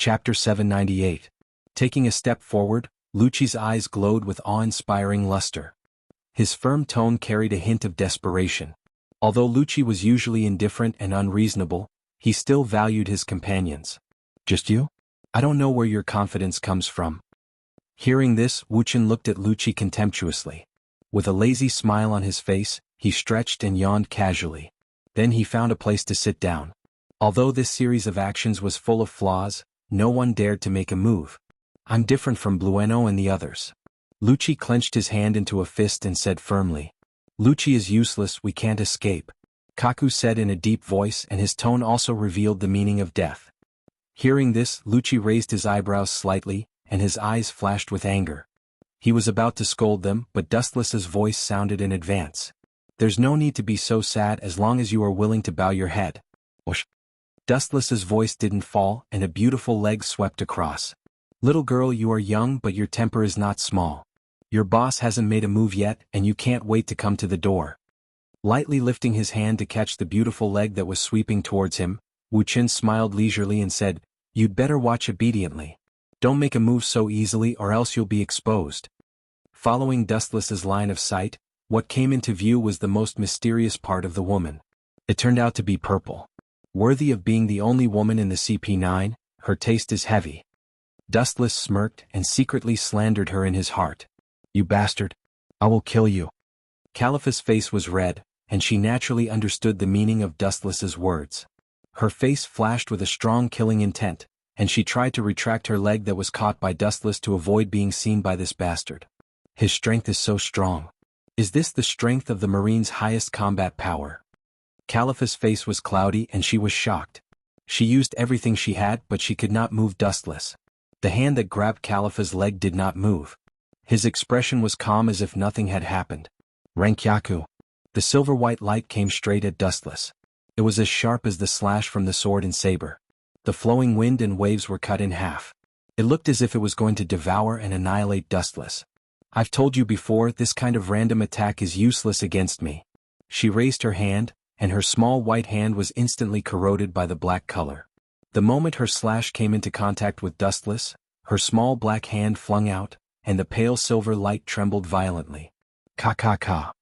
Chapter 798. Taking a step forward, Lucci's eyes glowed with awe-inspiring luster. His firm tone carried a hint of desperation. Although Lucci was usually indifferent and unreasonable, he still valued his companions. "Just you? I don't know where your confidence comes from." Hearing this, Wuchen looked at Lucci contemptuously. With a lazy smile on his face, he stretched and yawned casually. Then he found a place to sit down. Although this series of actions was full of flaws, no one dared to make a move. "I'm different from Bueno and the others." Lucci clenched his hand into a fist and said firmly. "Lucci is useless, we can't escape," Kaku said in a deep voice, and his tone also revealed the meaning of death. Hearing this, Lucci raised his eyebrows slightly, and his eyes flashed with anger. He was about to scold them, but Dustless's voice sounded in advance. "There's no need to be so sad as long as you are willing to bow your head." Whoosh. Dustless's voice didn't fall, and a beautiful leg swept across. "Little girl, you are young, but your temper is not small. Your boss hasn't made a move yet, and you can't wait to come to the door." Lightly lifting his hand to catch the beautiful leg that was sweeping towards him, Wuchen smiled leisurely and said, "You'd better watch obediently. Don't make a move so easily or else you'll be exposed." Following Dustless's line of sight, what came into view was the most mysterious part of the woman. It turned out to be purple. Worthy of being the only woman in the CP9, her taste is heavy. Dustless smirked and secretly slandered her in his heart. "You bastard. I will kill you." Caliph's face was red, and she naturally understood the meaning of Dustless's words. Her face flashed with a strong killing intent, and she tried to retract her leg that was caught by Dustless to avoid being seen by this bastard. "His strength is so strong. Is this the strength of the Marine's highest combat power?" Caliph's face was cloudy and she was shocked. She used everything she had, but she could not move Dustless. The hand that grabbed Caliph's leg did not move. His expression was calm as if nothing had happened. "Rankyaku." The silver-white light came straight at Dustless. It was as sharp as the slash from the sword and saber. The flowing wind and waves were cut in half. It looked as if it was going to devour and annihilate Dustless. "I've told you before, this kind of random attack is useless against me." She raised her hand, and her small white hand was instantly corroded by the black color. The moment her slash came into contact with Dustless, her small black hand flung out, and the pale silver light trembled violently. Ka.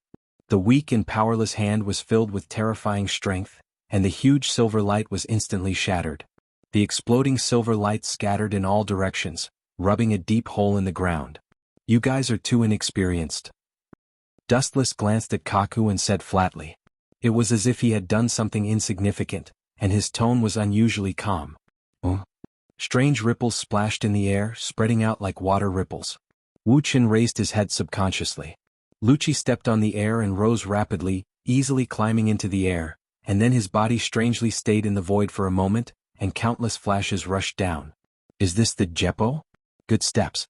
The weak and powerless hand was filled with terrifying strength, and the huge silver light was instantly shattered. The exploding silver light scattered in all directions, rubbing a deep hole in the ground. "You guys are too inexperienced." Dustless glanced at Kaku and said flatly. It was as if he had done something insignificant, and his tone was unusually calm. Strange ripples splashed in the air, spreading out like water ripples. Wuchen raised his head subconsciously. Lucci stepped on the air and rose rapidly, easily climbing into the air, and then his body strangely stayed in the void for a moment, and countless flashes rushed down. "Is this the Jeppo? Good steps."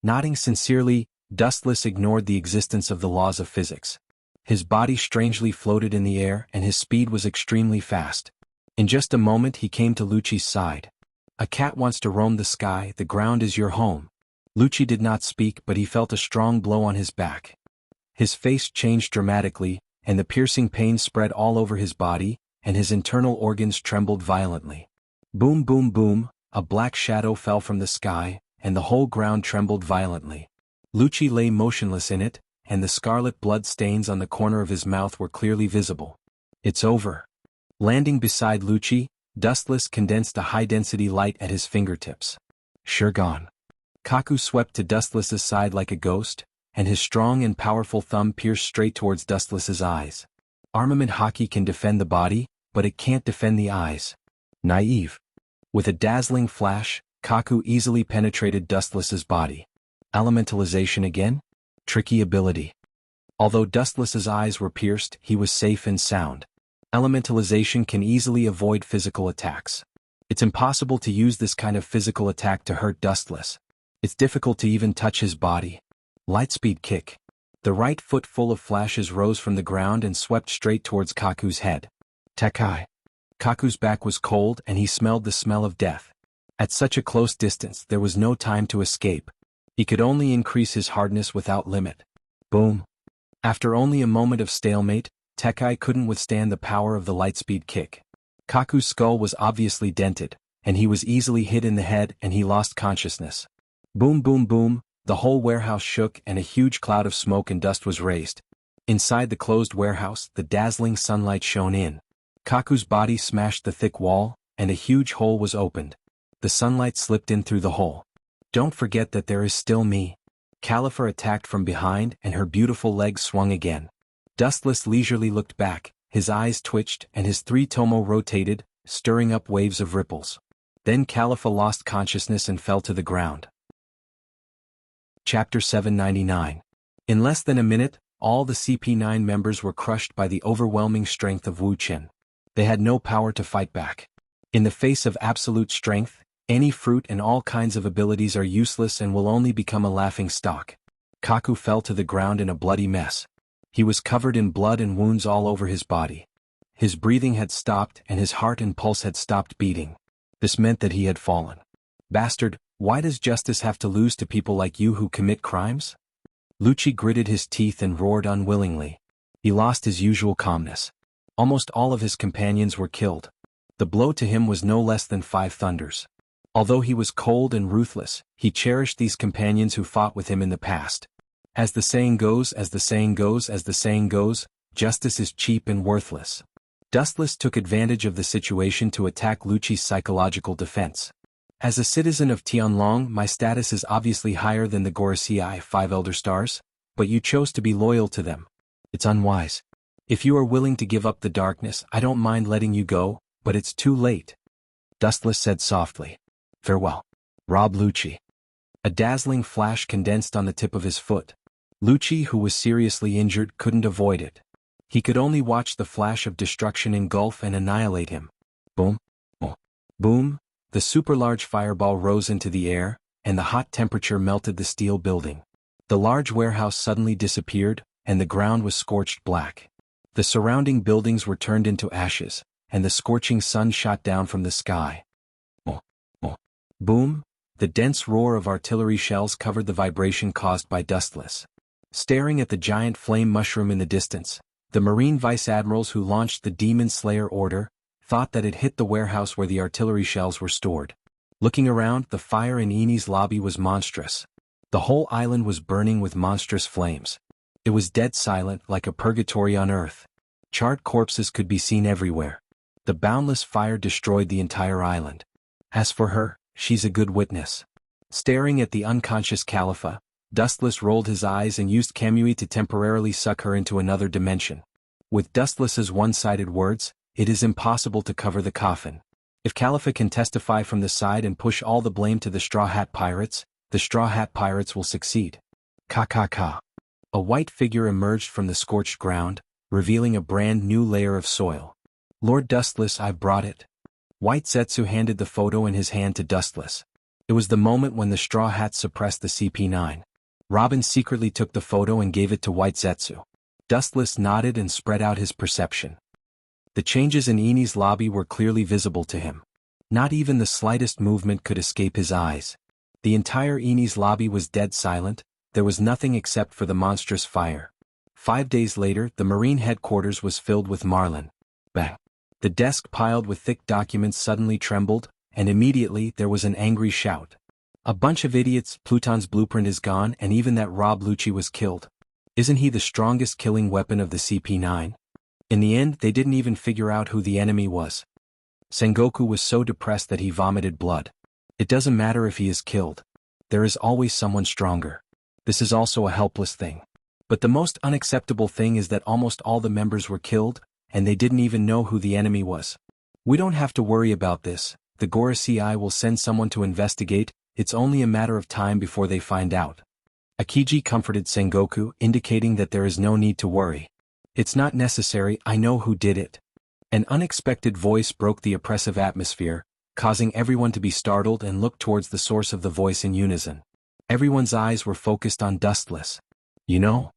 Nodding sincerely, Dustless ignored the existence of the laws of physics. His body strangely floated in the air and his speed was extremely fast. In just a moment he came to Lucci's side. "A cat wants to roam the sky, the ground is your home." Lucci did not speak, but he felt a strong blow on his back. His face changed dramatically, and the piercing pain spread all over his body, and his internal organs trembled violently. Boom boom boom, a black shadow fell from the sky, and the whole ground trembled violently. Lucci lay motionless in it, and the scarlet blood stains on the corner of his mouth were clearly visible. "It's over." Landing beside Lucci, Dustless condensed a high-density light at his fingertips. "Sure gone." Kaku swept to Dustless's side like a ghost, and his strong and powerful thumb pierced straight towards Dustless's eyes. Armament hockey can defend the body, but it can't defend the eyes. Naive. With a dazzling flash, Kaku easily penetrated Dustless's body. Elementalization again? Tricky ability. Although Dustless's eyes were pierced, he was safe and sound. Elementalization can easily avoid physical attacks. It's impossible to use this kind of physical attack to hurt Dustless. It's difficult to even touch his body. Lightspeed kick. The right foot full of flashes rose from the ground and swept straight towards Kaku's head. Tekai. Kaku's back was cold and he smelled the smell of death. At such a close distance there was no time to escape. He could only increase his hardness without limit. Boom. After only a moment of stalemate, Tekai couldn't withstand the power of the lightspeed kick. Kaku's skull was obviously dented, and he was easily hit in the head and he lost consciousness. Boom boom boom, the whole warehouse shook and a huge cloud of smoke and dust was raised. Inside the closed warehouse, the dazzling sunlight shone in. Kaku's body smashed the thick wall, and a huge hole was opened. The sunlight slipped in through the hole. Don't forget that there is still me. Califa attacked from behind and her beautiful legs swung again. Dustless leisurely looked back, his eyes twitched and his three tomo rotated, stirring up waves of ripples. Then Califa lost consciousness and fell to the ground. Chapter 799. In less than a minute, all the CP9 members were crushed by the overwhelming strength of Wu Chen. They had no power to fight back. In the face of absolute strength, any fruit and all kinds of abilities are useless and will only become a laughing stock. Kaku fell to the ground in a bloody mess. He was covered in blood and wounds all over his body. His breathing had stopped and his heart and pulse had stopped beating. This meant that he had fallen. Bastard, why does justice have to lose to people like you who commit crimes? Lucci gritted his teeth and roared unwillingly. He lost his usual calmness. Almost all of his companions were killed. The blow to him was no less than 5 thunders. Although he was cold and ruthless, he cherished these companions who fought with him in the past. As the saying goes, justice is cheap and worthless. Dustless took advantage of the situation to attack Lucci's psychological defense. As a citizen of Tianlong, my status is obviously higher than the Gorosei 5 Elder Stars, but you chose to be loyal to them. It's unwise. If you are willing to give up the darkness, I don't mind letting you go, but it's too late. Dustless said softly. Farewell. Rob Lucci. A dazzling flash condensed on the tip of his foot. Lucci, who was seriously injured, couldn't avoid it. He could only watch the flash of destruction engulf and annihilate him. Boom. Oh. Boom. The super-large fireball rose into the air, and the hot temperature melted the steel building. The large warehouse suddenly disappeared, and the ground was scorched black. The surrounding buildings were turned into ashes, and the scorching sun shot down from the sky. Oh. Oh. Boom. The dense roar of artillery shells covered the vibration caused by Dustless. Staring at the giant flame mushroom in the distance, the Marine Vice Admirals who launched the Demon Slayer order thought that it hit the warehouse where the artillery shells were stored. Looking around, the fire in Eni's lobby was monstrous. The whole island was burning with monstrous flames. It was dead silent, like a purgatory on Earth. Charred corpses could be seen everywhere. The boundless fire destroyed the entire island. As for her, she's a good witness. Staring at the unconscious Califa, Dustless rolled his eyes and used Kamui to temporarily suck her into another dimension. With Dustless's one-sided words, it is impossible to cover the coffin. If Califa can testify from the side and push all the blame to the Straw Hat Pirates, the Straw Hat Pirates will succeed. Ka. A white figure emerged from the scorched ground, revealing a brand new layer of soil. Lord Dustless, I've brought it. White Zetsu handed the photo in his hand to Dustless. It was the moment when the Straw Hats suppressed the CP9. Robin secretly took the photo and gave it to White Zetsu. Dustless nodded and spread out his perception. The changes in Eni's lobby were clearly visible to him. Not even the slightest movement could escape his eyes. The entire Eni's lobby was dead silent, there was nothing except for the monstrous fire. 5 days later, the Marine headquarters was filled with Marlin. Bang! The desk piled with thick documents suddenly trembled, and immediately there was an angry shout. A bunch of idiots, Pluton's blueprint is gone and even that Rob Lucci was killed. Isn't he the strongest killing weapon of the CP9? In the end, they didn't even figure out who the enemy was. Sengoku was so depressed that he vomited blood. It doesn't matter if he is killed. There is always someone stronger. This is also a helpless thing. But the most unacceptable thing is that almost all the members were killed, and they didn't even know who the enemy was. We don't have to worry about this. The Gorosei will send someone to investigate, it's only a matter of time before they find out. Akiji comforted Sengoku, indicating that there is no need to worry. It's not necessary, I know who did it. An unexpected voice broke the oppressive atmosphere, causing everyone to be startled and look towards the source of the voice in unison. Everyone's eyes were focused on Dustless. You know?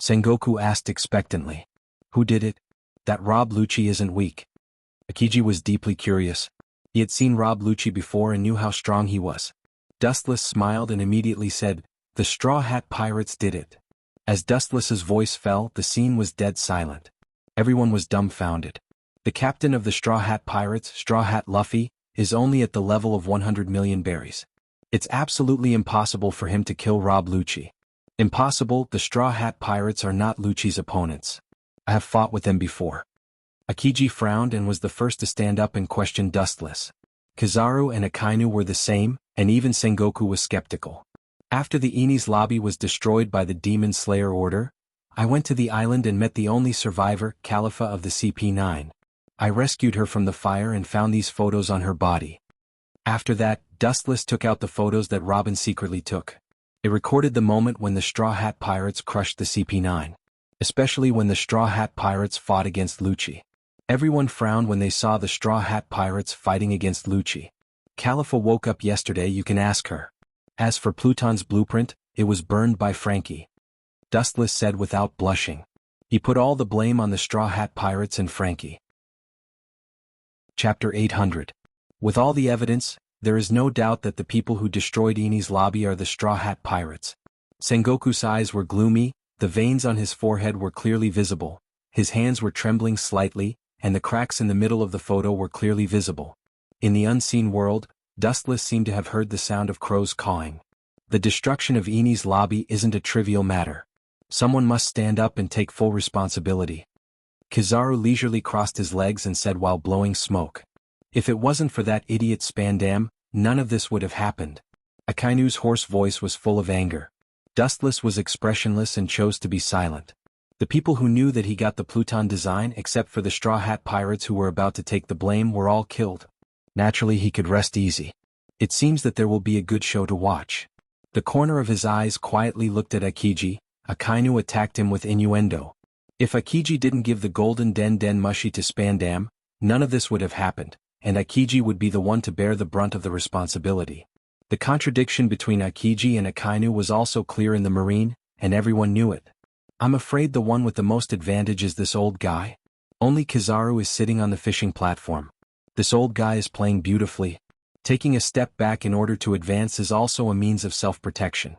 Sengoku asked expectantly. Who did it? That Rob Lucci isn't weak. Akiji was deeply curious. He had seen Rob Lucci before and knew how strong he was. Dustless smiled and immediately said, the Straw Hat Pirates did it. As Dustless's voice fell, the scene was dead silent. Everyone was dumbfounded. The captain of the Straw Hat Pirates, Straw Hat Luffy, is only at the level of 100 million berries. It's absolutely impossible for him to kill Rob Lucci. Impossible. The Straw Hat Pirates are not Lucci's opponents. I have fought with them before. Akiji frowned and was the first to stand up and question Dustless. Kizaru and Akainu were the same, and even Sengoku was skeptical. After the Enies lobby was destroyed by the Demon Slayer Order, I went to the island and met the only survivor, Khalifa of the CP9. I rescued her from the fire and found these photos on her body. After that, Dustless took out the photos that Robin secretly took. It recorded the moment when the Straw Hat Pirates crushed the CP9. Especially when the Straw Hat Pirates fought against Lucci. Everyone frowned when they saw the Straw Hat Pirates fighting against Lucci. Khalifa woke up yesterday, you can ask her. As for Pluton's blueprint, it was burned by Frankie. Dustless said without blushing. He put all the blame on the Straw Hat Pirates and Frankie. Chapter 800. With all the evidence, there is no doubt that the people who destroyed Enies lobby are the Straw Hat Pirates. Sengoku's eyes were gloomy, the veins on his forehead were clearly visible, his hands were trembling slightly, and the cracks in the middle of the photo were clearly visible. In the unseen world, Dustless seemed to have heard the sound of crows cawing. The destruction of Enies lobby isn't a trivial matter. Someone must stand up and take full responsibility. Kizaru leisurely crossed his legs and said while blowing smoke. If it wasn't for that idiot Spandam, none of this would have happened. Akainu's hoarse voice was full of anger. Dustless was expressionless and chose to be silent. The people who knew that he got the Pluton design except for the Straw Hat Pirates who were about to take the blame were all killed. Naturally he could rest easy. It seems that there will be a good show to watch. The corner of his eyes quietly looked at Akiji. Akainu attacked him with innuendo. If Akiji didn't give the golden Den Den Mushi to Spandam, none of this would have happened, and Akiji would be the one to bear the brunt of the responsibility. The contradiction between Akiji and Akainu was also clear in the marine, and everyone knew it. I'm afraid the one with the most advantage is this old guy. Only Kizaru is sitting on the fishing platform. This old guy is playing beautifully. Taking a step back in order to advance is also a means of self-protection.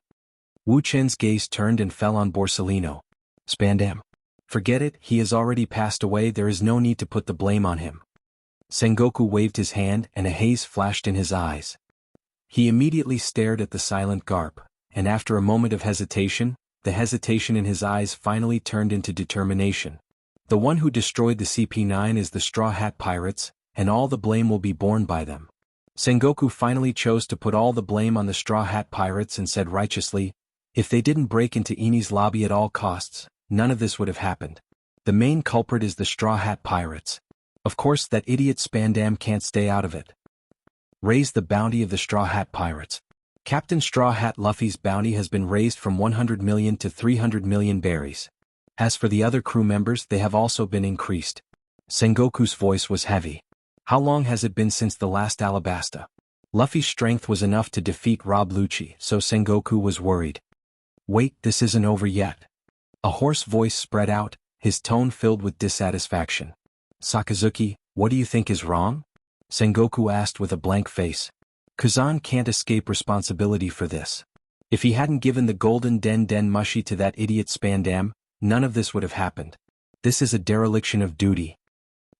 Wu Chen's gaze turned and fell on Borsellino. Spandam. Forget it, he has already passed away, there is no need to put the blame on him. Sengoku waved his hand and a haze flashed in his eyes. He immediately stared at the silent Garp, and after a moment of hesitation, the hesitation in his eyes finally turned into determination. The one who destroyed the CP9 is the Straw Hat Pirates, and all the blame will be borne by them. Sengoku finally chose to put all the blame on the Straw Hat Pirates and said righteously, if they didn't break into Enies lobby at all costs, none of this would have happened. The main culprit is the Straw Hat Pirates. Of course that idiot Spandam can't stay out of it. Raise the bounty of the Straw Hat Pirates. Captain Straw Hat Luffy's bounty has been raised from 100 million to 300 million berries. As for the other crew members, they have also been increased. Sengoku's voice was heavy. How long has it been since the last Alabasta? Luffy's strength was enough to defeat Rob Lucci, so Sengoku was worried. Wait, this isn't over yet. A hoarse voice spread out, his tone filled with dissatisfaction. Sakazuki, what do you think is wrong? Sengoku asked with a blank face. Kazan can't escape responsibility for this. If he hadn't given the golden Den Den Mushi to that idiot Spandam, none of this would have happened. This is a dereliction of duty.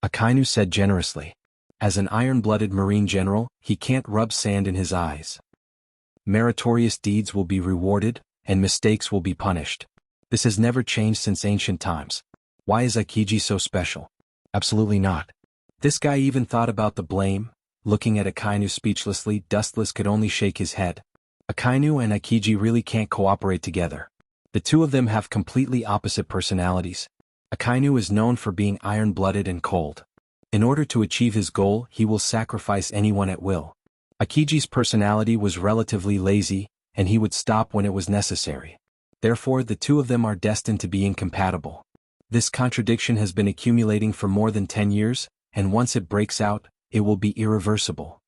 Akainu said generously. As an iron-blooded marine general, he can't rub sand in his eyes. Meritorious deeds will be rewarded, and mistakes will be punished. This has never changed since ancient times. Why is Akiji so special? Absolutely not. This guy even thought about the blame. Looking at Akainu speechlessly, Dustless could only shake his head. Akainu and Akiji really can't cooperate together. The two of them have completely opposite personalities. Akainu is known for being iron-blooded and cold. In order to achieve his goal, he will sacrifice anyone at will. Akiji's personality was relatively lazy, and he would stop when it was necessary. Therefore, the two of them are destined to be incompatible. This contradiction has been accumulating for more than 10 years, and once it breaks out, it will be irreversible.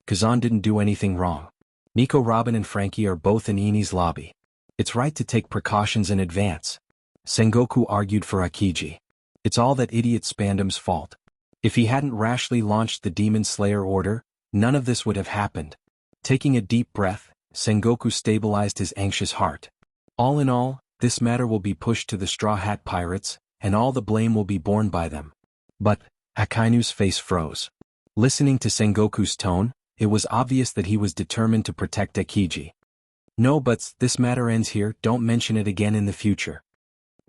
Kazan didn't do anything wrong. Nico, Robin and Frankie are both in Enies lobby. It's right to take precautions in advance. Sengoku argued for Akiji. It's all that idiot Spandam's fault. If he hadn't rashly launched the Demon Slayer Order, none of this would have happened. Taking a deep breath, Sengoku stabilized his anxious heart. All in all, this matter will be pushed to the Straw Hat Pirates, and all the blame will be borne by them. But, Akainu's face froze. Listening to Sengoku's tone, it was obvious that he was determined to protect Akiji. "No buts, this matter ends here, don't mention it again in the future."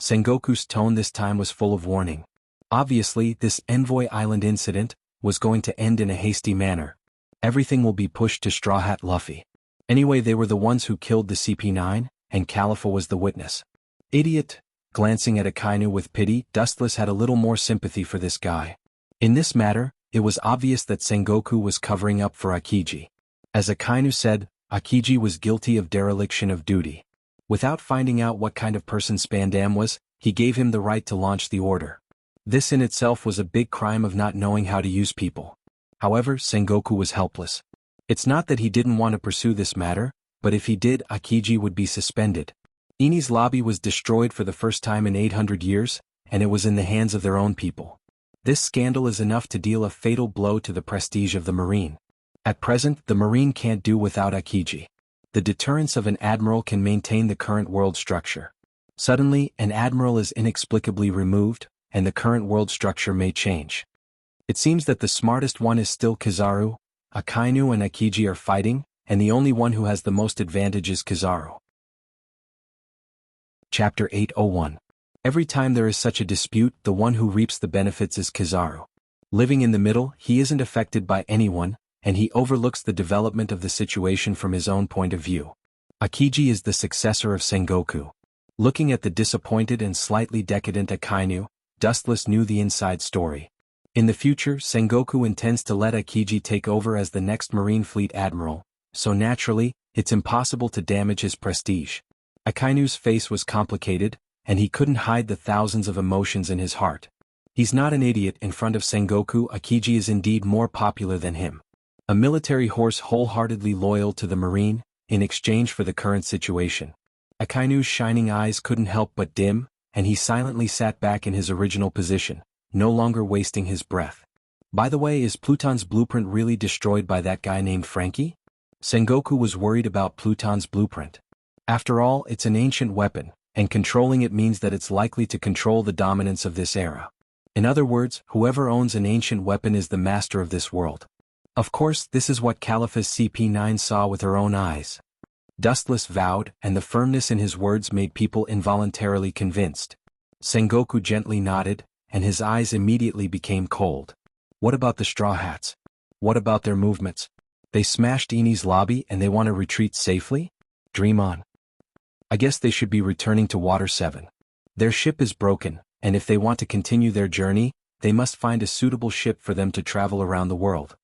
Sengoku's tone this time was full of warning. Obviously, this Envoy Island incident was going to end in a hasty manner. Everything will be pushed to Straw Hat Luffy. Anyway, they were the ones who killed the CP9, and Califa was the witness. Idiot! Glancing at Akainu with pity, Dustless had a little more sympathy for this guy. In this matter, it was obvious that Sengoku was covering up for Akiji. As Akainu said, Akiji was guilty of dereliction of duty. Without finding out what kind of person Spandam was, he gave him the right to launch the order. This in itself was a big crime of not knowing how to use people. However, Sengoku was helpless. It's not that he didn't want to pursue this matter, but if he did, Akiji would be suspended. Enies lobby was destroyed for the first time in 800 years, and it was in the hands of their own people. This scandal is enough to deal a fatal blow to the prestige of the Marine. At present, the Marine can't do without Akiji. The deterrence of an admiral can maintain the current world structure. Suddenly, an admiral is inexplicably removed, and the current world structure may change. It seems that the smartest one is still Kizaru. Akainu and Akiji are fighting, and the only one who has the most advantage is Kizaru. Chapter 801. Every time there is such a dispute, the one who reaps the benefits is Kizaru. Living in the middle, he isn't affected by anyone, and he overlooks the development of the situation from his own point of view. Akiji is the successor of Sengoku. Looking at the disappointed and slightly decadent Akainu, Dustless knew the inside story. In the future, Sengoku intends to let Akiji take over as the next Marine Fleet Admiral, so naturally, it's impossible to damage his prestige. Akainu's face was complicated, and he couldn't hide the thousands of emotions in his heart. He's not an idiot. In front of Sengoku, Akiji is indeed more popular than him. A military horse wholeheartedly loyal to the Marine, in exchange for the current situation. Akainu's shining eyes couldn't help but dim, and he silently sat back in his original position, no longer wasting his breath. By the way, is Pluton's blueprint really destroyed by that guy named Frankie? Sengoku was worried about Pluton's blueprint. After all, it's an ancient weapon, and controlling it means that it's likely to control the dominance of this era. In other words, whoever owns an ancient weapon is the master of this world. Of course, this is what Califa's CP9 saw with her own eyes. Dustless vowed, and the firmness in his words made people involuntarily convinced. Sengoku gently nodded, and his eyes immediately became cold. What about the Straw Hats? What about their movements? They smashed Enies lobby and they want to retreat safely? Dream on. I guess they should be returning to Water 7. Their ship is broken, and if they want to continue their journey, they must find a suitable ship for them to travel around the world.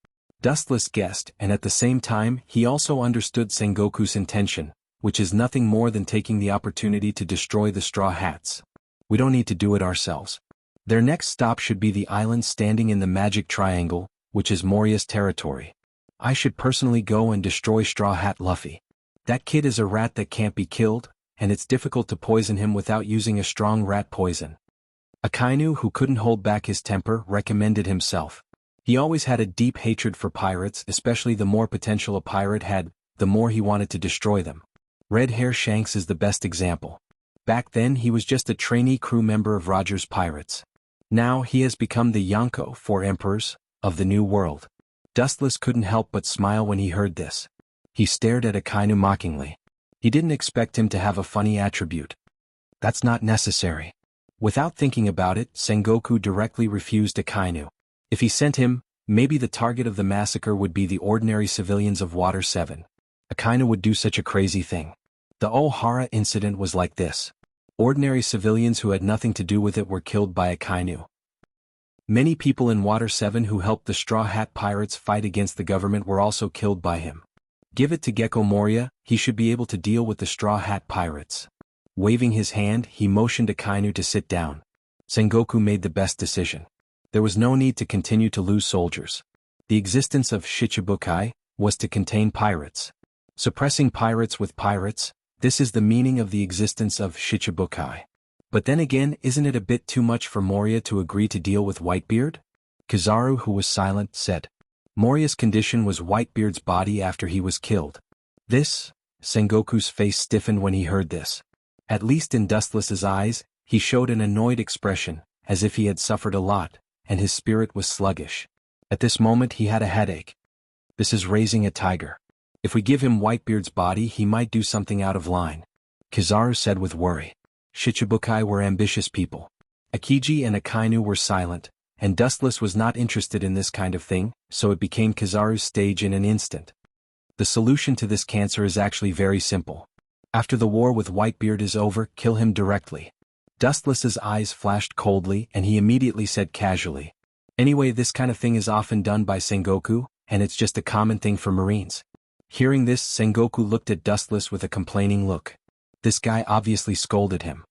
Dustless guessed, and at the same time, he also understood Sengoku's intention, which is nothing more than taking the opportunity to destroy the Straw Hats. We don't need to do it ourselves. Their next stop should be the island standing in the Magic Triangle, which is Moria's territory. I should personally go and destroy Straw Hat Luffy. That kid is a rat that can't be killed, and it's difficult to poison him without using a strong rat poison. Akainu, who couldn't hold back his temper, recommended himself. He always had a deep hatred for pirates, especially the more potential a pirate had, the more he wanted to destroy them. Red Hair Shanks is the best example. Back then he was just a trainee crew member of Roger's pirates. Now he has become the Yonko, 4 emperors, of the New World. Dustless couldn't help but smile when he heard this. He stared at Akainu mockingly. He didn't expect him to have a funny attribute. That's not necessary. Without thinking about it, Sengoku directly refused Akainu. If he sent him, maybe the target of the massacre would be the ordinary civilians of Water 7. Akainu would do such a crazy thing. The Ohara incident was like this. Ordinary civilians who had nothing to do with it were killed by Akainu. Many people in Water 7 who helped the Straw Hat Pirates fight against the government were also killed by him. Give it to Gecko Moria, he should be able to deal with the Straw Hat Pirates. Waving his hand, he motioned Akainu to sit down. Sengoku made the best decision. There was no need to continue to lose soldiers. The existence of Shichibukai was to contain pirates. Suppressing pirates with pirates, this is the meaning of the existence of Shichibukai. But then again, isn't it a bit too much for Moria to agree to deal with Whitebeard? Kizaru, who was silent, said. Moria's condition was Whitebeard's body after he was killed. This? Sengoku's face stiffened when he heard this. At least in Dustless's eyes, he showed an annoyed expression, as if he had suffered a lot, and his spirit was sluggish. At this moment he had a headache. This is raising a tiger. If we give him Whitebeard's body he might do something out of line, Kizaru said with worry. Shichibukai were ambitious people. Akiji and Akainu were silent, and Dustless was not interested in this kind of thing, so it became Kizaru's stage in an instant. The solution to this cancer is actually very simple. After the war with Whitebeard is over, kill him directly. Dustless's eyes flashed coldly and he immediately said casually, "Anyway, this kind of thing is often done by Sengoku, and it's just a common thing for Marines." Hearing this, Sengoku looked at Dustless with a complaining look. This guy obviously scolded him.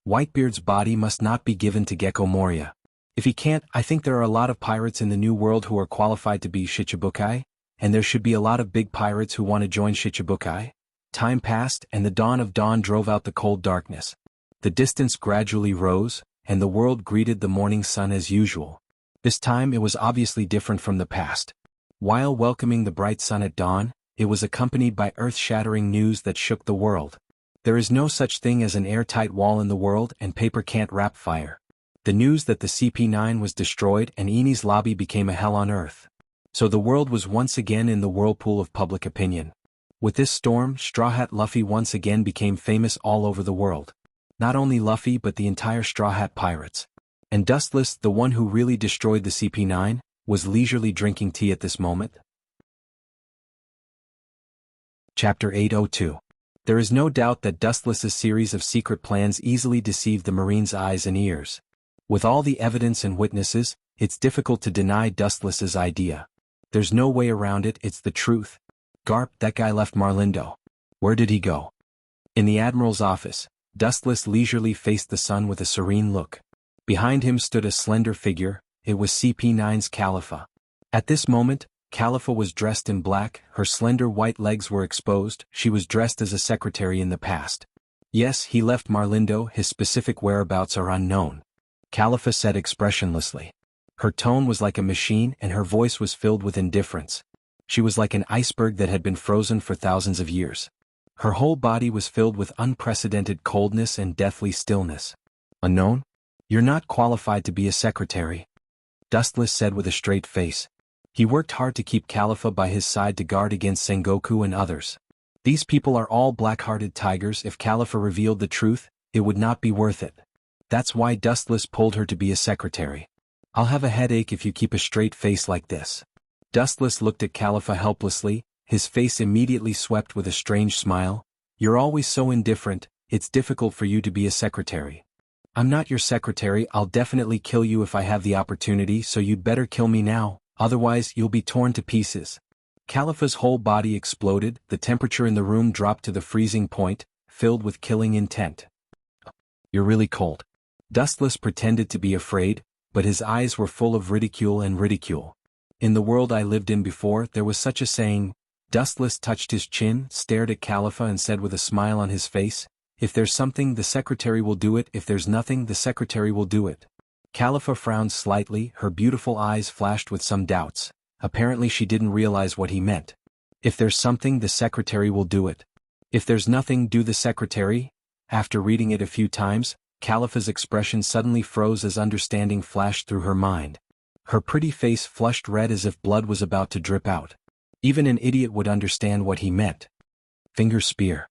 Whitebeard's body must not be given to Gecko Moria. If he can't, I think there are a lot of pirates in the New World who are qualified to be Shichibukai, and there should be a lot of big pirates who want to join Shichibukai. Time passed and the dawn of dawn drove out the cold darkness. The distance gradually rose, and the world greeted the morning sun as usual. This time it was obviously different from the past. While welcoming the bright sun at dawn, it was accompanied by earth-shattering news that shook the world. There is no such thing as an airtight wall in the world, and paper can't wrap fire. The news that the CP9 was destroyed and Eni's lobby became a hell on earth. So the world was once again in the whirlpool of public opinion. With this storm, Straw Hat Luffy once again became famous all over the world. Not only Luffy but the entire Straw Hat Pirates. And Dustless, the one who really destroyed the CP9, was leisurely drinking tea at this moment. Chapter 802. There is no doubt that Dustless's series of secret plans easily deceived the Marines' eyes and ears. With all the evidence and witnesses, it's difficult to deny Dustless's idea. There's no way around it, it's the truth. Garp, that guy left Marlindo. Where did he go? In the Admiral's office, Dustless leisurely faced the sun with a serene look. Behind him stood a slender figure, it was CP9's Califa. At this moment, Califa was dressed in black, her slender white legs were exposed, she was dressed as a secretary in the past. Yes, he left Marlindo, his specific whereabouts are unknown. Califa said expressionlessly. Her tone was like a machine and her voice was filled with indifference. She was like an iceberg that had been frozen for thousands of years. Her whole body was filled with unprecedented coldness and deathly stillness. Unknown? You're not qualified to be a secretary, Dustless said with a straight face. He worked hard to keep Califa by his side to guard against Sengoku and others. These people are all black-hearted tigers. If Califa revealed the truth, it would not be worth it. That's why Dustless pulled her to be a secretary. I'll have a headache if you keep a straight face like this. Dustless looked at Califa helplessly, his face immediately swept with a strange smile. You're always so indifferent, it's difficult for you to be a secretary. I'm not your secretary, I'll definitely kill you if I have the opportunity, so you'd better kill me now, otherwise you'll be torn to pieces. Califa's whole body exploded, the temperature in the room dropped to the freezing point, filled with killing intent. You're really cold. Dustless pretended to be afraid, but his eyes were full of ridicule and ridicule. In the world I lived in before, there was such a saying. Dustless touched his chin, stared at Califa and said with a smile on his face, "If there's something, the secretary will do it. If there's nothing, the secretary will do it." Califa frowned slightly, her beautiful eyes flashed with some doubts. Apparently she didn't realize what he meant. If there's something, the secretary will do it. If there's nothing, do the secretary? After reading it a few times, Califa's expression suddenly froze as understanding flashed through her mind. Her pretty face flushed red as if blood was about to drip out. Even an idiot would understand what he meant. Finger spear.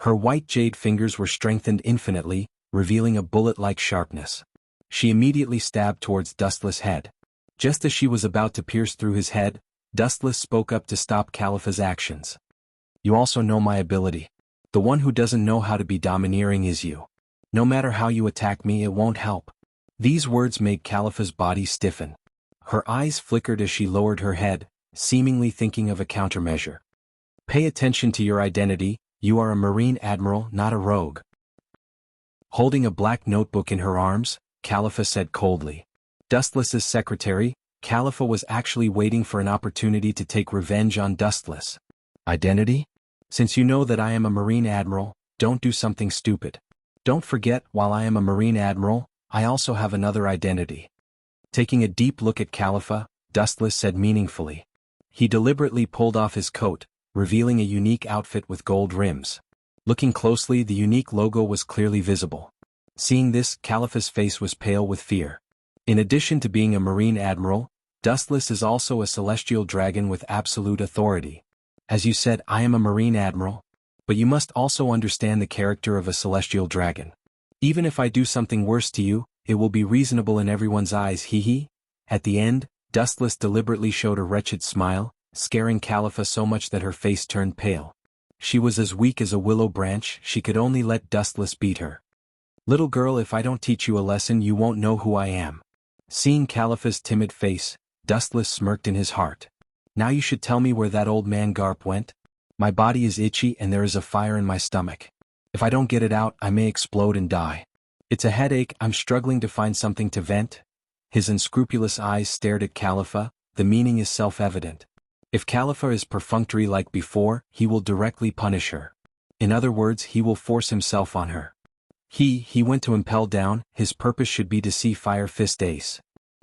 Her white jade fingers were strengthened infinitely, revealing a bullet-like sharpness. She immediately stabbed towards Dustless' head. Just as she was about to pierce through his head, Dustless spoke up to stop Califa's actions. "You also know my ability. The one who doesn't know how to be domineering is you. No matter how you attack me, it won't help." These words made Califa's body stiffen. Her eyes flickered as she lowered her head, seemingly thinking of a countermeasure. "Pay attention to your identity, you are a Marine Admiral, not a rogue." Holding a black notebook in her arms, Califa said coldly. Dustless's secretary, Califa was actually waiting for an opportunity to take revenge on Dustless. "Identity? Since you know that I am a Marine Admiral, don't do something stupid. Don't forget, while I am a Marine Admiral, I also have another identity." Taking a deep look at Califa, Dustless said meaningfully. He deliberately pulled off his coat, revealing a unique outfit with gold rims. Looking closely, the unique logo was clearly visible. Seeing this, Califa's face was pale with fear. In addition to being a Marine Admiral, Dustless is also a celestial dragon with absolute authority. As you said, I am a marine admiral. But you must also understand the character of a celestial dragon. Even if I do something worse to you, it will be reasonable in everyone's eyes, hee. At the end, Dustless deliberately showed a wretched smile, scaring Califa so much that her face turned pale. She was as weak as a willow branch, she could only let Dustless beat her. Little girl, if I don't teach you a lesson you won't know who I am. Seeing Califa's timid face, Dustless smirked in his heart. Now you should tell me where that old man Garp went. My body is itchy and there is a fire in my stomach. If I don't get it out, I may explode and die. It's a headache, I'm struggling to find something to vent. His unscrupulous eyes stared at Califa, the meaning is self-evident. If Califa is perfunctory like before, he will directly punish her. In other words, he will force himself on her. He went to impel down, his purpose should be to see Fire Fist Ace.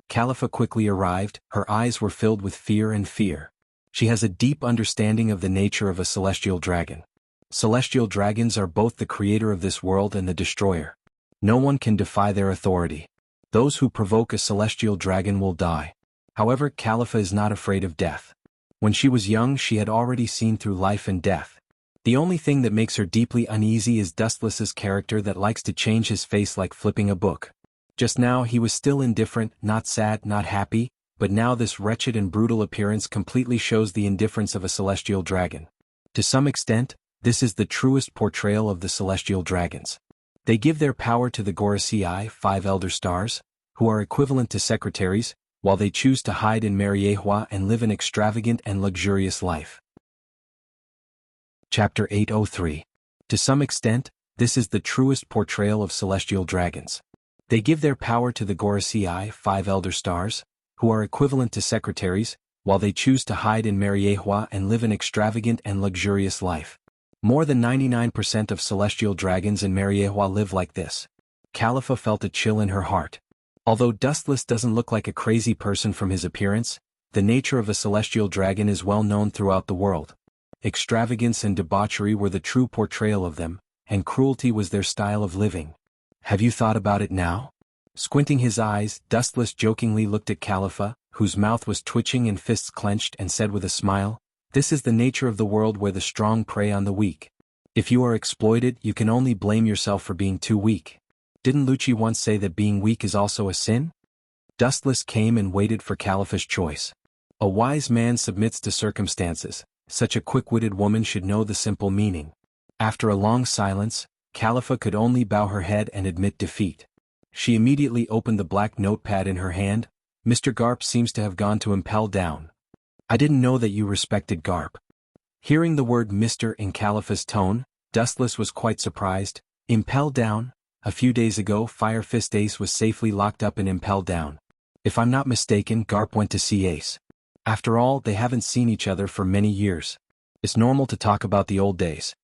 Califa quickly arrived, her eyes were filled with fear. She has a deep understanding of the nature of a celestial dragon. Celestial dragons are both the creator of this world and the destroyer. No one can defy their authority. Those who provoke a celestial dragon will die. However, Califa is not afraid of death. When she was young, she had already seen through life and death. The only thing that makes her deeply uneasy is Dustless's character that likes to change his face like flipping a book. Just now he was still indifferent, not sad, not happy, but now this wretched and brutal appearance completely shows the indifference of a celestial dragon. To some extent, this is the truest portrayal of the celestial dragons. They give their power to the Gorosei, 5 elder stars, who are equivalent to secretaries, while they choose to hide in Mariehua and live an extravagant and luxurious life. Chapter 803. To some extent, this is the truest portrayal of celestial dragons. They give their power to the Gorosei, 5 elder stars, who are equivalent to secretaries, while they choose to hide in Mariehua and live an extravagant and luxurious life. More than 99% of celestial dragons in Mariehua live like this. Califa felt a chill in her heart. Although Dustless doesn't look like a crazy person from his appearance, the nature of a celestial dragon is well known throughout the world. Extravagance and debauchery were the true portrayal of them, and cruelty was their style of living. Have you thought about it now? Squinting his eyes, Dustless jokingly looked at Califa, whose mouth was twitching and fists clenched, and said with a smile, "This is the nature of the world where the strong prey on the weak. If you are exploited, you can only blame yourself for being too weak. Didn't Lucci once say that being weak is also a sin?" Dustless came and waited for Califa's choice. A wise man submits to circumstances. Such a quick-witted woman should know the simple meaning. After a long silence, Califa could only bow her head and admit defeat. She immediately opened the black notepad in her hand. "Mr. Garp seems to have gone to impel down. I didn't know that you respected Garp." Hearing the word Mr. in Califa's tone, Dustless was quite surprised. Impel down? A few days ago, Fire Fist Ace was safely locked up in Impel Down. If I'm not mistaken, Garp went to see Ace. After all, they haven't seen each other for many years. It's normal to talk about the old days.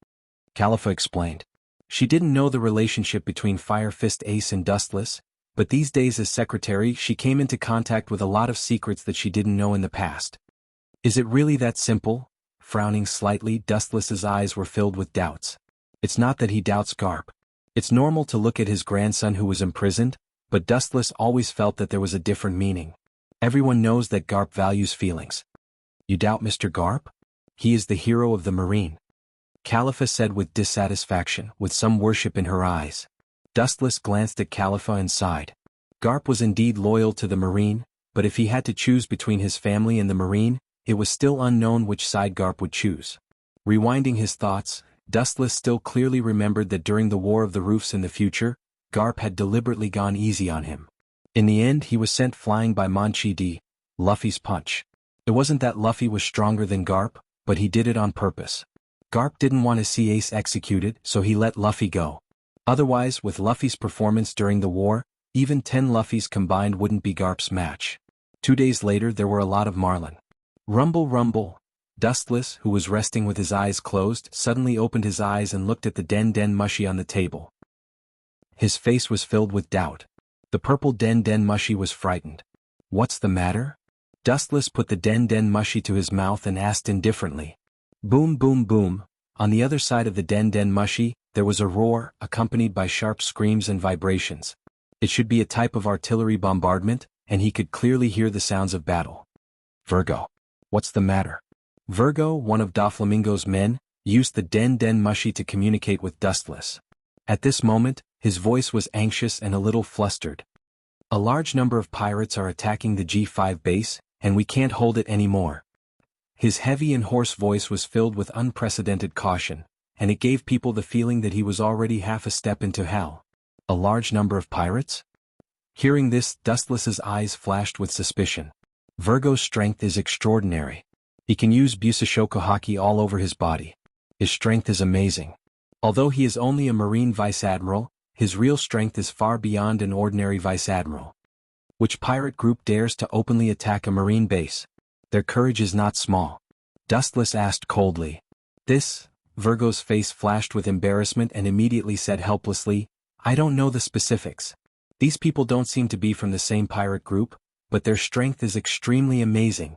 Califa explained. She didn't know the relationship between Fire Fist Ace and Dustless, but these days as secretary she came into contact with a lot of secrets that she didn't know in the past. Is it really that simple? Frowning slightly, Dustless's eyes were filled with doubts. It's not that he doubts Garp. It's normal to look at his grandson who was imprisoned, but Dustless always felt that there was a different meaning. Everyone knows that Garp values feelings. You doubt Mr. Garp? He is the hero of the Marine. Califa said with dissatisfaction, with some worship in her eyes. Dustless glanced at Califa and sighed. Garp was indeed loyal to the Marine, but if he had to choose between his family and the Marine, it was still unknown which side Garp would choose. Rewinding his thoughts, Dustless still clearly remembered that during the War of the Roofs in the future, Garp had deliberately gone easy on him. In the end he was sent flying by Manchi D, Luffy's punch. It wasn't that Luffy was stronger than Garp, but he did it on purpose. Garp didn't want to see Ace executed, so he let Luffy go. Otherwise, with Luffy's performance during the war, even 10 Luffys combined wouldn't be Garp's match. 2 days later there were a lot of Marlin. Rumble rumble. Dustless, who was resting with his eyes closed, suddenly opened his eyes and looked at the Den Den Mushi on the table. His face was filled with doubt. The purple Den Den Mushi was frightened. What's the matter? Dustless put the Den Den Mushi to his mouth and asked indifferently. Boom boom boom. On the other side of the Den Den Mushi, there was a roar, accompanied by sharp screams and vibrations. It should be a type of artillery bombardment, and he could clearly hear the sounds of battle. "Virgo. What's the matter?" Virgo, one of Doflamingo's men, used the Den Den Mushi to communicate with Dustless. At this moment, his voice was anxious and a little flustered. "A large number of pirates are attacking the G5 base, and we can't hold it anymore." His heavy and hoarse voice was filled with unprecedented caution, and it gave people the feeling that he was already half a step into hell. A large number of pirates? Hearing this, Dustless's eyes flashed with suspicion. Virgo's strength is extraordinary. He can use Busashoku Haki all over his body. His strength is amazing. Although he is only a Marine Vice Admiral, his real strength is far beyond an ordinary Vice Admiral. Which pirate group dares to openly attack a Marine base? Their courage is not small. Dustless asked coldly. "This?" Virgo's face flashed with embarrassment and immediately said helplessly, "I don't know the specifics. These people don't seem to be from the same pirate group, but their strength is extremely amazing.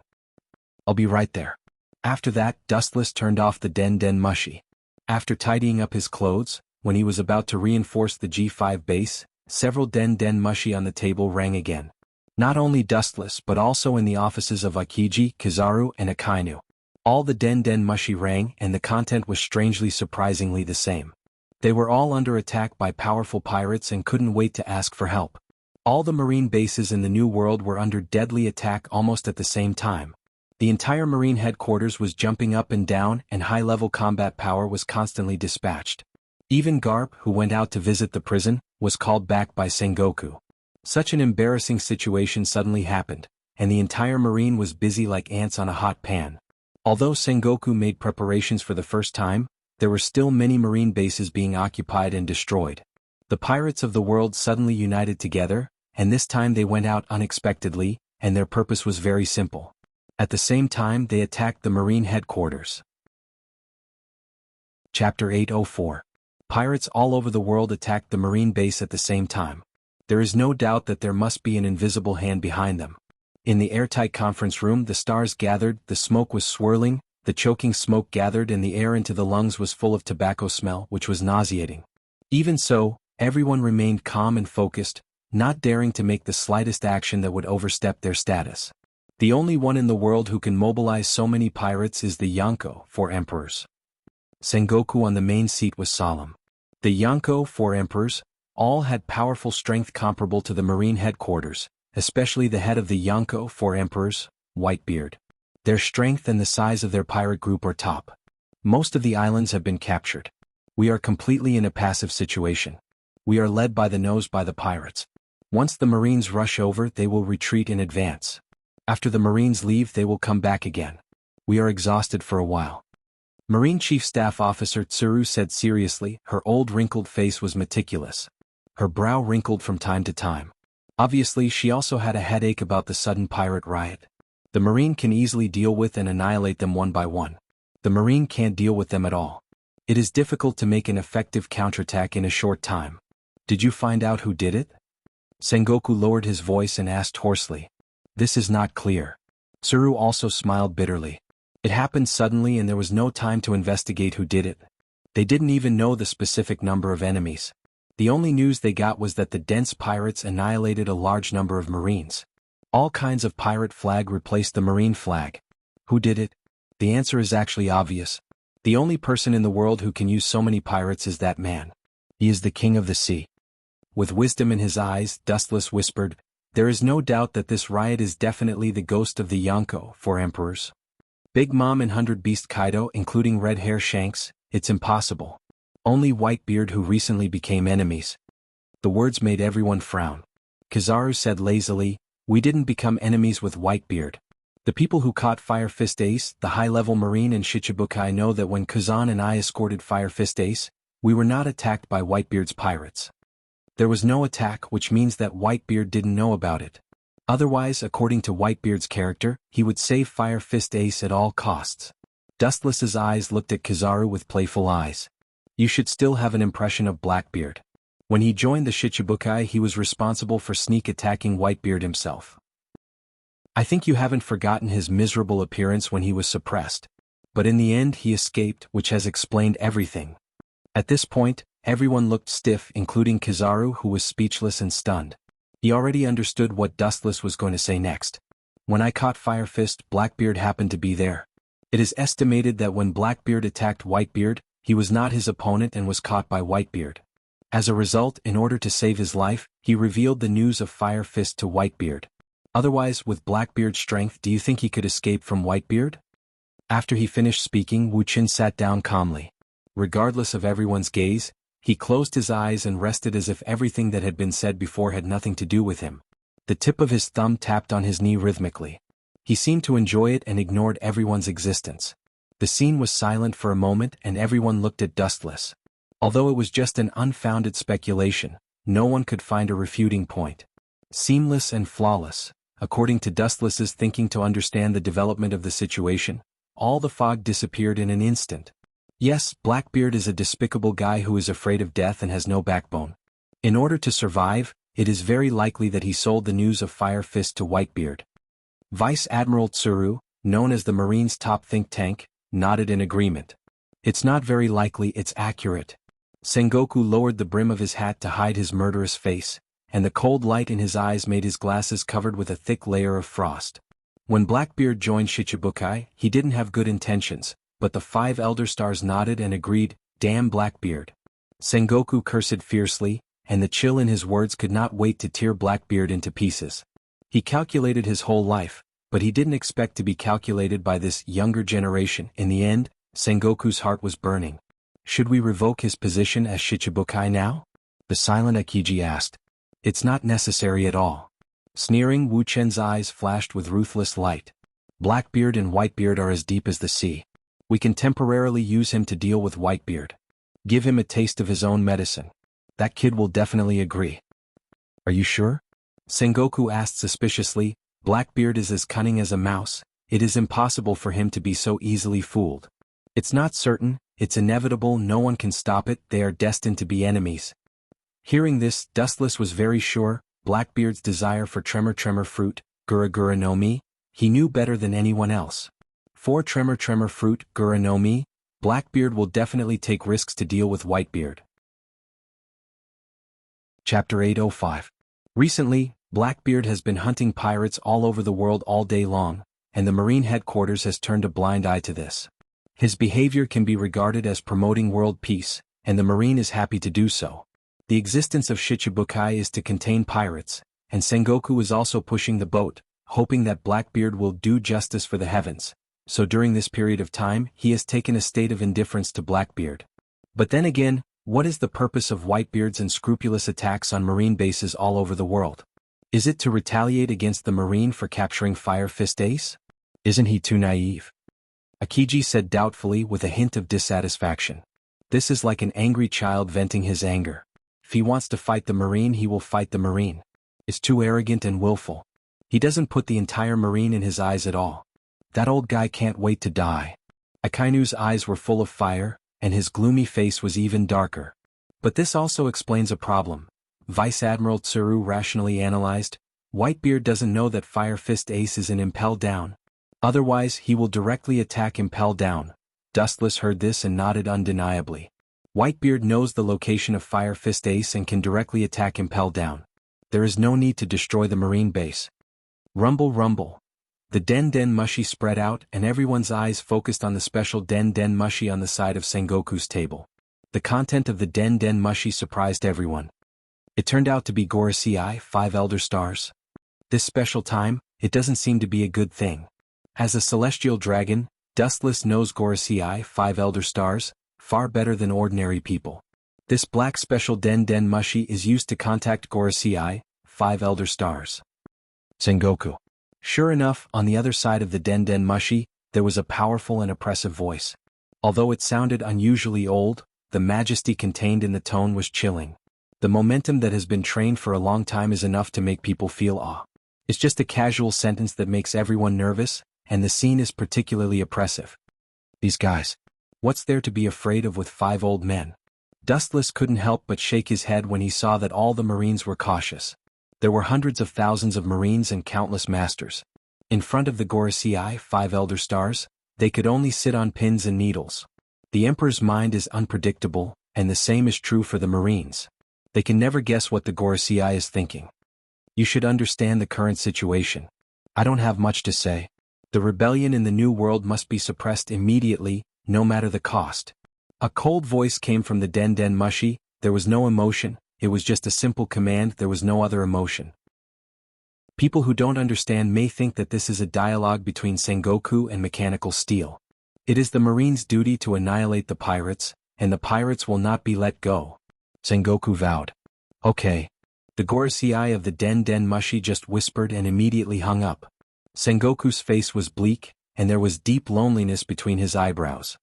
I'll be right there." After that, Dustless turned off the Den Den Mushi. After tidying up his clothes, when he was about to reinforce the G5 base, several Den Den Mushi on the table rang again. Not only Dustless but also in the offices of Akiji, Kizaru, and Akainu. All the Den Den Mushi rang, and the content was strangely surprisingly the same. They were all under attack by powerful pirates and couldn't wait to ask for help. All the marine bases in the New World were under deadly attack almost at the same time. The entire marine headquarters was jumping up and down, and high-level combat power was constantly dispatched. Even Garp, who went out to visit the prison, was called back by Sengoku. Such an embarrassing situation suddenly happened, and the entire marine was busy like ants on a hot pan. Although Sengoku made preparations for the first time, there were still many marine bases being occupied and destroyed. The pirates of the world suddenly united together, and this time they went out unexpectedly, and their purpose was very simple. At the same time, they attacked the marine headquarters. Chapter 804. Pirates all over the world attacked the marine base at the same time. There is no doubt that there must be an invisible hand behind them. In the airtight conference room, the stars gathered, the smoke was swirling, the choking smoke gathered, and the air into the lungs was full of tobacco smell, which was nauseating. Even so, everyone remained calm and focused, not daring to make the slightest action that would overstep their status. The only one in the world who can mobilize so many pirates is the Yonko, 4 emperors. Sengoku on the main seat was solemn. The Yonko, 4 emperors, all had powerful strength comparable to the marine headquarters, especially the head of the Yonko, 4 emperors, Whitebeard. Their strength and the size of their pirate group are top. Most of the islands have been captured. We are completely in a passive situation. We are led by the nose by the pirates. Once the Marines rush over, they will retreat in advance. After the Marines leave, they will come back again. We are exhausted for a while. Marine Chief Staff Officer Tsuru said seriously. Her old wrinkled face was meticulous. Her brow wrinkled from time to time. Obviously, she also had a headache about the sudden pirate riot. The Marine can easily deal with and annihilate them one by one. The Marine can't deal with them at all. It is difficult to make an effective counterattack in a short time. Did you find out who did it? Sengoku lowered his voice and asked hoarsely. This is not clear. Tsuru also smiled bitterly. It happened suddenly and there was no time to investigate who did it. They didn't even know the specific number of enemies. The only news they got was that the dense pirates annihilated a large number of Marines. All kinds of pirate flag replaced the Marine flag. Who did it? The answer is actually obvious. The only person in the world who can use so many pirates is that man. He is the king of the sea. With wisdom in his eyes, Dustless whispered, there is no doubt that this riot is definitely the ghost of the Yonko, 4 emperors. Big Mom and 100 Beast Kaido, including Red Hair Shanks, it's impossible. Only Whitebeard who recently became enemies. The words made everyone frown. Kizaru said lazily, we didn't become enemies with Whitebeard. The people who caught Fire Fist Ace, the high-level Marine and Shichibukai know that when Kazan and I escorted Fire Fist Ace, we were not attacked by Whitebeard's pirates. There was no attack, which means that Whitebeard didn't know about it. Otherwise, according to Whitebeard's character, he would save Fire Fist Ace at all costs. Dustless's eyes looked at Kizaru with playful eyes. You should still have an impression of Blackbeard. When he joined the Shichibukai, he was responsible for sneak attacking Whitebeard himself. I think you haven't forgotten his miserable appearance when he was suppressed. But in the end he escaped, which has explained everything. At this point, everyone looked stiff, including Kizaru, who was speechless and stunned. He already understood what Dustless was going to say next. When I caught Fire Fist, Blackbeard happened to be there. It is estimated that when Blackbeard attacked Whitebeard, he was not his opponent and was caught by Whitebeard. As a result, in order to save his life, he revealed the news of Fire Fist to Whitebeard. Otherwise, with Blackbeard's strength, do you think he could escape from Whitebeard? After he finished speaking, Wu Qin sat down calmly. Regardless of everyone's gaze, he closed his eyes and rested as if everything that had been said before had nothing to do with him. The tip of his thumb tapped on his knee rhythmically. He seemed to enjoy it and ignored everyone's existence. The scene was silent for a moment and everyone looked at Dustless. Although it was just an unfounded speculation, no one could find a refuting point. Seamless and flawless, according to Dustless's thinking to understand the development of the situation, all the fog disappeared in an instant. Yes, Blackbeard is a despicable guy who is afraid of death and has no backbone. In order to survive, it is very likely that he sold the news of Fire Fist to Whitebeard. Vice Admiral Tsuru, known as the Marine's top think tank, nodded in agreement. It's not very likely, it's accurate. Sengoku lowered the brim of his hat to hide his murderous face, and the cold light in his eyes made his glasses covered with a thick layer of frost. When Blackbeard joined Shichibukai, he didn't have good intentions, but the 5 Elder Stars nodded and agreed, damn Blackbeard. Sengoku cursed fiercely, and the chill in his words could not wait to tear Blackbeard into pieces. He calculated his whole life, but he didn't expect to be calculated by this younger generation. In the end, Sengoku's heart was burning. Should we revoke his position as Shichibukai now? The silent Akiji asked. It's not necessary at all. Sneering, Wu Chen's eyes flashed with ruthless light. Blackbeard and Whitebeard are as deep as the sea. We can temporarily use him to deal with Whitebeard. Give him a taste of his own medicine. That kid will definitely agree. Are you sure? Sengoku asked suspiciously. Blackbeard is as cunning as a mouse. It is impossible for him to be so easily fooled. It's not certain, it's inevitable, no one can stop it, they are destined to be enemies. Hearing this, Dustless was very sure, Blackbeard's desire for Tremor fruit, Gura Gura no Mi, he knew better than anyone else. For Tremor fruit, Gura no Mi, Blackbeard will definitely take risks to deal with Whitebeard. Chapter 805. Recently, Blackbeard has been hunting pirates all over the world all day long, and the Marine headquarters has turned a blind eye to this. His behavior can be regarded as promoting world peace, and the Marine is happy to do so. The existence of Shichibukai is to contain pirates, and Sengoku is also pushing the boat, hoping that Blackbeard will do justice for the heavens. So during this period of time, he has taken a state of indifference to Blackbeard. But then again, what is the purpose of Whitebeard's unscrupulous attacks on Marine bases all over the world? Is it to retaliate against the Marine for capturing Fire Fist Ace? Isn't he too naive? Akiji said doubtfully with a hint of dissatisfaction. This is like an angry child venting his anger. If he wants to fight the Marine, he will fight the Marine. It's too arrogant and willful. He doesn't put the entire Marine in his eyes at all. That old guy can't wait to die. Akainu's eyes were full of fire, and his gloomy face was even darker. But this also explains a problem. Vice Admiral Tsuru rationally analyzed. Whitebeard doesn't know that Fire Fist Ace is in Impel Down. Otherwise, he will directly attack Impel Down. Dustless heard this and nodded undeniably. Whitebeard knows the location of Fire Fist Ace and can directly attack Impel Down. There is no need to destroy the Marine base. Rumble rumble. The Den Den Mushi spread out and everyone's eyes focused on the special Den Den Mushi on the side of Sengoku's table. The content of the Den Den Mushi surprised everyone. It turned out to be Gorosei, 5 Elder Stars. This special time, it doesn't seem to be a good thing. As a celestial dragon, Dustless knows Gorosei, 5 Elder Stars, far better than ordinary people. This black special Den Den Mushi is used to contact Gorosei, 5 Elder Stars. Sengoku. Sure enough, on the other side of the Den Den Mushi, there was a powerful and oppressive voice. Although it sounded unusually old, the majesty contained in the tone was chilling. The momentum that has been trained for a long time is enough to make people feel awe. It's just a casual sentence that makes everyone nervous, and the scene is particularly oppressive. These guys. What's there to be afraid of with 5 old men? Dustless couldn't help but shake his head when he saw that all the Marines were cautious. There were hundreds of thousands of Marines and countless masters. In front of the Gorosei, 5 Elder Stars, they could only sit on pins and needles. The Emperor's mind is unpredictable, and the same is true for the Marines. They can never guess what the Gorosei is thinking. You should understand the current situation. I don't have much to say. The rebellion in the New World must be suppressed immediately, no matter the cost. A cold voice came from the Den Den Mushi. There was no emotion, it was just a simple command, there was no other emotion. People who don't understand may think that this is a dialogue between Sengoku and Mechanical Steel. It is the Marines' duty to annihilate the pirates, and the pirates will not be let go. Sengoku vowed. Okay. The Gorosei of the Den Den Mushi just whispered and immediately hung up. Sengoku's face was bleak, and there was deep loneliness between his eyebrows.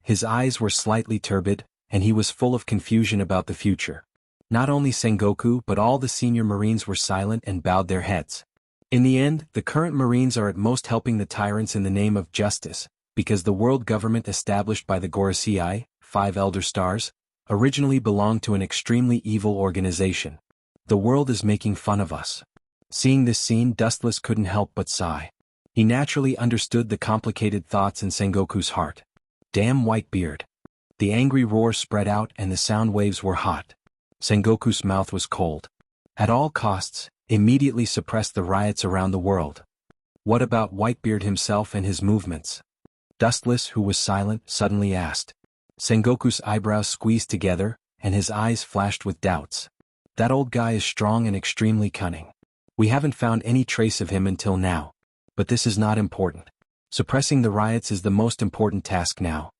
His eyes were slightly turbid, and he was full of confusion about the future. Not only Sengoku but all the senior Marines were silent and bowed their heads. In the end, the current Marines are at most helping the tyrants in the name of justice, because the world government established by the Gorosei, 5 Elder Stars, originally belonged to an extremely evil organization. The world is making fun of us. Seeing this scene, Dustless couldn't help but sigh. He naturally understood the complicated thoughts in Sengoku's heart. Damn Whitebeard. The angry roar spread out and the sound waves were hot. Sengoku's mouth was cold. At all costs, immediately suppress the riots around the world. What about Whitebeard himself and his movements? Dustless, who was silent, suddenly asked. Sengoku's eyebrows squeezed together, and his eyes flashed with doubts. That old guy is strong and extremely cunning. We haven't found any trace of him until now. But this is not important. Suppressing the riots is the most important task now.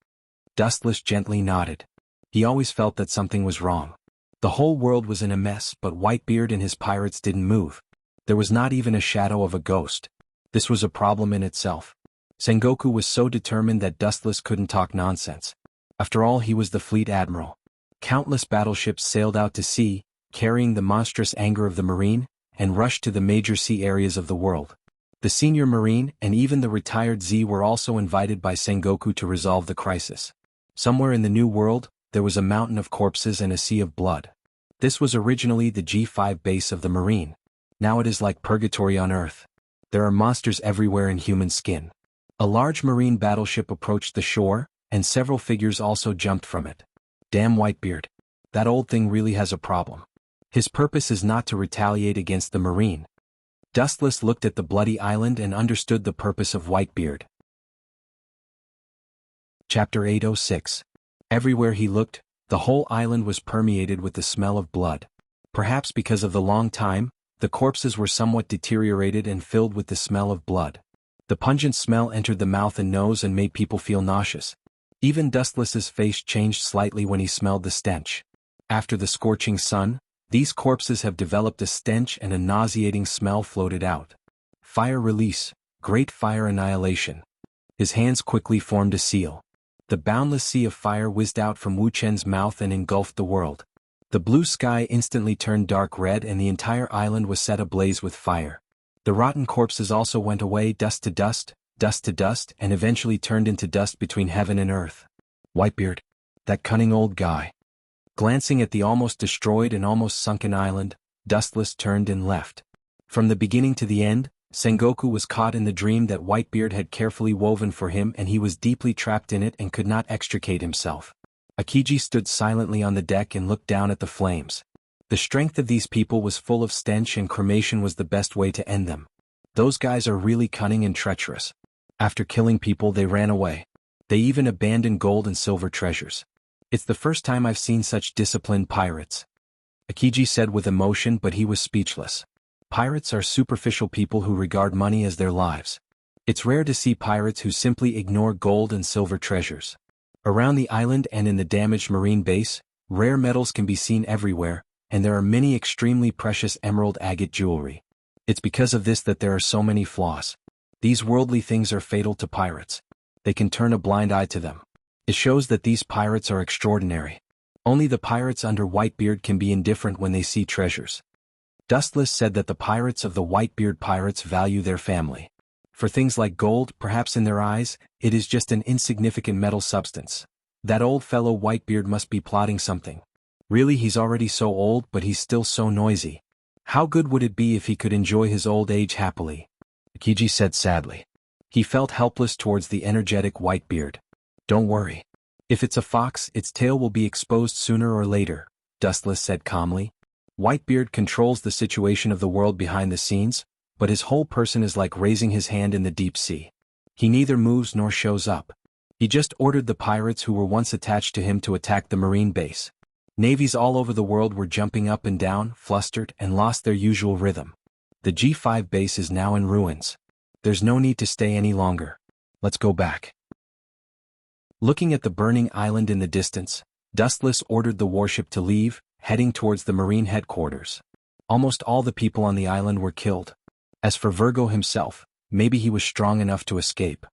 Dustless gently nodded. He always felt that something was wrong. The whole world was in a mess, but Whitebeard and his pirates didn't move. There was not even a shadow of a ghost. This was a problem in itself. Sengoku was so determined that Dustless couldn't talk nonsense. After all, he was the fleet admiral. Countless battleships sailed out to sea, carrying the monstrous anger of the Marine, and rushed to the major sea areas of the world. The senior Marine and even the retired Z were also invited by Sengoku to resolve the crisis. Somewhere in the New World, there was a mountain of corpses and a sea of blood. This was originally the G5 base of the Marine. Now it is like purgatory on Earth. There are monsters everywhere in human skin. A large Marine battleship approached the shore, and several figures also jumped from it. Damn Whitebeard. That old thing really has a problem. His purpose is not to retaliate against the Marine. Dustless looked at the bloody island and understood the purpose of Whitebeard. Chapter 806. Everywhere he looked, the whole island was permeated with the smell of blood. Perhaps because of the long time, the corpses were somewhat deteriorated and filled with the smell of blood. The pungent smell entered the mouth and nose and made people feel nauseous. Even Dustless's face changed slightly when he smelled the stench. After the scorching sun, these corpses have developed a stench and a nauseating smell floated out. Fire release, great fire annihilation. His hands quickly formed a seal. The boundless sea of fire whizzed out from Wu Chen's mouth and engulfed the world. The blue sky instantly turned dark red and the entire island was set ablaze with fire. The rotten corpses also went away, dust to dust, and eventually turned into dust between heaven and earth. Whitebeard. That cunning old guy. Glancing at the almost destroyed and almost sunken island, Dustless turned and left. From the beginning to the end, Sengoku was caught in the dream that Whitebeard had carefully woven for him and he was deeply trapped in it and could not extricate himself. Akiji stood silently on the deck and looked down at the flames. The strength of these people was full of stench and cremation was the best way to end them. Those guys are really cunning and treacherous. After killing people they ran away. They even abandoned gold and silver treasures. It's the first time I've seen such disciplined pirates. Akiji said with emotion, but he was speechless. Pirates are superficial people who regard money as their lives. It's rare to see pirates who simply ignore gold and silver treasures. Around the island and in the damaged marine base, rare metals can be seen everywhere, and there are many extremely precious emerald agate jewelry. It's because of this that there are so many flaws. These worldly things are fatal to pirates. They can turn a blind eye to them. It shows that these pirates are extraordinary. Only the pirates under Whitebeard can be indifferent when they see treasures. Dustless said that the pirates of the Whitebeard pirates value their family. For things like gold, perhaps in their eyes, it is just an insignificant metal substance. That old fellow Whitebeard must be plotting something. Really, he's already so old, but he's still so noisy. How good would it be if he could enjoy his old age happily? Akiji said sadly. He felt helpless towards the energetic Whitebeard. Don't worry. If it's a fox, its tail will be exposed sooner or later, Dustless said calmly. Whitebeard controls the situation of the world behind the scenes, but his whole person is like raising his hand in the deep sea. He neither moves nor shows up. He just ordered the pirates who were once attached to him to attack the marine base. Navies all over the world were jumping up and down, flustered, and lost their usual rhythm. The G5 base is now in ruins. There's no need to stay any longer. Let's go back. Looking at the burning island in the distance, Dustless ordered the warship to leave, heading towards the marine headquarters. Almost all the people on the island were killed. As for Virgo himself, maybe he was strong enough to escape.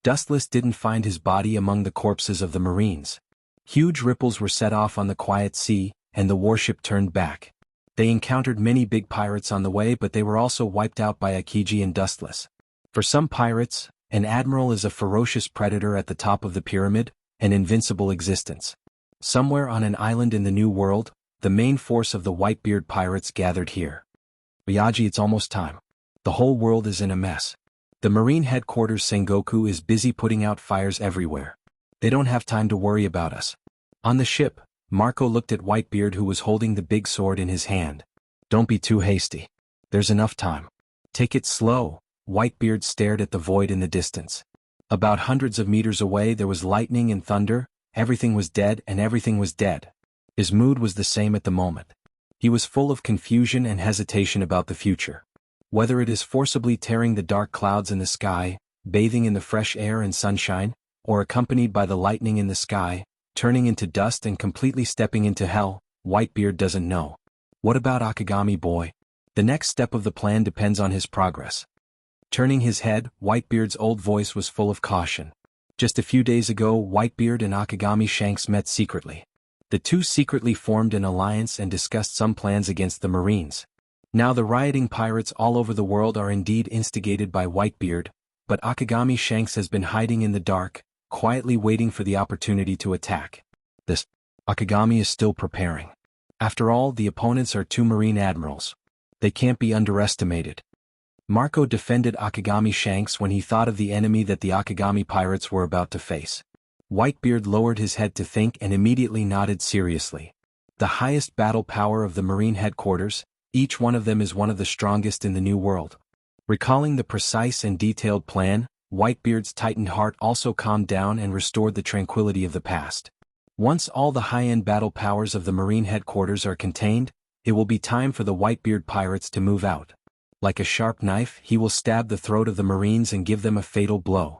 Dustless didn't find his body among the corpses of the Marines. Huge ripples were set off on the quiet sea, and the warship turned back. They encountered many big pirates on the way, but they were also wiped out by Akiji and Dustless. For some pirates, an admiral is a ferocious predator at the top of the pyramid, an invincible existence. Somewhere on an island in the New World, the main force of the Whitebeard pirates gathered here. Miyagi, it's almost time. The whole world is in a mess. The Marine headquarters Sengoku is busy putting out fires everywhere. They don't have time to worry about us. On the ship, Marco looked at Whitebeard, who was holding the big sword in his hand. Don't be too hasty. There's enough time. Take it slow. Whitebeard stared at the void in the distance. About hundreds of meters away there was lightning and thunder, everything was dead and everything was dead. His mood was the same at the moment. He was full of confusion and hesitation about the future. Whether it is forcibly tearing the dark clouds in the sky, bathing in the fresh air and sunshine, or accompanied by the lightning in the sky, turning into dust and completely stepping into hell, Whitebeard doesn't know. What about Akagami boy? The next step of the plan depends on his progress. Turning his head, Whitebeard's old voice was full of caution. Just a few days ago, Whitebeard and Akagami Shanks met secretly. The two secretly formed an alliance and discussed some plans against the Marines. Now the rioting pirates all over the world are indeed instigated by Whitebeard, but Akagami Shanks has been hiding in the dark, quietly waiting for the opportunity to attack. Akagami is still preparing. After all, the opponents are two Marine admirals. They can't be underestimated. Marco defended Akagami Shanks when he thought of the enemy that the Akagami pirates were about to face. Whitebeard lowered his head to think and immediately nodded seriously. The highest battle power of the Marine headquarters, each one of them is one of the strongest in the New World. Recalling the precise and detailed plan, Whitebeard's tightened heart also calmed down and restored the tranquility of the past. Once all the high-end battle powers of the Marine headquarters are contained, it will be time for the Whitebeard pirates to move out. Like a sharp knife, he will stab the throat of the Marines and give them a fatal blow.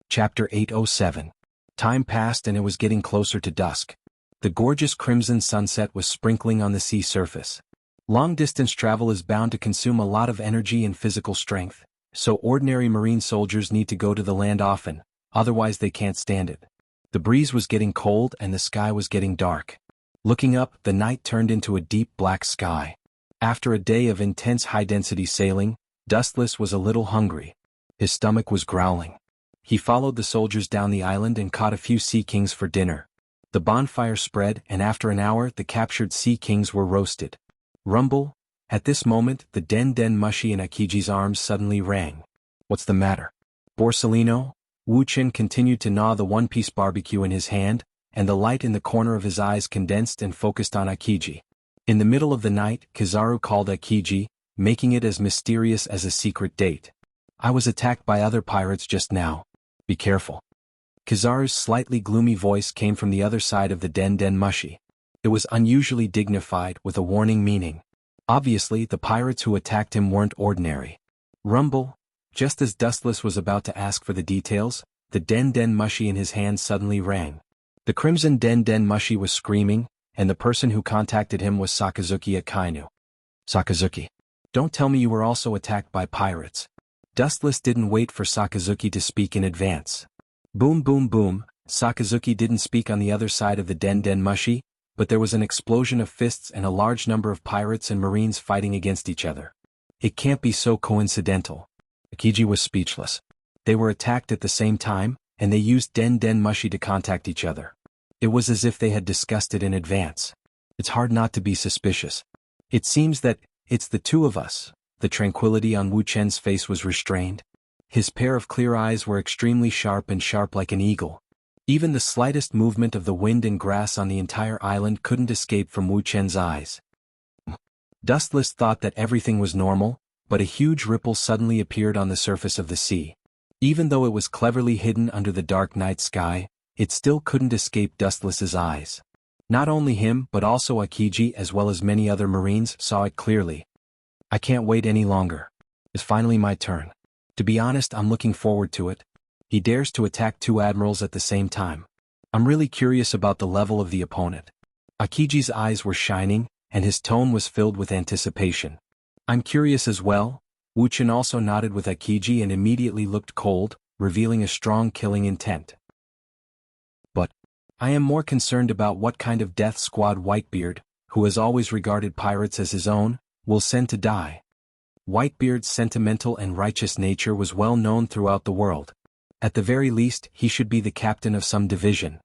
Chapter 807. Time passed and it was getting closer to dusk. The gorgeous crimson sunset was sprinkling on the sea surface. Long-distance travel is bound to consume a lot of energy and physical strength, so ordinary Marine soldiers need to go to the land often, otherwise they can't stand it. The breeze was getting cold and the sky was getting dark. Looking up, the night turned into a deep black sky. After a day of intense high-density sailing, Dustless was a little hungry. His stomach was growling. He followed the soldiers down the island and caught a few sea kings for dinner. The bonfire spread, and after an hour the captured sea kings were roasted. Rumble. At this moment, the Den Mushi in Akiji's arms suddenly rang. What's the matter? Borsellino? Wu Chen continued to gnaw the one-piece barbecue in his hand, and the light in the corner of his eyes condensed and focused on Akiji. In the middle of the night, Kizaru called Akiji, making it as mysterious as a secret date. I was attacked by other pirates just now. Be careful. Kizaru's slightly gloomy voice came from the other side of the Den Mushi. It was unusually dignified, with a warning meaning. Obviously, the pirates who attacked him weren't ordinary. Rumble. Just as Dustless was about to ask for the details, the Den Mushi in his hand suddenly rang. The crimson Den Mushi was screaming, and the person who contacted him was Sakazuki Akainu. Sakazuki. Don't tell me you were also attacked by pirates. Dustless didn't wait for Sakazuki to speak in advance. Boom boom boom, Sakazuki didn't speak on the other side of the Den Mushi, but there was an explosion of fists and a large number of pirates and Marines fighting against each other. It can't be so coincidental. Akiji was speechless. They were attacked at the same time, and they used Den Mushi to contact each other. It was as if they had discussed it in advance. It's hard not to be suspicious. It seems that it's the two of us. The tranquility on Wu Chen's face was restrained. His pair of clear eyes were extremely sharp like an eagle. Even the slightest movement of the wind and grass on the entire island couldn't escape from Wu Chen's eyes. Dustless thought that everything was normal, but a huge ripple suddenly appeared on the surface of the sea. Even though it was cleverly hidden under the dark night sky, it still couldn't escape Dustless's eyes. Not only him but also Akiji as well as many other Marines saw it clearly. I can't wait any longer. It's finally my turn. To be honest, I'm looking forward to it. He dares to attack two admirals at the same time. I'm really curious about the level of the opponent. Akiji's eyes were shining, and his tone was filled with anticipation. I'm curious as well. Wu Chen also nodded with Akiji and immediately looked cold, revealing a strong killing intent. But I am more concerned about what kind of death squad Whitebeard, who has always regarded pirates as his own, will send to die. Whitebeard's sentimental and righteous nature was well known throughout the world. At the very least, he should be the captain of some division.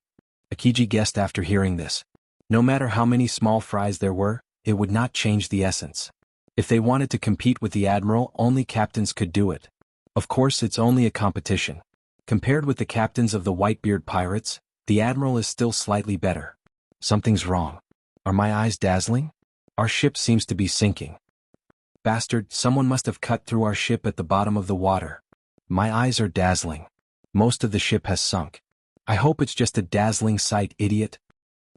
Akiji guessed after hearing this. No matter how many small fries there were, it would not change the essence. If they wanted to compete with the admiral, only captains could do it. Of course, it's only a competition. Compared with the captains of the Whitebeard pirates, the admiral is still slightly better. Something's wrong. Are my eyes dazzling? Our ship seems to be sinking. Bastard, someone must have cut through our ship at the bottom of the water. My eyes are dazzling. Most of the ship has sunk. I hope it's just a dazzling sight, idiot.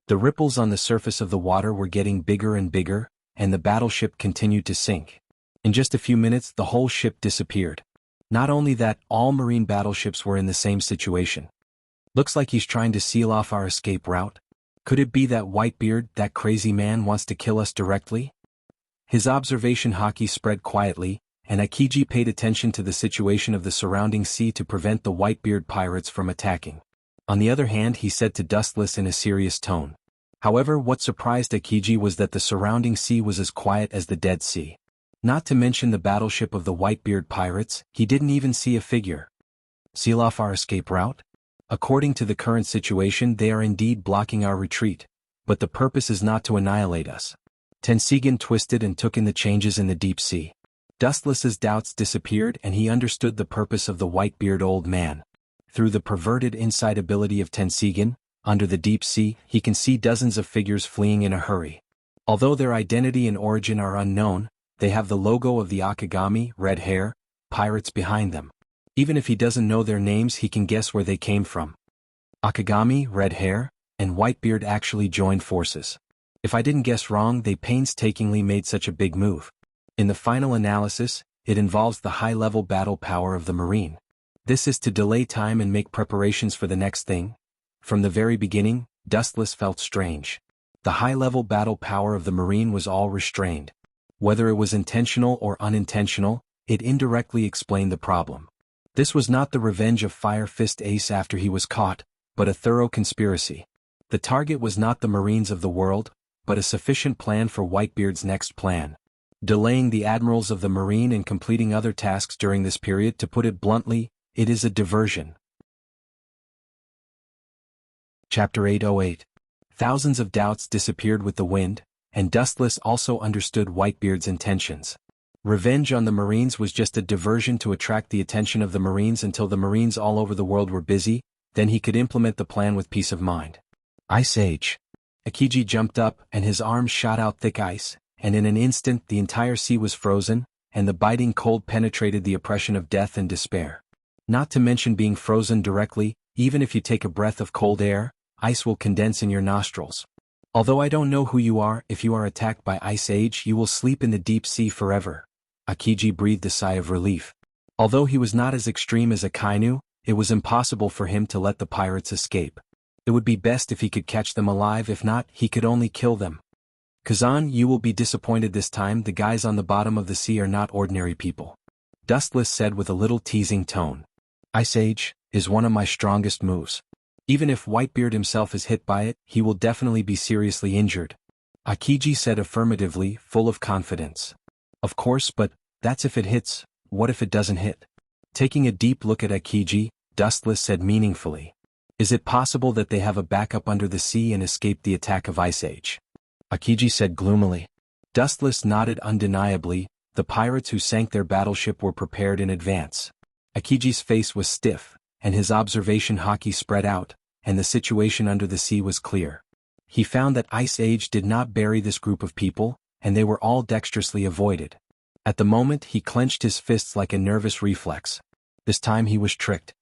The ripples on the surface of the water were getting bigger and bigger, and the battleship continued to sink. In just a few minutes, the whole ship disappeared. Not only that, all marine battleships were in the same situation. Looks like he's trying to seal off our escape route. Could it be that Whitebeard, that crazy man, wants to kill us directly? His observation haki spread quietly, and Akiji paid attention to the situation of the surrounding sea to prevent the Whitebeard pirates from attacking. On the other hand, he said to Dustless in a serious tone. However, what surprised Akiji was that the surrounding sea was as quiet as the Dead Sea. Not to mention the battleship of the Whitebeard pirates, he didn't even see a figure. Seal off our escape route? According to the current situation, they are indeed blocking our retreat, but the purpose is not to annihilate us. Tensigan twisted and took in the changes in the deep sea. Dustless's doubts disappeared and he understood the purpose of the Whitebeard old man. Through the perverted insight ability of Tensigan, under the deep sea, he can see dozens of figures fleeing in a hurry. Although their identity and origin are unknown, they have the logo of the Akagami, red hair, pirates behind them. Even if he doesn't know their names, he can guess where they came from. Akagami, red hair, and Whitebeard actually joined forces. If I didn't guess wrong, they painstakingly made such a big move. In the final analysis, it involves the high-level battle power of the Marine. This is to delay time and make preparations for the next thing. From the very beginning, Dustless felt strange. The high-level battle power of the Marine was all restrained. Whether it was intentional or unintentional, it indirectly explained the problem. This was not the revenge of Fire Fist Ace after he was caught, but a thorough conspiracy. The target was not the Marines of the world, but a sufficient plan for Whitebeard's next plan. Delaying the admirals of the Marine and completing other tasks during this period, to put it bluntly, it is a diversion. Chapter 808. Thousands of doubts disappeared with the wind, and Dustless also understood Whitebeard's intentions. Revenge on the Marines was just a diversion to attract the attention of the Marines until the Marines all over the world were busy, then he could implement the plan with peace of mind. Ice Age. Akiji jumped up and his arms shot out thick ice, and in an instant the entire sea was frozen, and the biting cold penetrated the oppression of death and despair. Not to mention being frozen directly, even if you take a breath of cold air, ice will condense in your nostrils. Although I don't know who you are, if you are attacked by Ice Age, you will sleep in the deep sea forever. Akiji breathed a sigh of relief. Although he was not as extreme as Akainu, it was impossible for him to let the pirates escape. It would be best if he could catch them alive, if not, he could only kill them. Kazan, you will be disappointed this time, the guys on the bottom of the sea are not ordinary people. Dustless said with a little teasing tone. Ice Age is one of my strongest moves. Even if Whitebeard himself is hit by it, he will definitely be seriously injured. Akiji said affirmatively, full of confidence. Of course, but that's if it hits. What if it doesn't hit? Taking a deep look at Akiji, Dustless said meaningfully. Is it possible that they have a backup under the sea and escaped the attack of Ice Age? Akiji said gloomily. Dustless nodded undeniably. The pirates who sank their battleship were prepared in advance. Akiji's face was stiff, and his observation haki spread out, and the situation under the sea was clear. He found that Ice Age did not bury this group of people, and they were all dexterously avoided. At the moment he clenched his fists like a nervous reflex. This time he was tricked.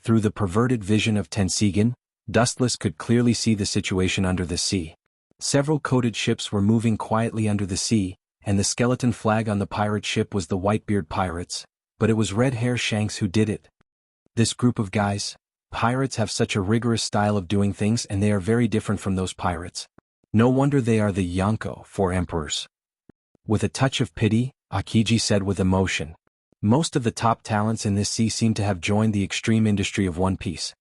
Through the perverted vision of Tensigan, Dustless could clearly see the situation under the sea. Several coated ships were moving quietly under the sea, and the skeleton flag on the pirate ship was the Whitebeard pirates, but it was Red Hair Shanks who did it. This group of guys, pirates have such a rigorous style of doing things, and they are very different from those pirates. No wonder they are the Yonko, 4 emperors. With a touch of pity, Akiji said with emotion. Most of the top talents in this sea seem to have joined the extreme industry of One Piece.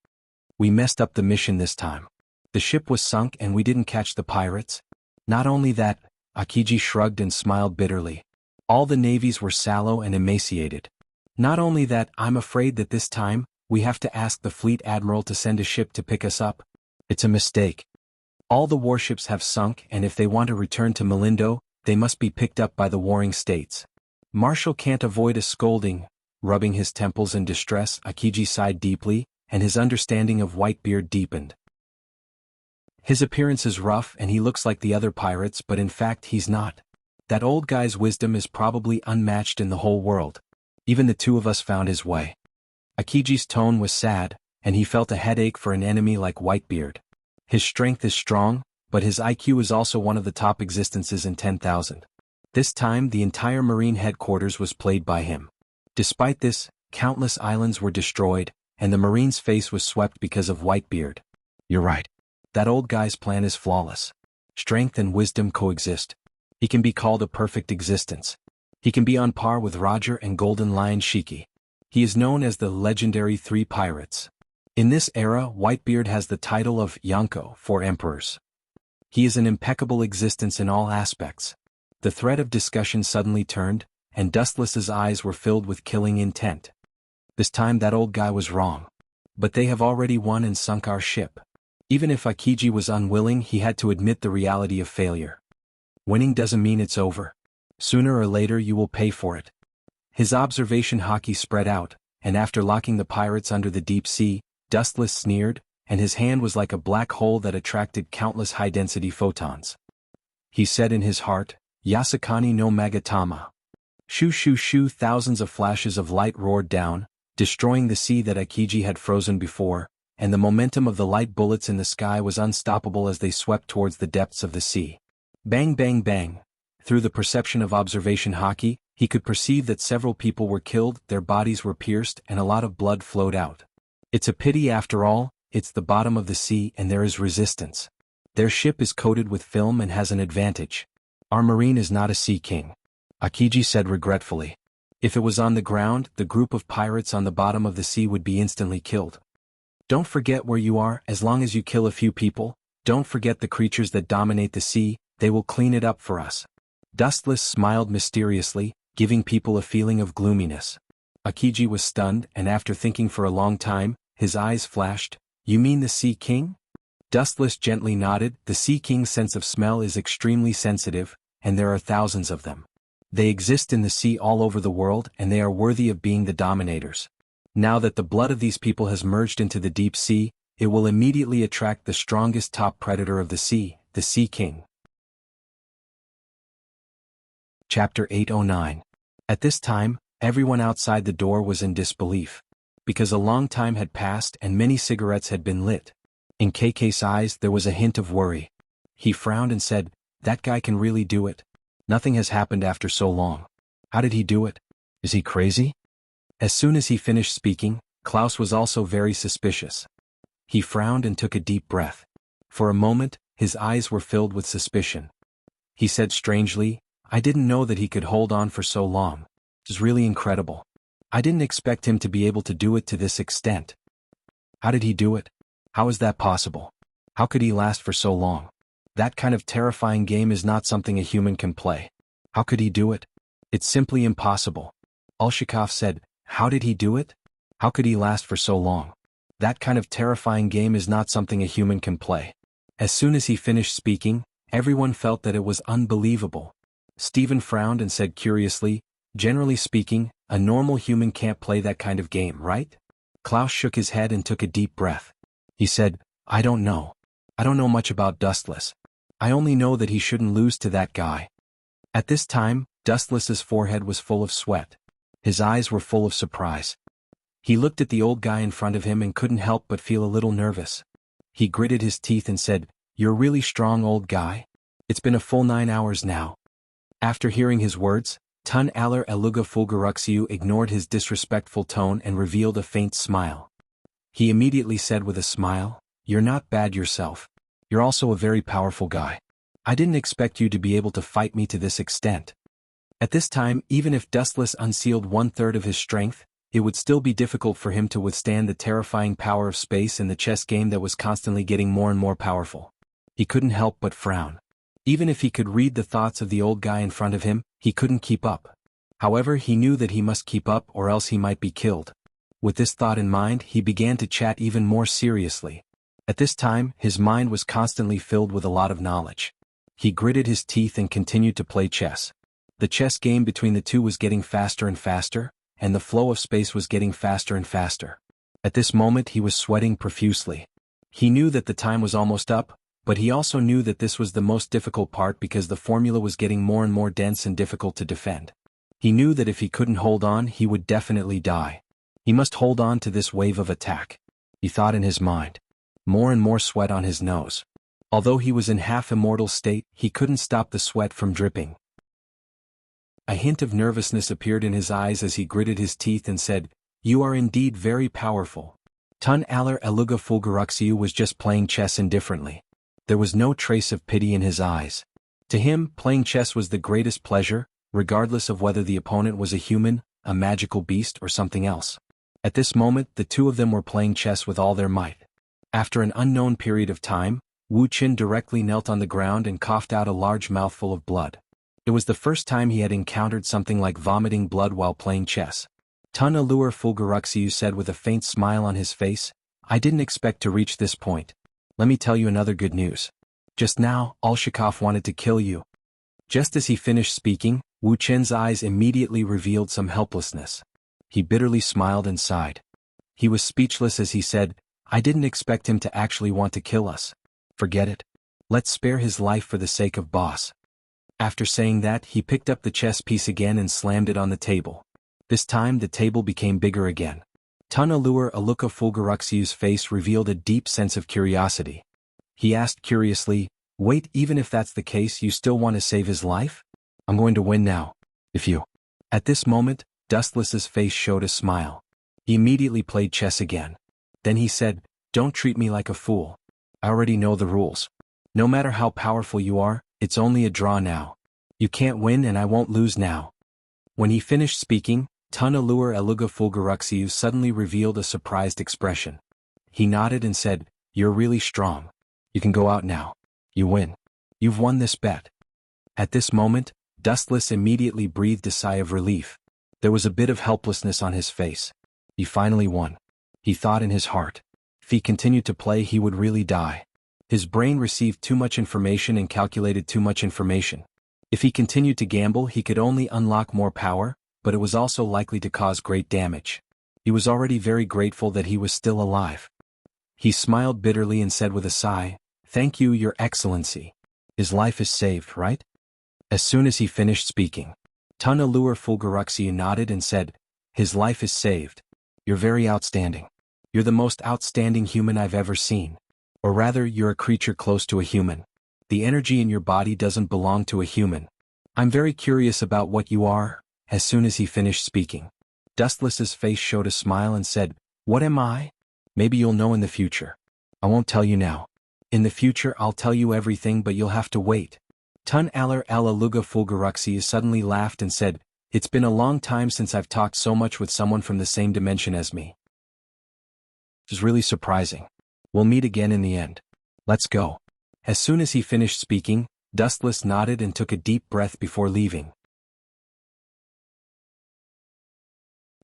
We messed up the mission this time. The ship was sunk and we didn't catch the pirates. Not only that, Akiji shrugged and smiled bitterly. All the navies were sallow and emaciated. Not only that, I'm afraid that this time, we have to ask the fleet admiral to send a ship to pick us up. It's a mistake. All the warships have sunk, and if they want to return to Melindo, they must be picked up by the warring states. Marshall can't avoid a scolding. Rubbing his temples in distress, Akiji sighed deeply, and his understanding of Whitebeard deepened. His appearance is rough and he looks like the other pirates, but in fact he's not. That old guy's wisdom is probably unmatched in the whole world. Even the two of us found his way. Akiji's tone was sad, and he felt a headache for an enemy like Whitebeard. His strength is strong, but his IQ is also one of the top existences in 10,000. This time the entire Marine headquarters was played by him. Despite this, countless islands were destroyed, and the Marine's face was swept because of Whitebeard. You're right. That old guy's plan is flawless. Strength and wisdom coexist. He can be called a perfect existence. He can be on par with Roger and Golden Lion Shiki. He is known as the legendary 3 pirates. In this era, Whitebeard has the title of Yonko, 4 emperors. He is an impeccable existence in all aspects. The thread of discussion suddenly turned, and Dustless's eyes were filled with killing intent. This time that old guy was wrong. But they have already won and sunk our ship. Even if Akiji was unwilling, he had to admit the reality of failure. Winning doesn't mean it's over. Sooner or later you will pay for it. His observation haki spread out, and after locking the pirates under the deep sea, Dustless sneered, and his hand was like a black hole that attracted countless high-density photons. He said in his heart, Yasukani no Magatama. Shoo shoo shoo, thousands of flashes of light roared down, destroying the sea that Akiji had frozen before, and the momentum of the light bullets in the sky was unstoppable as they swept towards the depths of the sea. Bang bang bang. Through the perception of observation haki, he could perceive that several people were killed, their bodies were pierced, and a lot of blood flowed out. It's a pity after all, it's the bottom of the sea and there is resistance. Their ship is coated with film and has an advantage. Our marine is not a sea king. Akiji said regretfully. If it was on the ground, the group of pirates on the bottom of the sea would be instantly killed. Don't forget where you are. As long as you kill a few people, don't forget the creatures that dominate the sea, they will clean it up for us. Dustless smiled mysteriously, giving people a feeling of gloominess. Akiji was stunned, and after thinking for a long time, his eyes flashed. You mean the Sea King? Dustless gently nodded. The Sea King's sense of smell is extremely sensitive, and there are thousands of them. They exist in the sea all over the world, and they are worthy of being the dominators. Now that the blood of these people has merged into the deep sea, it will immediately attract the strongest top predator of the Sea King. Chapter 809. At this time, everyone outside the door was in disbelief. Because a long time had passed and many cigarettes had been lit. In KK's eyes there was a hint of worry. He frowned and said, That guy can really do it. Nothing has happened after so long. How did he do it? Is he crazy? As soon as he finished speaking, Klaus was also very suspicious. He frowned and took a deep breath. For a moment, his eyes were filled with suspicion. He said strangely, I didn't know that he could hold on for so long. It's really incredible. I didn't expect him to be able to do it to this extent. How did he do it? How is that possible? How could he last for so long? That kind of terrifying game is not something a human can play. How could he do it? It's simply impossible. Ulshikov said, How did he do it? How could he last for so long? That kind of terrifying game is not something a human can play. As soon as he finished speaking, everyone felt that it was unbelievable. Stephen frowned and said curiously, Generally speaking, a normal human can't play that kind of game, right? Klaus shook his head and took a deep breath. He said, I don't know. I don't know much about Dustless. I only know that he shouldn't lose to that guy. At this time, Dustless's forehead was full of sweat. His eyes were full of surprise. He looked at the old guy in front of him and couldn't help but feel a little nervous. He gritted his teeth and said, "You're really strong, old guy? It's been a full 9 hours now." After hearing his words, Tun Alar Eluga Fulgaruxiu ignored his disrespectful tone and revealed a faint smile. He immediately said with a smile, "You're not bad yourself. You're also a very powerful guy. I didn't expect you to be able to fight me to this extent." At this time, even if Dustless unsealed 1/3 of his strength, it would still be difficult for him to withstand the terrifying power of space in the chess game that was constantly getting more and more powerful. He couldn't help but frown. Even if he could read the thoughts of the old guy in front of him, he couldn't keep up. However, he knew that he must keep up or else he might be killed. With this thought in mind, he began to chat even more seriously. At this time, his mind was constantly filled with a lot of knowledge. He gritted his teeth and continued to play chess. The chess game between the two was getting faster and faster, and the flow of space was getting faster and faster. At this moment he was sweating profusely. He knew that the time was almost up, but he also knew that this was the most difficult part because the formula was getting more and more dense and difficult to defend. He knew that if he couldn't hold on, he would definitely die. He must hold on to this wave of attack. He thought in his mind. More and more sweat on his nose. Although he was in half-immortal state, he couldn't stop the sweat from dripping. A hint of nervousness appeared in his eyes as he gritted his teeth and said, "You are indeed very powerful." Tun Alar Eluga Fulgaruxiu was just playing chess indifferently. There was no trace of pity in his eyes. To him, playing chess was the greatest pleasure, regardless of whether the opponent was a human, a magical beast, or something else. At this moment, the two of them were playing chess with all their might. After an unknown period of time, Wu Qin directly knelt on the ground and coughed out a large mouthful of blood. It was the first time he had encountered something like vomiting blood while playing chess. Tun Alar Fulgaruxiu said with a faint smile on his face, "I didn't expect to reach this point. Let me tell you another good news. Just now, Alshikov wanted to kill you." Just as he finished speaking, Wu Qin's eyes immediately revealed some helplessness. He bitterly smiled and sighed. He was speechless as he said, "I didn't expect him to actually want to kill us. Forget it. Let's spare his life for the sake of boss." After saying that, he picked up the chess piece again and slammed it on the table. This time the table became bigger again. Tun Alar Eluga Fulgaruxiu's face revealed a deep sense of curiosity. He asked curiously, "Wait, even if that's the case, you still want to save his life? I'm going to win now. If you..." At this moment, Dustless's face showed a smile. He immediately played chess again. Then he said, "Don't treat me like a fool. I already know the rules. No matter how powerful you are, it's only a draw now. You can't win and I won't lose now." When he finished speaking, Tun Alar Eluga Fulgaruxiu suddenly revealed a surprised expression. He nodded and said, "You're really strong. You can go out now. You win. You've won this bet." At this moment, Dustless immediately breathed a sigh of relief. There was a bit of helplessness on his face. He finally won. He thought in his heart. If he continued to play, he would really die. His brain received too much information and calculated too much information. If he continued to gamble, he could only unlock more power, but it was also likely to cause great damage. He was already very grateful that he was still alive. He smiled bitterly and said with a sigh, "Thank you, Your Excellency. His life is saved, right?" As soon as he finished speaking, Tun Alar Fulgaruxiu nodded and said, "His life is saved. You're very outstanding. You're the most outstanding human I've ever seen. Or rather, you're a creature close to a human. The energy in your body doesn't belong to a human. I'm very curious about what you are." As soon as he finished speaking, Dustless's face showed a smile and said, "What am I? Maybe you'll know in the future. I won't tell you now. In the future I'll tell you everything, but you'll have to wait." Tun Alar Eluga Fulgaruxiu suddenly laughed and said, "It's been a long time since I've talked so much with someone from the same dimension as me. It's really surprising. We'll meet again in the end. Let's go." As soon as he finished speaking, Dustless nodded and took a deep breath before leaving.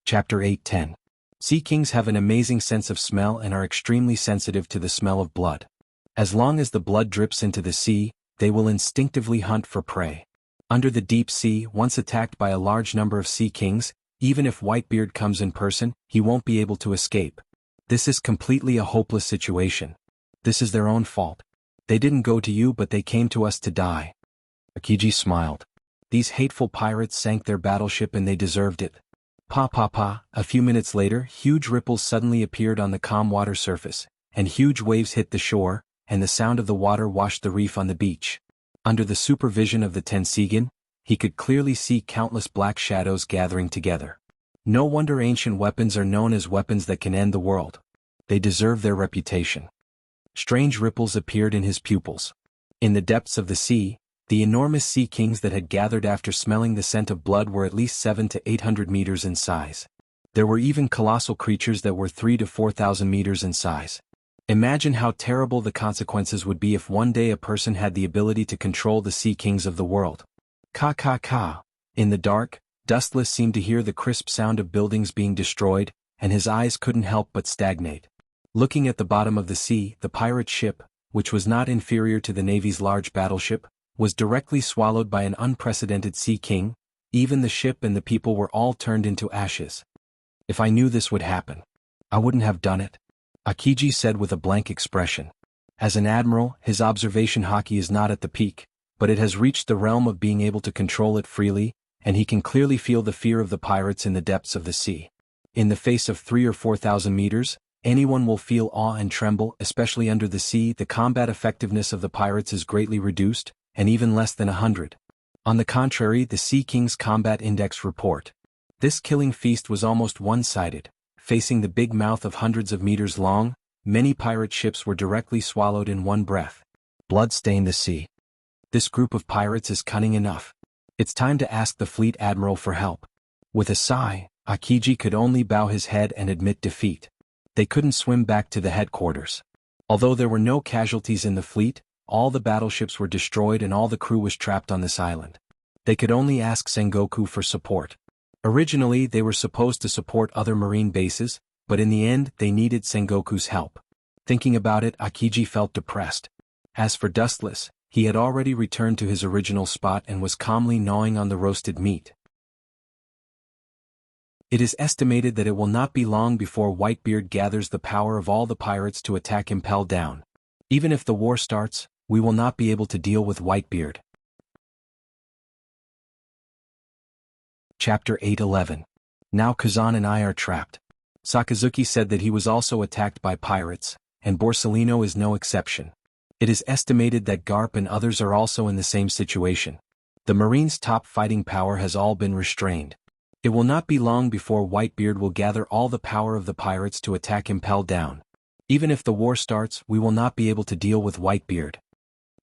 Chapter 8:10. Sea kings have an amazing sense of smell and are extremely sensitive to the smell of blood. As long as the blood drips into the sea, they will instinctively hunt for prey. Under the deep sea, once attacked by a large number of sea kings, even if Whitebeard comes in person, he won't be able to escape. This is completely a hopeless situation. This is their own fault. They didn't go to you but they came to us to die. Akiji smiled. These hateful pirates sank their battleship and they deserved it. Pa. A few minutes later, huge ripples suddenly appeared on the calm water surface, and huge waves hit the shore, and the sound of the water washed the reef on the beach. Under the supervision of the Tensigan, he could clearly see countless black shadows gathering together. No wonder ancient weapons are known as weapons that can end the world. They deserve their reputation. Strange ripples appeared in his pupils. In the depths of the sea, the enormous sea kings that had gathered after smelling the scent of blood were at least 700 to 800 meters in size. There were even colossal creatures that were 3,000 to 4,000 meters in size. Imagine how terrible the consequences would be if one day a person had the ability to control the sea kings of the world. Ka. In the dark, Dustless seemed to hear the crisp sound of buildings being destroyed, and his eyes couldn't help but stagnate. Looking at the bottom of the sea, the pirate ship, which was not inferior to the Navy's large battleship, was directly swallowed by an unprecedented sea king. Even the ship and the people were all turned into ashes. If I knew this would happen, I wouldn't have done it, Akiji said with a blank expression. As an admiral, his observation haki is not at the peak, but it has reached the realm of being able to control it freely, and he can clearly feel the fear of the pirates in the depths of the sea. In the face of 3,000 or 4,000 meters, anyone will feel awe and tremble, especially under the sea. The combat effectiveness of the pirates is greatly reduced, and even less than 100. On the contrary, the Sea King's Combat Index report. This killing feast was almost one-sided. Facing the big mouth of hundreds of meters long, many pirate ships were directly swallowed in one breath. Blood stained the sea. This group of pirates is cunning enough. It's time to ask the fleet admiral for help. With a sigh, Akiji could only bow his head and admit defeat. They couldn't swim back to the headquarters. Although there were no casualties in the fleet, all the battleships were destroyed and all the crew was trapped on this island. They could only ask Sengoku for support. Originally, they were supposed to support other marine bases, but in the end, they needed Sengoku's help. Thinking about it, Akiji felt depressed. As for Dustless, he had already returned to his original spot and was calmly gnawing on the roasted meat. It is estimated that it will not be long before Whitebeard gathers the power of all the pirates to attack Impel Down. Even if the war starts, we will not be able to deal with Whitebeard. Chapter 8:11. Now Kazan and I are trapped. Sakazuki said that he was also attacked by pirates, and Borsellino is no exception. It is estimated that Garp and others are also in the same situation. The Marines' top fighting power has all been restrained. It will not be long before Whitebeard will gather all the power of the pirates to attack Impel Down. Even if the war starts, we will not be able to deal with Whitebeard.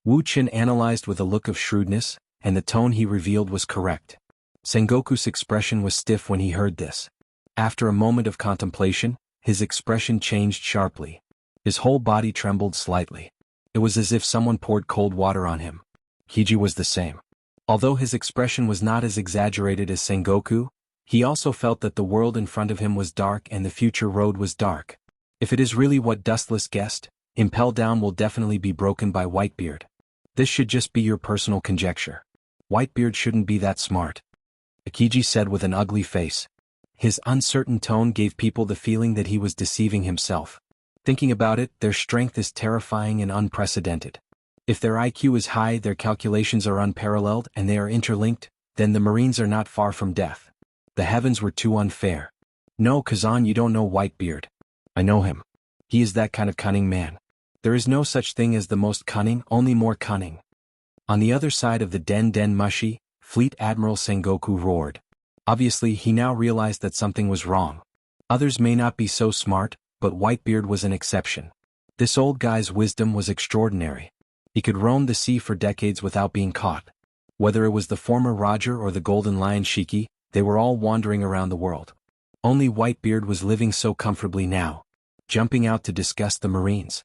Wu Qin analyzed with a look of shrewdness, and the tone he revealed was correct. Sengoku's expression was stiff when he heard this. After a moment of contemplation, his expression changed sharply. His whole body trembled slightly. It was as if someone poured cold water on him. Kiji was the same. Although his expression was not as exaggerated as Sengoku, he also felt that the world in front of him was dark and the future road was dark. If it is really what Dustless guessed, Impel Down will definitely be broken by Whitebeard. This should just be your personal conjecture. Whitebeard shouldn't be that smart, Akiji said with an ugly face. His uncertain tone gave people the feeling that he was deceiving himself. Thinking about it, their strength is terrifying and unprecedented. If their IQ is high, their calculations are unparalleled, and they are interlinked, then the Marines are not far from death. The heavens were too unfair. No, Kazan, you don't know Whitebeard. I know him. He is that kind of cunning man. There is no such thing as the most cunning, only more cunning. On the other side of the Den Mushi, Fleet Admiral Sengoku roared. Obviously, he now realized that something was wrong. Others may not be so smart, but Whitebeard was an exception. This old guy's wisdom was extraordinary. He could roam the sea for decades without being caught. Whether it was the former Roger or the Golden Lion Shiki, they were all wandering around the world. Only Whitebeard was living so comfortably now, jumping out to discuss the Marines.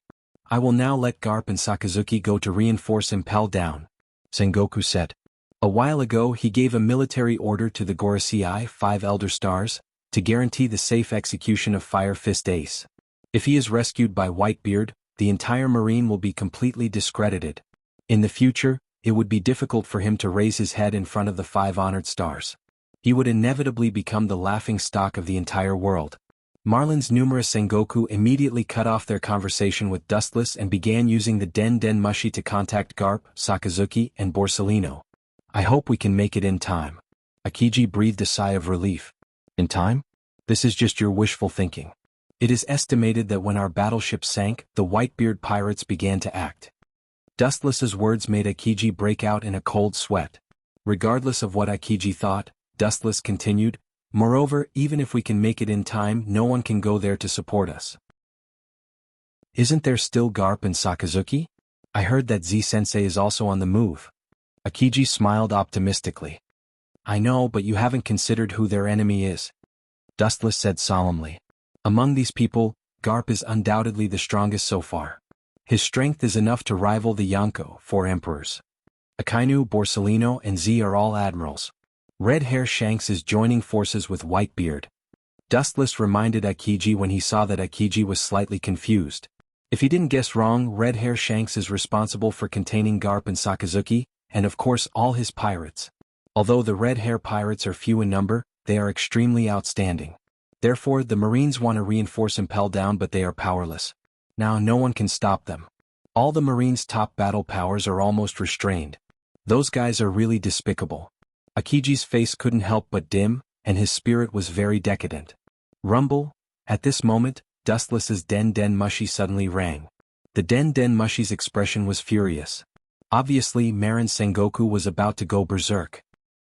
I will now let Garp and Sakazuki go to reinforce Impel Down, Sengoku said. A while ago he gave a military order to the Gorosei 5 Elder Stars, to guarantee the safe execution of Fire Fist Ace. If he is rescued by Whitebeard, the entire Marine will be completely discredited. In the future, it would be difficult for him to raise his head in front of the 5 honored stars. He would inevitably become the laughing stock of the entire world. Marlin's numerous Sengoku immediately cut off their conversation with Dustless and began using the Den Den Mushi to contact Garp, Sakazuki, and Borsellino. I hope we can make it in time. Akiji breathed a sigh of relief. In time? This is just your wishful thinking. It is estimated that when our battleship sank, the Whitebeard pirates began to act. Dustless's words made Akiji break out in a cold sweat. Regardless of what Akiji thought, Dustless continued, moreover, even if we can make it in time, no one can go there to support us. Isn't there still Garp and Sakazuki? I heard that Z-sensei is also on the move. Akiji smiled optimistically. I know, but you haven't considered who their enemy is. Dustless said solemnly. Among these people, Garp is undoubtedly the strongest so far. His strength is enough to rival the Yonko, 4 emperors. Akainu, Borsellino, and Z are all admirals. Red Hair Shanks is joining forces with Whitebeard. Dustless reminded Akiji when he saw that Akiji was slightly confused. If he didn't guess wrong, Red Hair Shanks is responsible for containing Garp and Sakazuki, and of course all his pirates. Although the Red Hair pirates are few in number, they are extremely outstanding. Therefore, the Marines want to reinforce Impel Down, but they are powerless. Now no one can stop them. All the Marines' top battle powers are almost restrained. Those guys are really despicable. Akiji's face couldn't help but dim, and his spirit was very decadent. Rumble. At this moment, Dustless's Den Den Mushi suddenly rang. The Den Den Mushi's expression was furious. Obviously, Marin Sengoku was about to go berserk.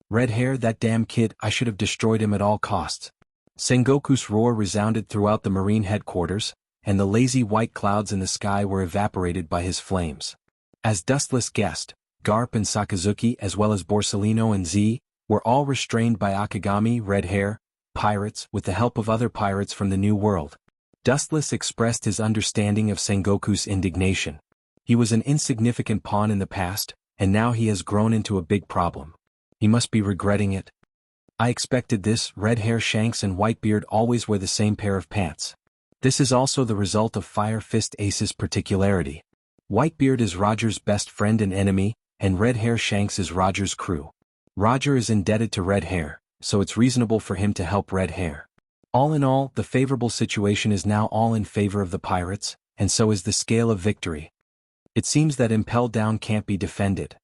Red Hair, that damn kid, I should have destroyed him at all costs. Sengoku's roar resounded throughout the Marine headquarters, and the lazy white clouds in the sky were evaporated by his flames. As Dustless guessed, Garp and Sakazuki as well as Borsellino and Z, were all restrained by Akagami Red Hair, pirates with the help of other pirates from the New World. Dustless expressed his understanding of Sengoku's indignation. He was an insignificant pawn in the past, and now he has grown into a big problem. He must be regretting it. I expected this. Red Hair Shanks and Whitebeard always wear the same pair of pants. This is also the result of Fire Fist Ace's particularity. Whitebeard is Roger's best friend and enemy, and Red Hair Shanks is Roger's crew. Roger is indebted to Red Hair, so it's reasonable for him to help Red Hair. All in all, the favorable situation is now all in favor of the pirates, and so is the scale of victory. It seems that Impel Down can't be defended.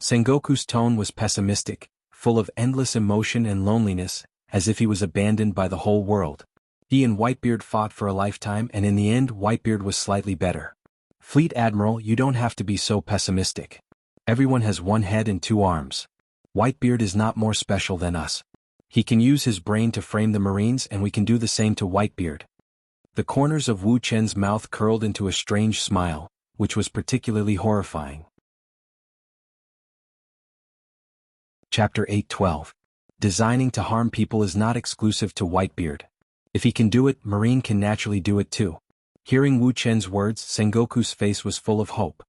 Sengoku's tone was pessimistic, full of endless emotion and loneliness, as if he was abandoned by the whole world. He and Whitebeard fought for a lifetime, and in the end Whitebeard was slightly better. Fleet Admiral, you don't have to be so pessimistic. Everyone has one head and 2 arms. Whitebeard is not more special than us. He can use his brain to frame the Marines, and we can do the same to Whitebeard. The corners of Wu Chen's mouth curled into a strange smile, which was particularly horrifying. Chapter 8:12. Designing to harm people is not exclusive to Whitebeard. If he can do it, Marine can naturally do it too. Hearing Wu Chen's words, Sengoku's face was full of hope.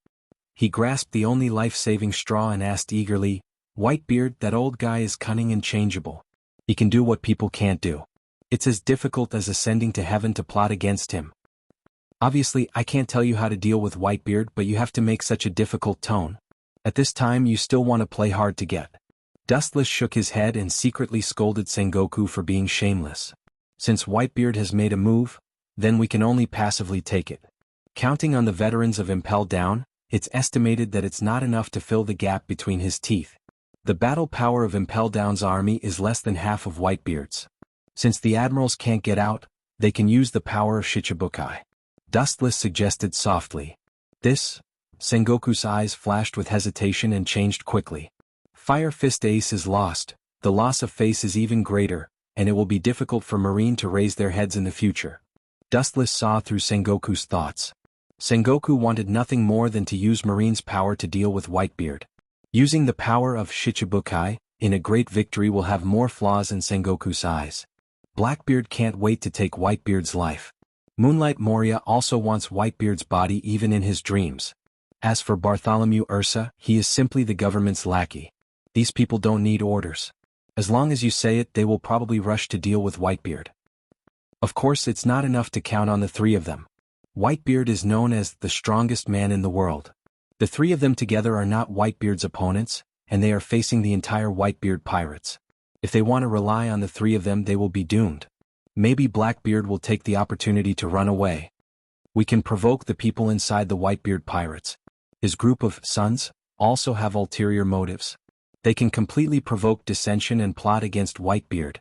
He grasped the only life-saving straw and asked eagerly, Whitebeard, that old guy is cunning and changeable. He can do what people can't do. It's as difficult as ascending to heaven to plot against him. Obviously, I can't tell you how to deal with Whitebeard, but you have to make such a difficult tone. At this time you still want to play hard to get. Dustless shook his head and secretly scolded Sengoku for being shameless. Since Whitebeard has made a move, then we can only passively take it. Counting on the veterans of Impel Down, it's estimated that it's not enough to fill the gap between his teeth. The battle power of Impel Down's army is less than half of Whitebeard's. Since the admirals can't get out, they can use the power of Shichibukai. Dustless suggested softly. This? Sengoku's eyes flashed with hesitation and changed quickly. Fire Fist Ace is lost, the loss of face is even greater, and it will be difficult for Marine to raise their heads in the future. Dustless saw through Sengoku's thoughts. Sengoku wanted nothing more than to use Marine's power to deal with Whitebeard. Using the power of Shichibukai, in a great victory will have more flaws in Sengoku's eyes. Blackbeard can't wait to take Whitebeard's life. Moonlight Moria also wants Whitebeard's body even in his dreams. As for Bartholomew Ursa, he is simply the government's lackey. These people don't need orders. As long as you say it, they will probably rush to deal with Whitebeard. Of course, it's not enough to count on the 3 of them. Whitebeard is known as the strongest man in the world. The 3 of them together are not Whitebeard's opponents, and they are facing the entire Whitebeard pirates. If they want to rely on the 3 of them, they will be doomed. Maybe Blackbeard will take the opportunity to run away. We can provoke the people inside the Whitebeard pirates. His group of sons also have ulterior motives. They can completely provoke dissension and plot against Whitebeard.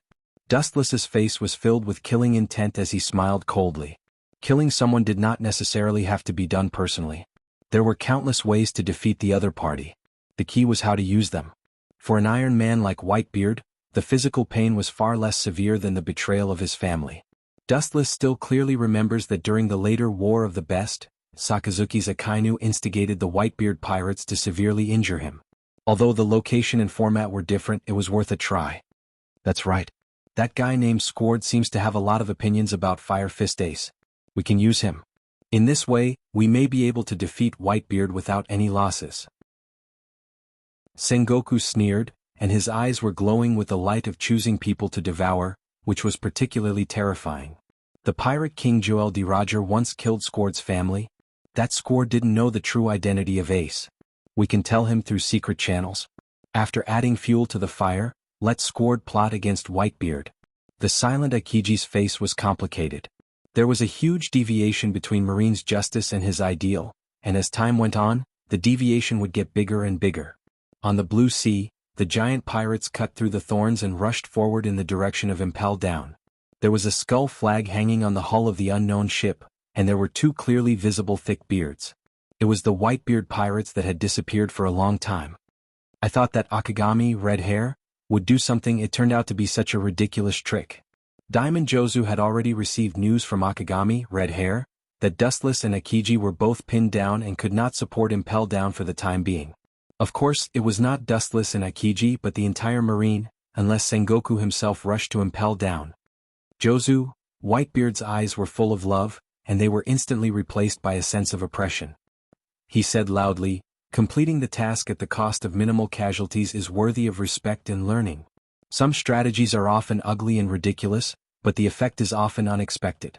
Dustless's face was filled with killing intent as he smiled coldly. Killing someone did not necessarily have to be done personally. There were countless ways to defeat the other party. The key was how to use them. For an Iron Man like Whitebeard, the physical pain was far less severe than the betrayal of his family. Dustless still clearly remembers that during the later War of the Best, Sakazuki's Akainu instigated the Whitebeard pirates to severely injure him. Although the location and format were different, it was worth a try. That's right. That guy named Squard seems to have a lot of opinions about Fire Fist Ace. We can use him. In this way, we may be able to defeat Whitebeard without any losses. Sengoku sneered, and his eyes were glowing with the light of choosing people to devour, which was particularly terrifying. The pirate king Joel D. Roger once killed Squard's family. That Squard didn't know the true identity of Ace. We can tell him through secret channels. After adding fuel to the fire, let Squard plot against Whitebeard. The silent Akiji's face was complicated. There was a huge deviation between Marine's justice and his ideal, and as time went on, the deviation would get bigger and bigger. On the blue sea, the giant pirates cut through the thorns and rushed forward in the direction of Impel Down. There was a skull flag hanging on the hull of the unknown ship, and there were two clearly visible thick beards. It was the Whitebeard pirates that had disappeared for a long time. I thought that Akagami, red hair, would do something. It turned out to be such a ridiculous trick. Diamond Jozu had already received news from Akagami, red hair, that Dustless and Akiji were both pinned down and could not support Impel Down for the time being. Of course, it was not Dustless and Akiji but the entire marine, unless Sengoku himself rushed to Impel Down. Jozu, Whitebeard's eyes were full of love, and they were instantly replaced by a sense of oppression. He said loudly, "Completing the task at the cost of minimal casualties is worthy of respect and learning. Some strategies are often ugly and ridiculous, but the effect is often unexpected.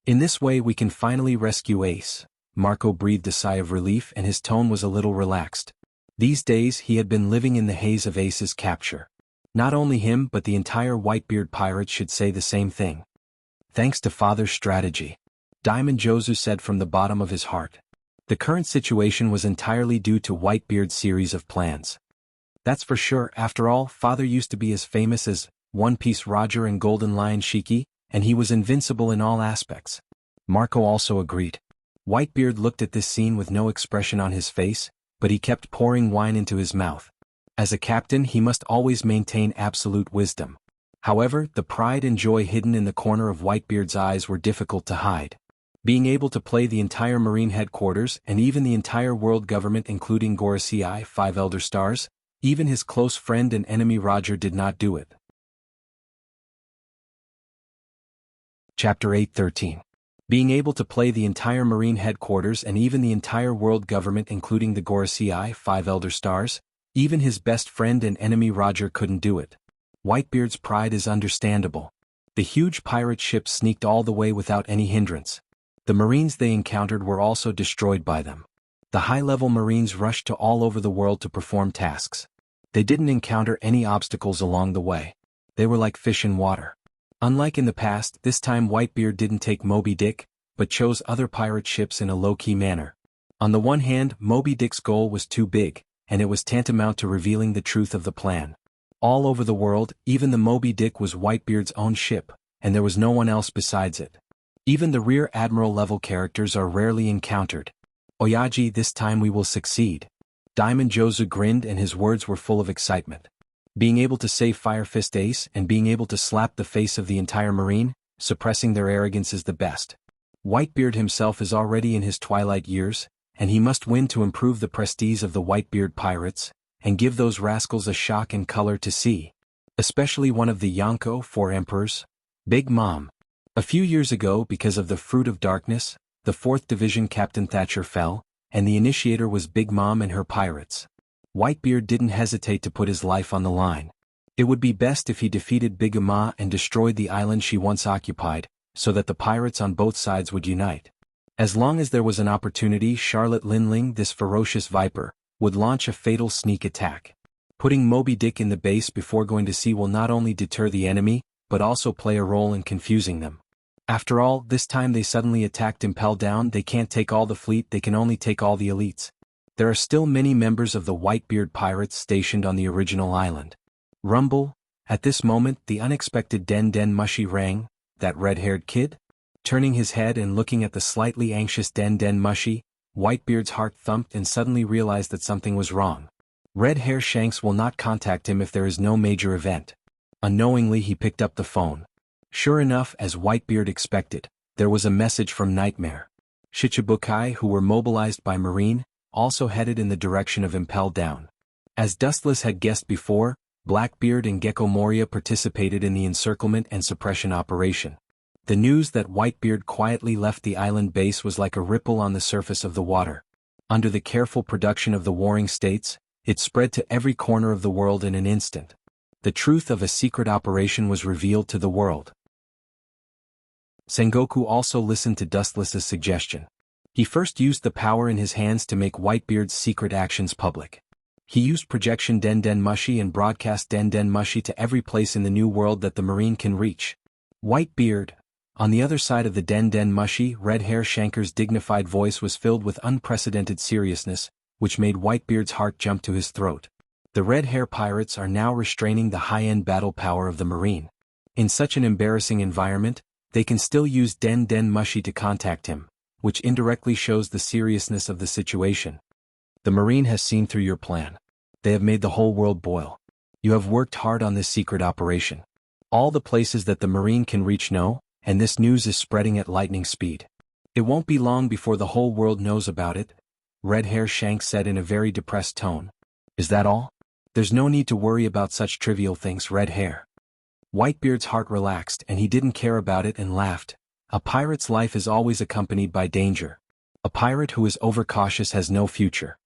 In this way we can finally rescue Ace." Marco breathed a sigh of relief and his tone was a little relaxed. These days he had been living in the haze of Ace's capture. Not only him but the entire Whitebeard pirates should say the same thing. "Thanks to Father's strategy," Diamond Jozu said from the bottom of his heart. The current situation was entirely due to Whitebeard's series of plans. That's for sure. After all, Father used to be as famous as One Piece Roger and Golden Lion Shiki, and he was invincible in all aspects. Marco also agreed. Whitebeard looked at this scene with no expression on his face, but he kept pouring wine into his mouth. As a captain he must always maintain absolute wisdom. However, the pride and joy hidden in the corner of Whitebeard's eyes were difficult to hide. Being able to play the entire Marine headquarters and even the entire world government including Gorosei, 5 Elder Stars, even his close friend and enemy Roger did not do it. Chapter 8:13. Being able to play the entire Marine headquarters and even the entire world government including the Gorosei, 5 Elder Stars, even his best friend and enemy Roger couldn't do it. Whitebeard's pride is understandable. The huge pirate ship sneaked all the way without any hindrance. The Marines they encountered were also destroyed by them. The high-level Marines rushed to all over the world to perform tasks. They didn't encounter any obstacles along the way. They were like fish in water. Unlike in the past, this time Whitebeard didn't take Moby Dick, but chose other pirate ships in a low-key manner. On the one hand, Moby Dick's goal was too big, and it was tantamount to revealing the truth of the plan. All over the world, even the Moby Dick was Whitebeard's own ship, and there was no one else besides it. Even the Rear Admiral-level characters are rarely encountered. "Oyaji, this time we will succeed." Diamond Jozu grinned and his words were full of excitement. Being able to save Fire Fist Ace and being able to slap the face of the entire Marine, suppressing their arrogance is the best. Whitebeard himself is already in his twilight years, and he must win to improve the prestige of the Whitebeard pirates, and give those rascals a shock and color to see. Especially one of the Yonko 4 emperors, Big Mom. A few years ago, because of the Fruit of Darkness, the 4th Division Captain Thatcher fell, and the initiator was Big Mom and her pirates. Whitebeard didn't hesitate to put his life on the line. It would be best if he defeated Big Mama and destroyed the island she once occupied, so that the pirates on both sides would unite. As long as there was an opportunity, Charlotte Linling, this ferocious viper, would launch a fatal sneak attack. Putting Moby Dick in the base before going to sea will not only deter the enemy, but also play a role in confusing them. After all, this time they suddenly attacked Impel Down. They can't take all the fleet, they can only take all the elites. There are still many members of the Whitebeard pirates stationed on the original island. Rumble. At this moment the unexpected Den Den Mushi rang. That red-haired kid? Turning his head and looking at the slightly anxious Den Den Mushi, Whitebeard's heart thumped and suddenly realized that something was wrong. Red Hair Shanks will not contact him if there is no major event. Unknowingly he picked up the phone. Sure enough, as Whitebeard expected, there was a message from Nightmare. Shichibukai, who were mobilized by Marine, also headed in the direction of Impel Down. As Dustless had guessed before, Blackbeard and Gecko Moria participated in the encirclement and suppression operation. The news that Whitebeard quietly left the island base was like a ripple on the surface of the water. Under the careful production of the warring states, it spread to every corner of the world in an instant. The truth of a secret operation was revealed to the world. Sengoku also listened to Dustless's suggestion. He first used the power in his hands to make Whitebeard's secret actions public. He used projection Den Den Mushi and broadcast Den Den Mushi to every place in the new world that the Marine can reach. Whitebeard. On the other side of the Den Den Mushi, Red Hair Shanker's dignified voice was filled with unprecedented seriousness, which made Whitebeard's heart jump to his throat. The Red Hair Pirates are now restraining the high-end battle power of the Marine. In such an embarrassing environment, they can still use Den Den Mushi to contact him, which indirectly shows the seriousness of the situation. The Marine has seen through your plan. They have made the whole world boil. You have worked hard on this secret operation. All the places that the Marine can reach know, and this news is spreading at lightning speed. It won't be long before the whole world knows about it, Red Hair Shanks said in a very depressed tone. Is that all? There's no need to worry about such trivial things, Red Hair. Whitebeard's heart relaxed and he didn't care about it and laughed. A pirate's life is always accompanied by danger. A pirate who is overcautious has no future.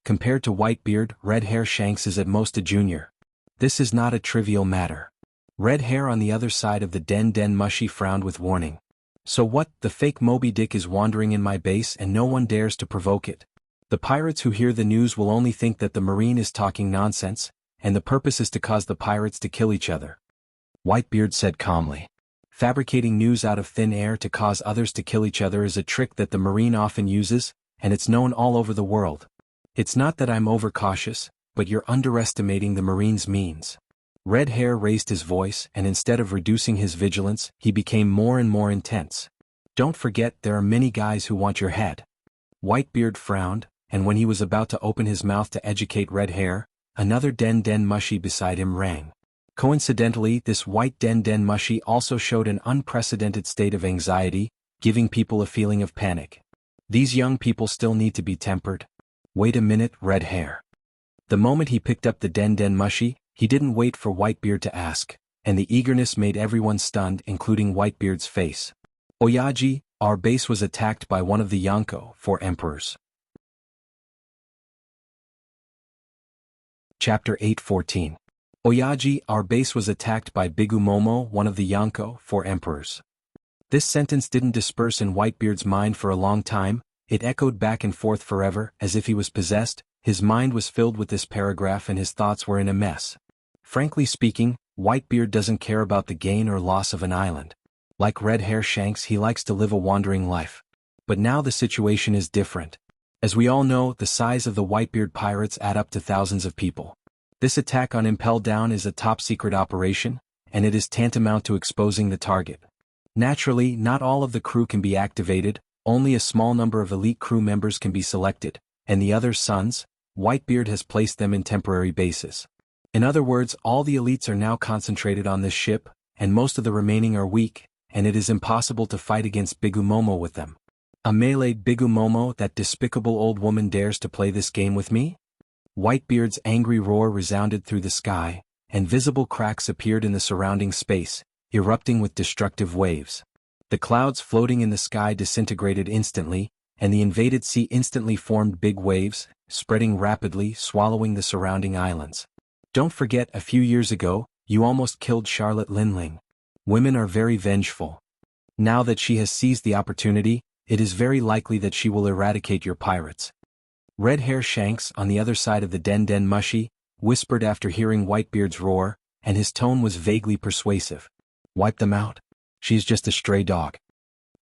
Compared to Whitebeard, Red Hair Shanks is at most a junior. This is not a trivial matter. Red Hair on the other side of the Den Den Mushi frowned with warning. So what? The fake Moby Dick is wandering in my base and no one dares to provoke it. The pirates who hear the news will only think that the Marine is talking nonsense, and the purpose is to cause the pirates to kill each other. Whitebeard said calmly. Fabricating news out of thin air to cause others to kill each other is a trick that the Marine often uses, and it's known all over the world. It's not that I'm overcautious, but you're underestimating the Marine's means. Red Hair raised his voice, and instead of reducing his vigilance, he became more and more intense. Don't forget, there are many guys who want your head. Whitebeard frowned, and when he was about to open his mouth to educate Red Hair, another Den Den Mushi beside him rang. Coincidentally, this white Den Den Mushi also showed an unprecedented state of anxiety, giving people a feeling of panic. These young people still need to be tempered. Wait a minute, Red Hair. The moment he picked up the Den Den Mushi, he didn't wait for Whitebeard to ask, and the eagerness made everyone stunned, including Whitebeard's face. Oyaji, our base was attacked by one of the Yonko, 4 emperors. Chapter 8:14. Oyaji, our base was attacked by Bigu Momo, one of the Yonko, 4 emperors. This sentence didn't disperse in Whitebeard's mind for a long time, it echoed back and forth forever, as if he was possessed. His mind was filled with this paragraph and his thoughts were in a mess. Frankly speaking, Whitebeard doesn't care about the gain or loss of an island. Like Red Hair Shanks, he likes to live a wandering life. But now the situation is different. As we all know, the size of the Whitebeard pirates add up to thousands of people. This attack on Impel Down is a top-secret operation, and it is tantamount to exposing the target. Naturally, not all of the crew can be activated, only a small number of elite crew members can be selected, and the other sons, Whitebeard has placed them in temporary bases. In other words, all the elites are now concentrated on this ship, and most of the remaining are weak, and it is impossible to fight against Bigu Momo with them. A melee Bigu Momo, that despicable old woman, dares to play this game with me? Whitebeard's angry roar resounded through the sky, and visible cracks appeared in the surrounding space, erupting with destructive waves. The clouds floating in the sky disintegrated instantly, and the invaded sea instantly formed big waves, spreading rapidly, swallowing the surrounding islands. Don't forget, a few years ago, you almost killed Charlotte Linling. Women are very vengeful. Now that she has seized the opportunity, it is very likely that she will eradicate your pirates. Red Hair Shanks, on the other side of the Den Den Mushi, whispered after hearing Whitebeard's roar, and his tone was vaguely persuasive. Wipe them out. She's just a stray dog.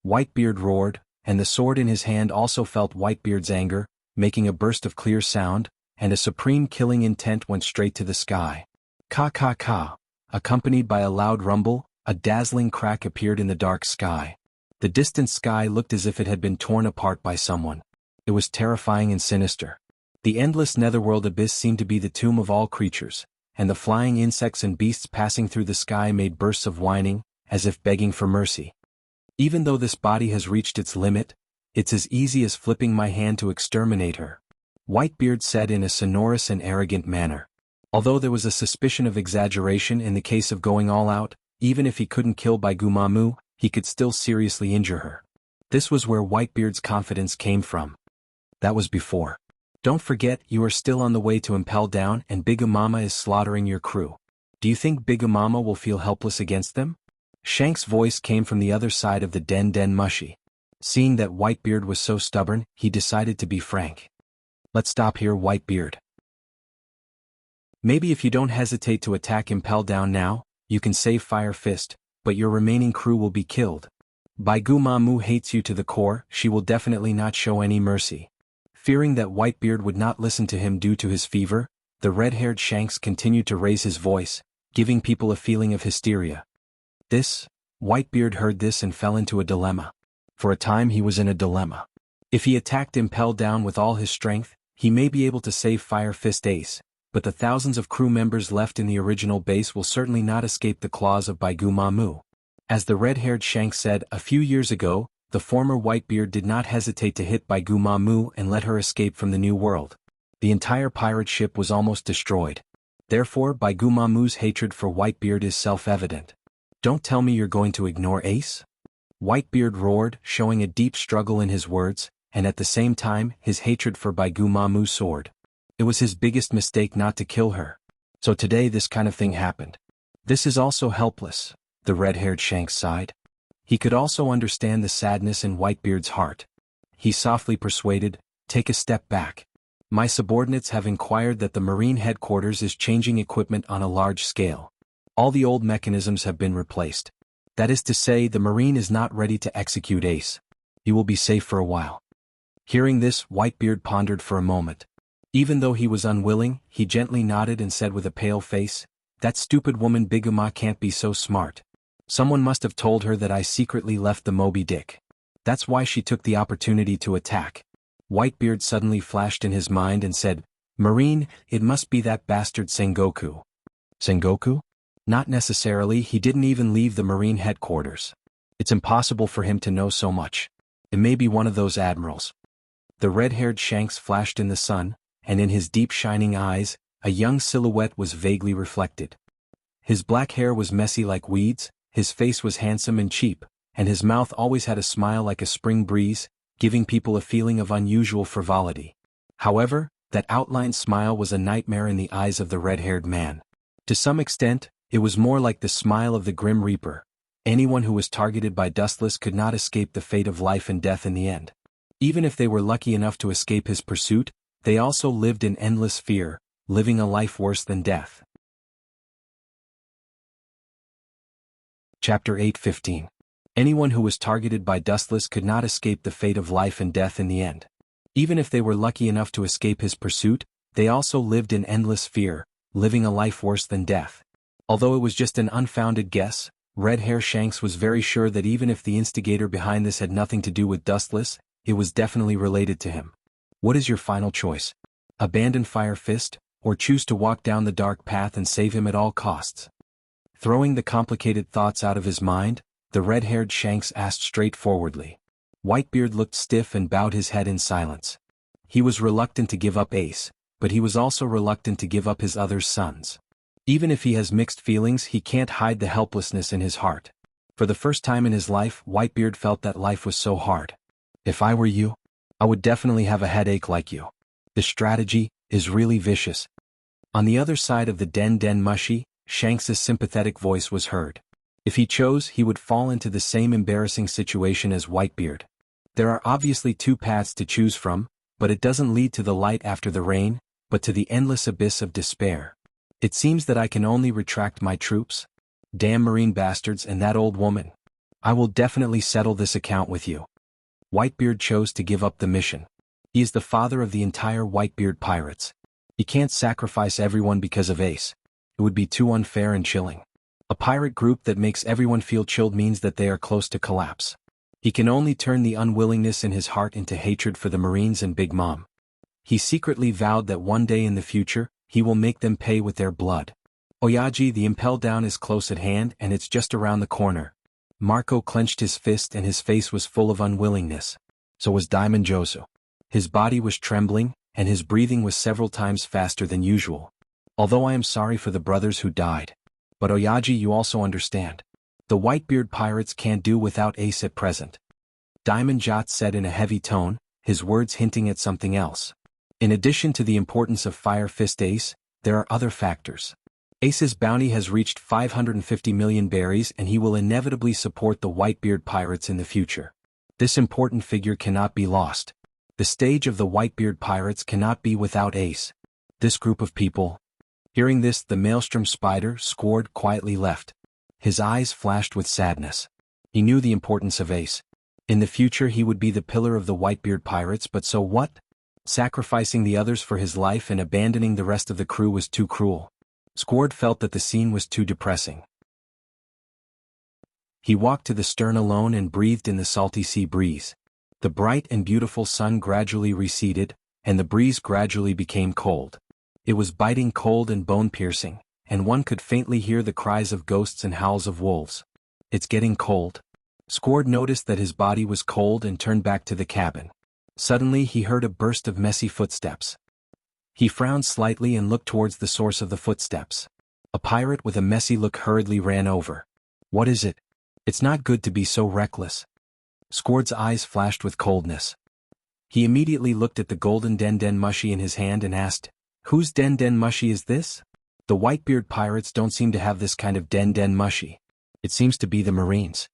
Whitebeard roared, and the sword in his hand also felt Whitebeard's anger, making a burst of clear sound, and a supreme killing intent went straight to the sky. Ka ka ka. Accompanied by a loud rumble, a dazzling crack appeared in the dark sky. The distant sky looked as if it had been torn apart by someone. It was terrifying and sinister. The endless netherworld abyss seemed to be the tomb of all creatures, and the flying insects and beasts passing through the sky made bursts of whining, as if begging for mercy. Even though this body has reached its limit, it's as easy as flipping my hand to exterminate her, Whitebeard said in a sonorous and arrogant manner. Although there was a suspicion of exaggeration in the case of going all out, even if he couldn't kill Baigumamu, he could still seriously injure her. This was where Whitebeard's confidence came from. That was before. Don't forget, you are still on the way to Impel Down and Bigumama is slaughtering your crew. Do you think Bigumama will feel helpless against them? Shank's voice came from the other side of the den mushy. Seeing that Whitebeard was so stubborn, he decided to be frank. Let's stop here, Whitebeard. Maybe if you don't hesitate to attack Impel Down now, you can save Fire Fist, but your remaining crew will be killed. Baigumamu hates you to the core, she will definitely not show any mercy. Fearing that Whitebeard would not listen to him due to his fever, the red-haired Shanks continued to raise his voice, giving people a feeling of hysteria. Whitebeard heard this and fell into a dilemma. For a time he was in a dilemma. If he attacked Impel Down with all his strength, he may be able to save Fire Fist Ace, but the thousands of crew members left in the original base will certainly not escape the claws of Baigumamu. As the red-haired Shanks said a few years ago, the former Whitebeard did not hesitate to hit Baigumamu and let her escape from the New World. The entire pirate ship was almost destroyed. Therefore, Baigumamu's hatred for Whitebeard is self-evident. Don't tell me you're going to ignore Ace? Whitebeard roared, showing a deep struggle in his words, and at the same time, his hatred for Baigumamu soared. It was his biggest mistake not to kill her. So today this kind of thing happened. This is also helpless, the red-haired Shanks sighed. He could also understand the sadness in Whitebeard's heart. He softly persuaded, take a step back. My subordinates have inquired that the Marine headquarters is changing equipment on a large scale. All the old mechanisms have been replaced. That is to say, the Marine is not ready to execute Ace. You will be safe for a while. Hearing this, Whitebeard pondered for a moment. Even though he was unwilling, he gently nodded and said with a pale face, that stupid woman Biguma can't be so smart. Someone must have told her that I secretly left the Moby Dick. That's why she took the opportunity to attack. Whitebeard suddenly flashed in his mind and said, Marine, it must be that bastard Sengoku. Sengoku? Not necessarily, he didn't even leave the Marine headquarters. It's impossible for him to know so much. It may be one of those admirals. The red-haired Shanks flashed in the sun, and in his deep shining eyes, a young silhouette was vaguely reflected. His black hair was messy like weeds, his face was handsome and cheap, and his mouth always had a smile like a spring breeze, giving people a feeling of unusual frivolity. However, that outlined smile was a nightmare in the eyes of the red-haired man. To some extent, it was more like the smile of the Grim Reaper. Anyone who was targeted by Dustless could not escape the fate of life and death in the end. Even if they were lucky enough to escape his pursuit, they also lived in endless fear, living a life worse than death. Chapter 8:15. Anyone who was targeted by Dustless could not escape the fate of life and death in the end. Even if they were lucky enough to escape his pursuit, they also lived in endless fear, living a life worse than death. Although it was just an unfounded guess, Red Hair Shanks was very sure that even if the instigator behind this had nothing to do with Dustless, it was definitely related to him. What is your final choice? Abandon Fire Fist, or choose to walk down the dark path and save him at all costs? Throwing the complicated thoughts out of his mind, the red-haired Shanks asked straightforwardly. Whitebeard looked stiff and bowed his head in silence. He was reluctant to give up Ace, but he was also reluctant to give up his other sons. Even if he has mixed feelings, he can't hide the helplessness in his heart. For the first time in his life, Whitebeard felt that life was so hard. If I were you, I would definitely have a headache like you. The strategy is really vicious. On the other side of the den mushy, Shanks's sympathetic voice was heard. If he chose, he would fall into the same embarrassing situation as Whitebeard. There are obviously two paths to choose from, but it doesn't lead to the light after the rain, but to the endless abyss of despair. It seems that I can only retract my troops. Damn marine bastards and that old woman. I will definitely settle this account with you. Whitebeard chose to give up the mission. He is the father of the entire Whitebeard pirates. He can't sacrifice everyone because of Ace. It would be too unfair and chilling. A pirate group that makes everyone feel chilled means that they are close to collapse. He can only turn the unwillingness in his heart into hatred for the Marines and Big Mom. He secretly vowed that one day in the future, he will make them pay with their blood. Oyaji, the impel down is close at hand and it's just around the corner. Marco clenched his fist and his face was full of unwillingness. So was Diamond Josu. His body was trembling, and his breathing was several times faster than usual. Although I am sorry for the brothers who died. But Oyaji, you also understand. The Whitebeard pirates can't do without Ace at present. Diamond Jot said in a heavy tone, his words hinting at something else. In addition to the importance of Fire Fist Ace, there are other factors. Ace's bounty has reached 550 million berries and he will inevitably support the Whitebeard pirates in the future. This important figure cannot be lost. The stage of the Whitebeard pirates cannot be without Ace. This group of people. Hearing this, the Maelstrom Spider, Squard, quietly left. His eyes flashed with sadness. He knew the importance of Ace. In the future he would be the pillar of the Whitebeard pirates, but so what? Sacrificing the others for his life and abandoning the rest of the crew was too cruel. Squard felt that the scene was too depressing. He walked to the stern alone and breathed in the salty sea breeze. The bright and beautiful sun gradually receded, and the breeze gradually became cold. It was biting cold and bone-piercing, and one could faintly hear the cries of ghosts and howls of wolves. It's getting cold. Squard noticed that his body was cold and turned back to the cabin. Suddenly he heard a burst of messy footsteps. He frowned slightly and looked towards the source of the footsteps. A pirate with a messy look hurriedly ran over. What is it? It's not good to be so reckless. Squard's eyes flashed with coldness. He immediately looked at the golden Den Mushi in his hand and asked, "Whose Den Mushi is this?" The Whitebeard pirates don't seem to have this kind of Den Mushi. It seems to be the Marines.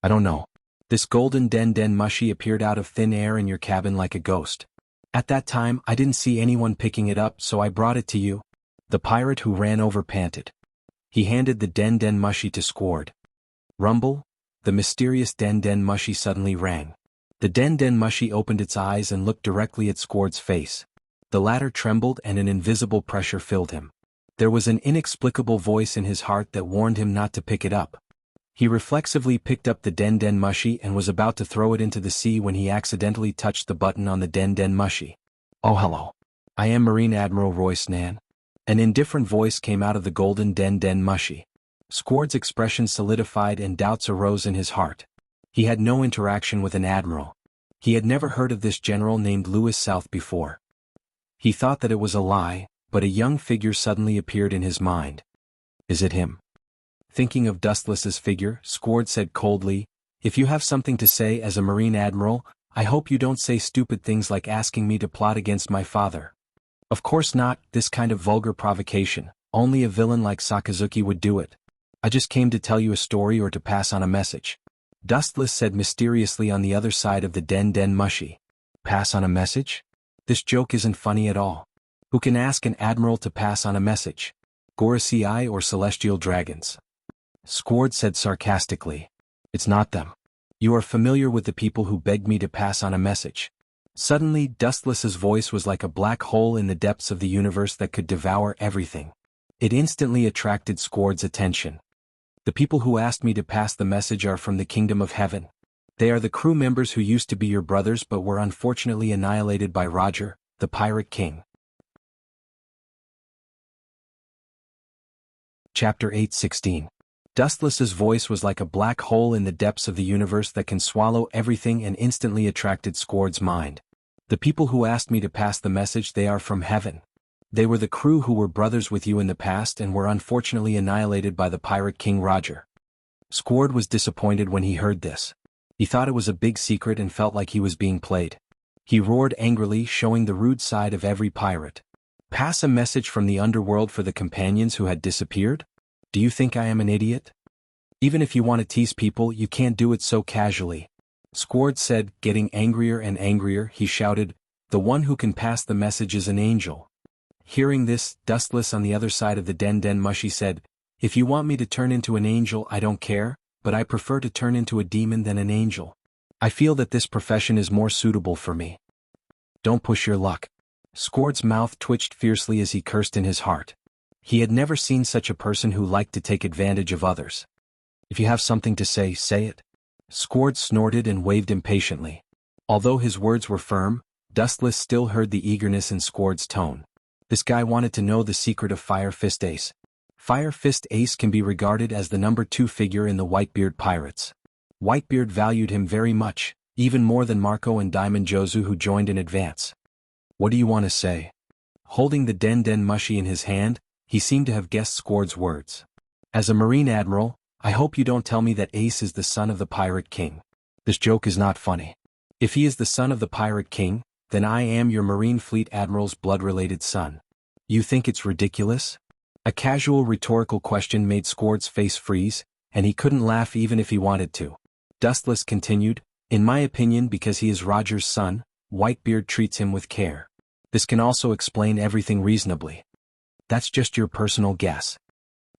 I don't know. This golden Den Mushi appeared out of thin air in your cabin like a ghost. At that time I didn't see anyone picking it up, so I brought it to you. The pirate who ran over panted. He handed the Den Mushi to Squard. Rumble? The mysterious Den Mushi suddenly rang. The Den Mushi opened its eyes and looked directly at Squard's face. The latter trembled and an invisible pressure filled him. There was an inexplicable voice in his heart that warned him not to pick it up. He reflexively picked up the Den Mushi and was about to throw it into the sea when he accidentally touched the button on the Den Mushi. "Oh hello. I am Marine Admiral Royce Nan." An indifferent voice came out of the golden Den Mushi. Squard's expression solidified and doubts arose in his heart. He had no interaction with an admiral. He had never heard of this general named Louis South before. He thought that it was a lie, but a young figure suddenly appeared in his mind. Is it him? Thinking of Dustless's figure, Squard said coldly, "If you have something to say as a Marine Admiral, I hope you don't say stupid things like asking me to plot against my father." "Of course not, this kind of vulgar provocation, only a villain like Sakazuki would do it. I just came to tell you a story or to pass on a message," Dustless said mysteriously on the other side of the Den Mushi. Pass on a message? This joke isn't funny at all. Who can ask an admiral to pass on a message? Gorosei or celestial dragons? Squard said sarcastically. "It's not them. You are familiar with the people who begged me to pass on a message." Suddenly, Dustless's voice was like a black hole in the depths of the universe that could devour everything. It instantly attracted Squard's attention. "The people who asked me to pass the message are from the Kingdom of Heaven. They are the crew members who used to be your brothers but were unfortunately annihilated by Roger, the Pirate King." Chapter 8:16. Dustless's voice was like a black hole in the depths of the universe that can swallow everything and instantly attracted Squard's mind. "The people who asked me to pass the message, they are from heaven. They were the crew who were brothers with you in the past and were unfortunately annihilated by the Pirate King Roger." Squard was disappointed when he heard this. He thought it was a big secret and felt like he was being played. He roared angrily, showing the rude side of every pirate. "Pass a message from the underworld for the companions who had disappeared? Do you think I am an idiot? Even if you want to tease people, you can't do it so casually." Squard said, getting angrier and angrier. He shouted, "The one who can pass the message is an angel." Hearing this, Dustless on the other side of the Den Mushi said, If you want me to turn into an angel, I don't care, but I prefer to turn into a demon than an angel. I feel that this profession is more suitable for me. Don't push your luck. Squord's mouth twitched fiercely as he cursed in his heart. He had never seen such a person who liked to take advantage of others. If you have something to say, say it. Squord snorted and waved impatiently. Although his words were firm, Dustless still heard the eagerness in Squord's tone. This guy wanted to know the secret of Fire Fist Ace. Fire Fist Ace can be regarded as the number 2 figure in the Whitebeard Pirates. Whitebeard valued him very much, even more than Marco and Diamond Jozu, who joined in advance. What do you want to say? Holding the Den Den Mushi in his hand, he seemed to have guessed Squord's words. As a Marine Admiral, I hope you don't tell me that Ace is the son of the Pirate King. This joke is not funny. If he is the son of the Pirate King, then I am your Marine Fleet Admiral's blood-related son. You think it's ridiculous? A casual rhetorical question made Squord's face freeze, and he couldn't laugh even if he wanted to. Dustless continued, in my opinion, because he is Roger's son, Whitebeard treats him with care. This can also explain everything reasonably. That's just your personal guess.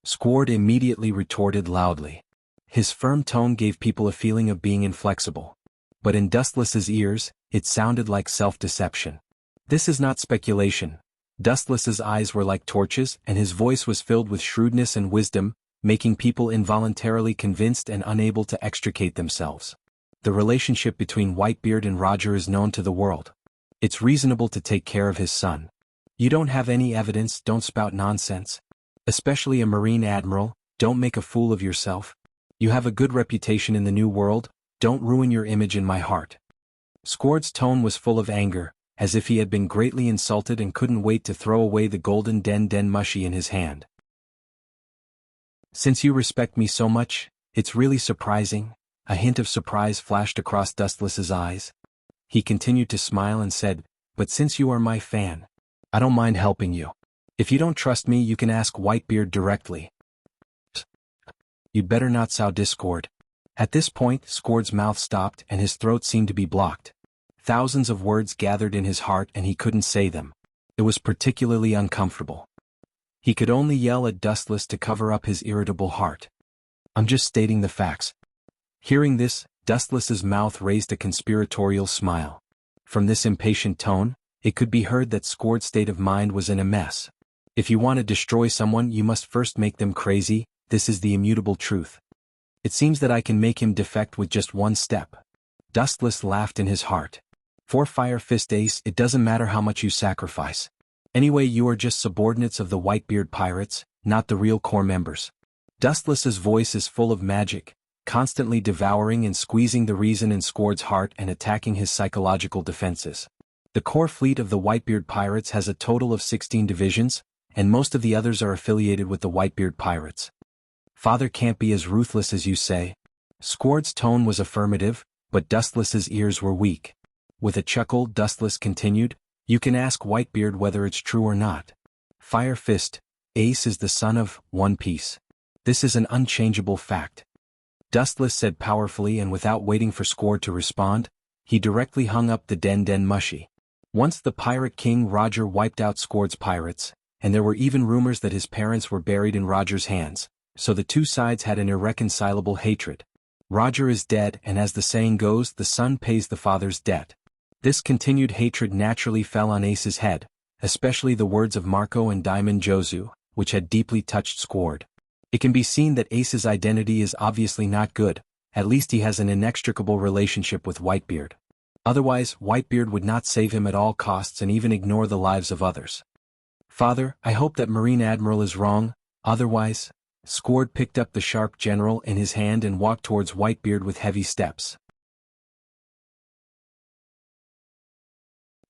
Squord immediately retorted loudly. His firm tone gave people a feeling of being inflexible. But in Dustless's ears, it sounded like self-deception. This is not speculation. Dustless's eyes were like torches, and his voice was filled with shrewdness and wisdom, making people involuntarily convinced and unable to extricate themselves. The relationship between Whitebeard and Roger is known to the world. It's reasonable to take care of his son. You don't have any evidence, don't spout nonsense. Especially a Marine Admiral, don't make a fool of yourself. You have a good reputation in the New World, don't ruin your image in my heart. Squord's tone was full of anger, as if he had been greatly insulted and couldn't wait to throw away the golden Den Den Mushi in his hand. Since you respect me so much, it's really surprising. A hint of surprise flashed across Dustless's eyes. He continued to smile and said, but since you are my fan, I don't mind helping you. If you don't trust me, you can ask Whitebeard directly. You'd better not sow discord. At this point, Squord's mouth stopped and his throat seemed to be blocked. Thousands of words gathered in his heart and he couldn't say them. It was particularly uncomfortable. He could only yell at Dustless to cover up his irritable heart. I'm just stating the facts. Hearing this, Dustless's mouth raised a conspiratorial smile. From this impatient tone, it could be heard that Squord's state of mind was in a mess. If you want to destroy someone, you must first make them crazy. This is the immutable truth. It seems that I can make him defect with just one step. Dustless laughed in his heart. For Fire Fist Ace, it doesn't matter how much you sacrifice. Anyway, you are just subordinates of the Whitebeard Pirates, not the real core members. Dustless's voice is full of magic, constantly devouring and squeezing the reason in Squord's heart and attacking his psychological defenses. The core fleet of the Whitebeard Pirates has a total of 16 divisions, and most of the others are affiliated with the Whitebeard Pirates. Father can't be as ruthless as you say. Squord's tone was affirmative, but Dustless's ears were weak. With a chuckle, Dustless continued, you can ask Whitebeard whether it's true or not. Fire Fist Ace is the son of One Piece. This is an unchangeable fact. Dustless said powerfully, and without waiting for Squord to respond, he directly hung up the Den Den Mushi. Once the Pirate King Roger wiped out Squord's pirates, and there were even rumors that his parents were buried in Roger's hands, so the two sides had an irreconcilable hatred. Roger is dead, and as the saying goes, the son pays the father's debt. This continued hatred naturally fell on Ace's head, especially the words of Marco and Diamond Jozu, which had deeply touched Squord. It can be seen that Ace's identity is obviously not good, at least he has an inextricable relationship with Whitebeard. Otherwise, Whitebeard would not save him at all costs and even ignore the lives of others. Father, I hope that Marine Admiral is wrong, otherwise... Squord picked up the sharp general in his hand and walked towards Whitebeard with heavy steps.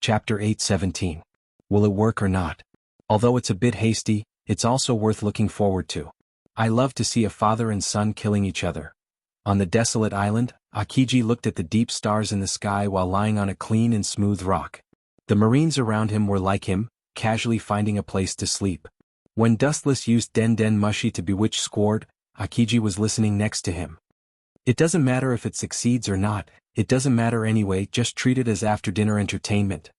Chapter 8:17. Will it work or not? Although it's a bit hasty, it's also worth looking forward to. I love to see a father and son killing each other. On the desolate island, Akiji looked at the deep stars in the sky while lying on a clean and smooth rock. The Marines around him were like him, casually finding a place to sleep. When Dustless used Den Den Mushi to bewitch Squord, Akiji was listening next to him. It doesn't matter if it succeeds or not, it doesn't matter anyway, just treat it as after-dinner entertainment.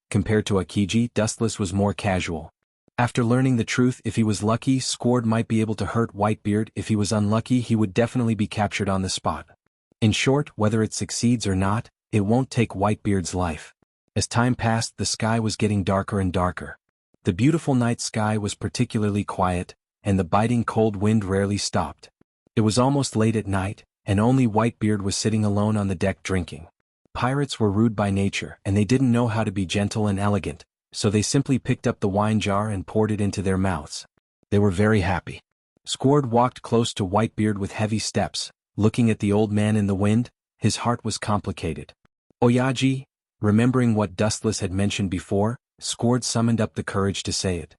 Compared to Akiji, Dustless was more casual. After learning the truth, if he was lucky, Squard might be able to hurt Whitebeard. If he was unlucky, he would definitely be captured on the spot. In short, whether it succeeds or not, it won't take Whitebeard's life. As time passed, the sky was getting darker and darker. The beautiful night sky was particularly quiet, and the biting cold wind rarely stopped. It was almost late at night, and only Whitebeard was sitting alone on the deck drinking. Pirates were rude by nature, and they didn't know how to be gentle and elegant, so they simply picked up the wine jar and poured it into their mouths. They were very happy. Squard walked close to Whitebeard with heavy steps, looking at the old man in the wind. His heart was complicated. Oyaji, remembering what Dustless had mentioned before, Squard summoned up the courage to say it.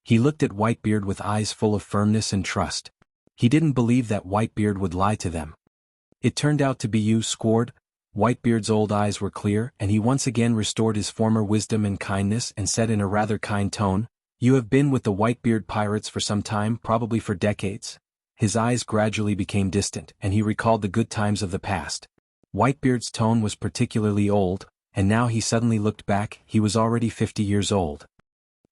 He looked at Whitebeard with eyes full of firmness and trust. He didn't believe that Whitebeard would lie to them. It turned out to be you, Squard. Whitebeard's old eyes were clear, and he once again restored his former wisdom and kindness and said in a rather kind tone, "You have been with the Whitebeard pirates for some time, probably for decades." His eyes gradually became distant, and he recalled the good times of the past. Whitebeard's tone was particularly old, and now he suddenly looked back. He was already 50 years old.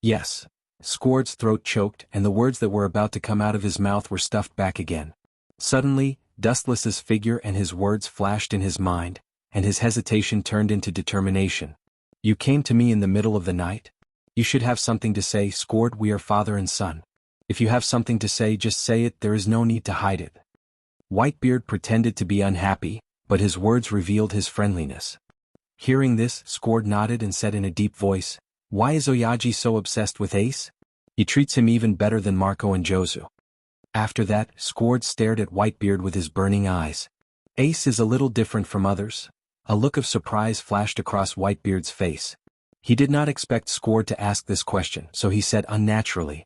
Yes. Squard's throat choked, and the words that were about to come out of his mouth were stuffed back again. Suddenly, Dustless's figure and his words flashed in his mind, and his hesitation turned into determination. "You came to me in the middle of the night? You should have something to say, Squard. We are father and son. If you have something to say, just say it. There is no need to hide it." Whitebeard pretended to be unhappy, but his words revealed his friendliness. Hearing this, Squard nodded and said in a deep voice, "Why is Oyaji so obsessed with Ace? He treats him even better than Marco and Jozu." After that, Squard stared at Whitebeard with his burning eyes. "Ace is a little different from others." A look of surprise flashed across Whitebeard's face. He did not expect Squard to ask this question, so he said unnaturally.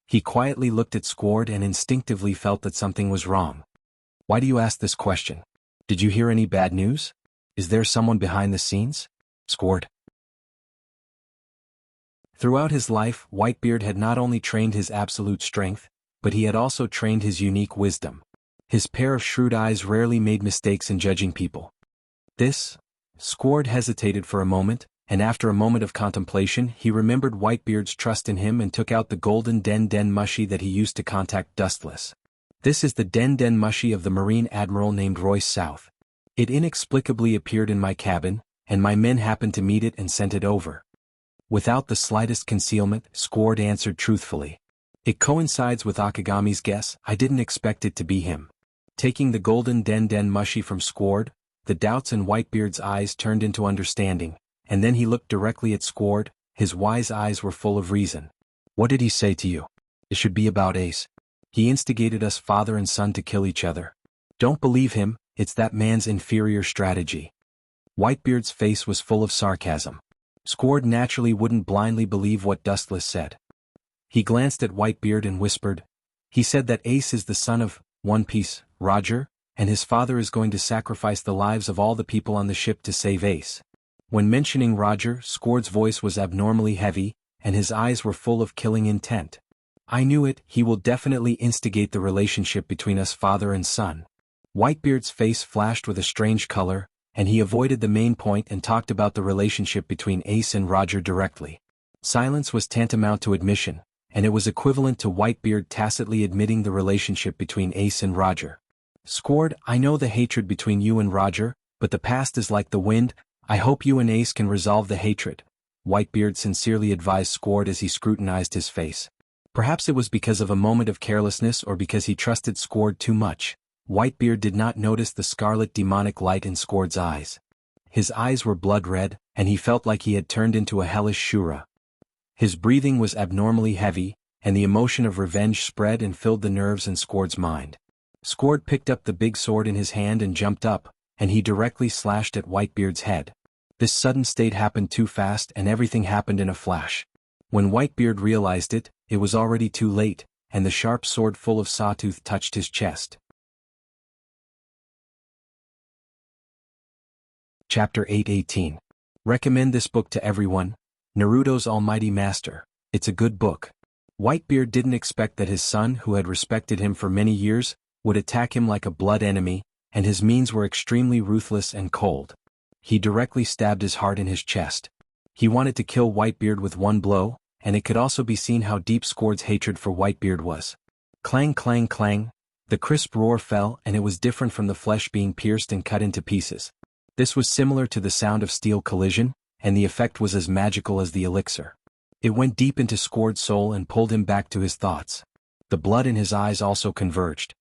He quietly looked at Squard and instinctively felt that something was wrong. "Why do you ask this question? Did you hear any bad news? Is there someone behind the scenes?" Squard. Throughout his life, Whitebeard had not only trained his absolute strength, but he had also trained his unique wisdom. His pair of shrewd eyes rarely made mistakes in judging people. Squard hesitated for a moment, and after a moment of contemplation, he remembered Whitebeard's trust in him and took out the golden Den Mushi that he used to contact Dustless. "This is the Den Mushi of the Marine Admiral named Royce South. It inexplicably appeared in my cabin, and my men happened to meet it and sent it over." Without the slightest concealment, Squard answered truthfully. "It coincides with Akagami's guess. I didn't expect it to be him." Taking the golden Den Mushi from Squard, the doubts in Whitebeard's eyes turned into understanding, and then he looked directly at Squard. His wise eyes were full of reason. "What did he say to you?" "It should be about Ace. He instigated us father and son to kill each other." "Don't believe him, it's that man's inferior strategy." Whitebeard's face was full of sarcasm. Squard naturally wouldn't blindly believe what Dustless said. He glanced at Whitebeard and whispered, "He said that Ace is the son of One Piece, Roger, and his father is going to sacrifice the lives of all the people on the ship to save Ace." When mentioning Roger, Squard's voice was abnormally heavy, and his eyes were full of killing intent. "I knew it. He will definitely instigate the relationship between us father and son." Whitebeard's face flashed with a strange color, and he avoided the main point and talked about the relationship between Ace and Roger directly. Silence was tantamount to admission, and it was equivalent to Whitebeard tacitly admitting the relationship between Ace and Roger. "Squard, I know the hatred between you and Roger, but the past is like the wind. I hope you and Ace can resolve the hatred," Whitebeard sincerely advised Squard as he scrutinized his face. Perhaps it was because of a moment of carelessness or because he trusted Squard too much. Whitebeard did not notice the scarlet demonic light in Squard's eyes. His eyes were blood red, and he felt like he had turned into a hellish Shura. His breathing was abnormally heavy, and the emotion of revenge spread and filled the nerves in Squard's mind. Squard picked up the big sword in his hand and jumped up, and he directly slashed at Whitebeard's head. This sudden state happened too fast, and everything happened in a flash. When Whitebeard realized it, it was already too late, and the sharp sword full of sawtooth touched his chest. Chapter 8:18. Recommend this book to everyone. Naruto's Almighty Master. It's a good book. Whitebeard didn't expect that his son, who had respected him for many years, would attack him like a blood enemy, and his means were extremely ruthless and cold. He directly stabbed his heart in his chest. He wanted to kill Whitebeard with one blow, and it could also be seen how deep Squard's hatred for Whitebeard was. Clang clang clang, the crisp roar fell, and it was different from the flesh being pierced and cut into pieces. This was similar to the sound of steel collision, and the effect was as magical as the elixir. It went deep into Squard's soul and pulled him back to his thoughts. The blood in his eyes also converged.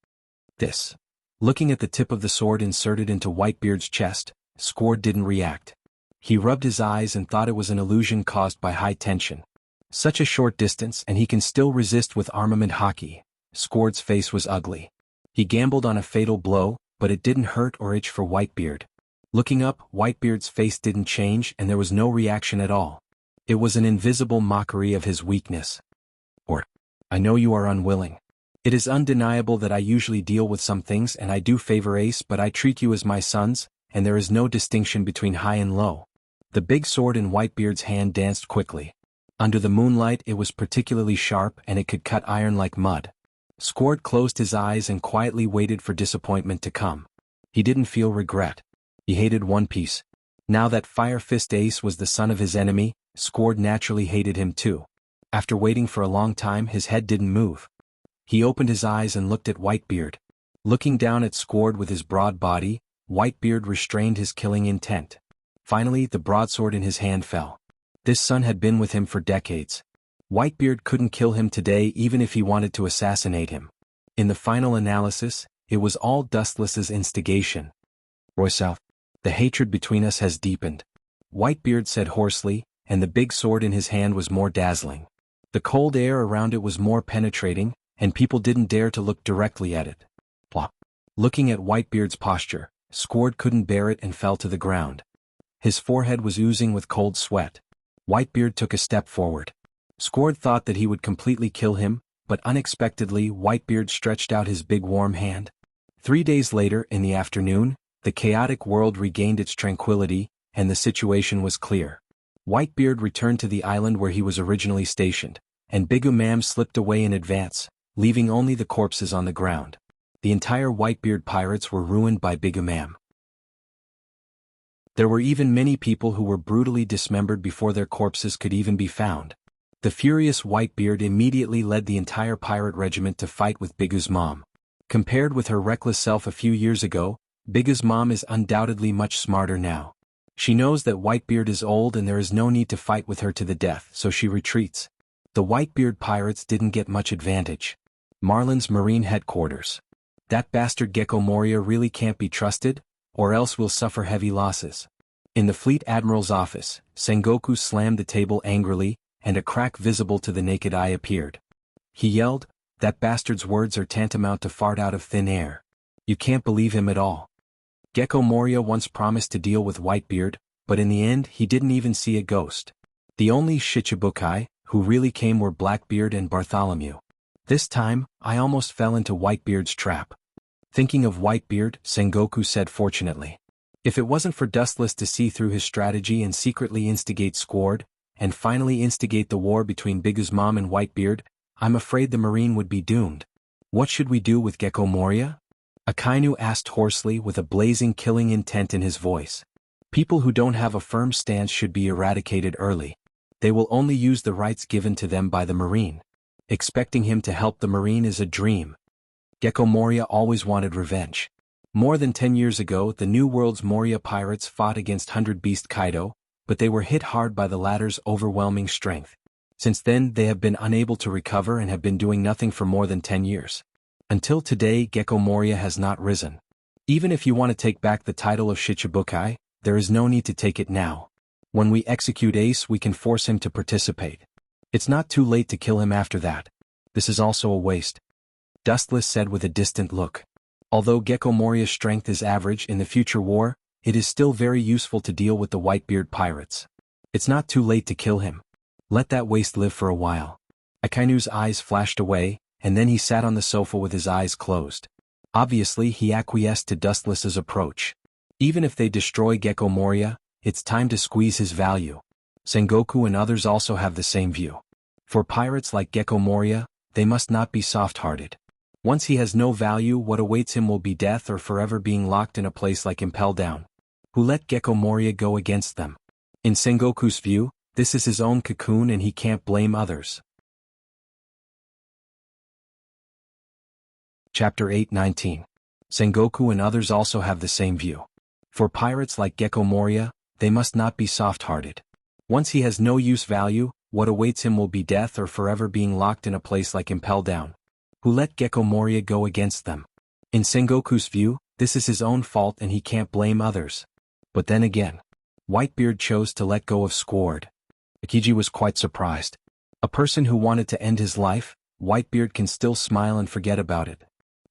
Looking at the tip of the sword inserted into Whitebeard's chest, Squard didn't react. He rubbed his eyes and thought it was an illusion caused by high tension. Such a short distance and he can still resist with armament hockey. Squard's face was ugly. He gambled on a fatal blow, but it didn't hurt or itch for Whitebeard. Looking up, Whitebeard's face didn't change and there was no reaction at all. It was an invisible mockery of his weakness. I know you are unwilling. It is undeniable that I usually deal with some things and I do favor Ace, but I treat you as my sons, and there is no distinction between high and low. The big sword in Whitebeard's hand danced quickly. Under the moonlight it was particularly sharp and it could cut iron like mud. Squard closed his eyes and quietly waited for disappointment to come. He didn't feel regret. He hated One Piece. Now that Fire Fist Ace was the son of his enemy, Squard naturally hated him too. After waiting for a long time, his head didn't move. He opened his eyes and looked at Whitebeard. Looking down at Squard with his broad body, Whitebeard restrained his killing intent. Finally, the broadsword in his hand fell. This son had been with him for decades. Whitebeard couldn't kill him today even if he wanted to assassinate him. In the final analysis, it was all Dustless's instigation. Royce, the hatred between us has deepened, Whitebeard said hoarsely, and the big sword in his hand was more dazzling. The cold air around it was more penetrating, and people didn't dare to look directly at it. Plop. Looking at Whitebeard's posture, Squard couldn't bear it and fell to the ground. His forehead was oozing with cold sweat. Whitebeard took a step forward. Squard thought that he would completely kill him, but unexpectedly Whitebeard stretched out his big warm hand. 3 days later, in the afternoon, the chaotic world regained its tranquility, and the situation was clear. Whitebeard returned to the island where he was originally stationed, and Big Umam slipped away in advance, leaving only the corpses on the ground. The entire Whitebeard pirates were ruined by Big Umam. There were even many people who were brutally dismembered before their corpses could even be found. The furious Whitebeard immediately led the entire pirate regiment to fight with Big Umam. Compared with her reckless self a few years ago, Big Umam is undoubtedly much smarter now. She knows that Whitebeard is old and there is no need to fight with her to the death, so she retreats. The Whitebeard pirates didn't get much advantage. Marlin's Marine Headquarters. That bastard Gecko Moria really can't be trusted, or else we'll suffer heavy losses. In the Fleet Admiral's office, Sengoku slammed the table angrily, and a crack visible to the naked eye appeared. He yelled, "That bastard's words are tantamount to fart out of thin air. You can't believe him at all." Gecko Moria once promised to deal with Whitebeard, but in the end he didn't even see a ghost. The only Shichibukai who really came were Blackbeard and Bartholomew. This time, I almost fell into Whitebeard's trap. Thinking of Whitebeard, Sengoku said fortunately. If it wasn't for Dustless to see through his strategy and secretly instigate Squard, and finally instigate the war between Big Umam and Whitebeard, I'm afraid the Marine would be doomed. What should we do with Gecko Moria? Akainu asked hoarsely with a blazing killing intent in his voice. People who don't have a firm stance should be eradicated early. They will only use the rights given to them by the Marine. Expecting him to help the Marine is a dream. Gecko Moria always wanted revenge. More than 10 years ago, the New World's Moria pirates fought against 100 Beast Kaido, but they were hit hard by the latter's overwhelming strength. Since then, they have been unable to recover and have been doing nothing for more than 10 years. Until today, Gecko Moria has not risen. Even if you want to take back the title of Shichibukai, there is no need to take it now. When we execute Ace, we can force him to participate. It's not too late to kill him after that. This is also a waste. Dustless said with a distant look. Although Gecko Moria's strength is average in the future war, it is still very useful to deal with the Whitebeard pirates. It's not too late to kill him. Let that waste live for a while. Akainu's eyes flashed away, and then he sat on the sofa with his eyes closed. Obviously he acquiesced to Dustless's approach. Even if they destroy Gecko Moria, it's time to squeeze his value. Sengoku and others also have the same view. For pirates like Gecko Moria, they must not be soft-hearted. Once he has no value, what awaits him will be death or forever being locked in a place like Impel Down. Who let Gecko Moria go against them? In Sengoku's view, This is his own cocoon and he can't blame others. Chapter 8:19. Sengoku and others also have the same view. For pirates like Gecko Moria, they must not be soft-hearted. Once he has no use value, what awaits him will be death or forever being locked in a place like Impel Down. Who let Gecko Moria go against them? In Sengoku's view, this is his own fault and he can't blame others. But then again, Whitebeard chose to let go of Squard. Akiji was quite surprised. A person who wanted to end his life, Whitebeard can still smile and forget about it.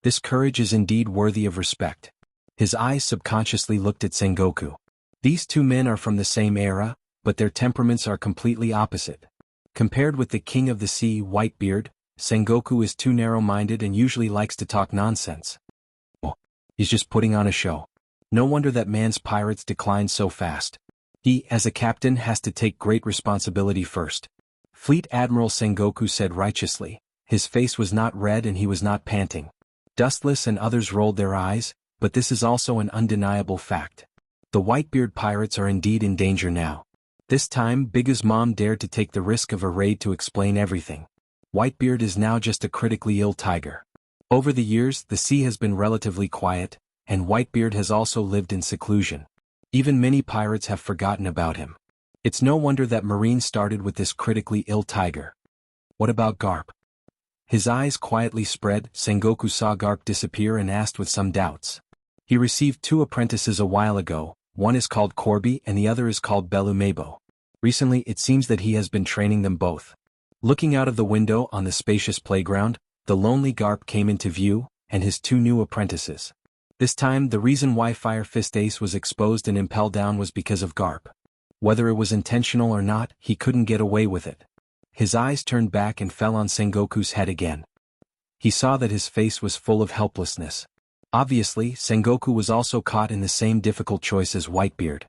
This courage is indeed worthy of respect. His eyes subconsciously looked at Sengoku. These two men are from the same era, but their temperaments are completely opposite. Compared with the King of the Sea, Whitebeard, Sengoku is too narrow-minded and usually likes to talk nonsense. Oh, he's just putting on a show. No wonder that man's pirates declined so fast. He, as a captain, has to take great responsibility first. Fleet Admiral Sengoku said righteously. His face was not red and he was not panting. Dustless and others rolled their eyes, but this is also an undeniable fact. The Whitebeard pirates are indeed in danger now. This time Bigga's mom dared to take the risk of a raid to explain everything. Whitebeard is now just a critically ill tiger. Over the years the sea has been relatively quiet, and Whitebeard has also lived in seclusion. Even many pirates have forgotten about him. It's no wonder that Marine started with this critically ill tiger. What about Garp? His eyes quietly spread. Sengoku saw Garp disappear and asked with some doubts. He received 2 apprentices a while ago, one is called Corby and the other is called Belumebo. Recently it seems that he has been training them both. Looking out of the window on the spacious playground, the lonely Garp came into view, and his 2 new apprentices. This time the reason why Fire Fist Ace was exposed and Impel Down was because of Garp. Whether it was intentional or not, he couldn't get away with it. His eyes turned back and fell on Sengoku's head again. He saw that his face was full of helplessness. Obviously, Sengoku was also caught in the same difficult choice as Whitebeard.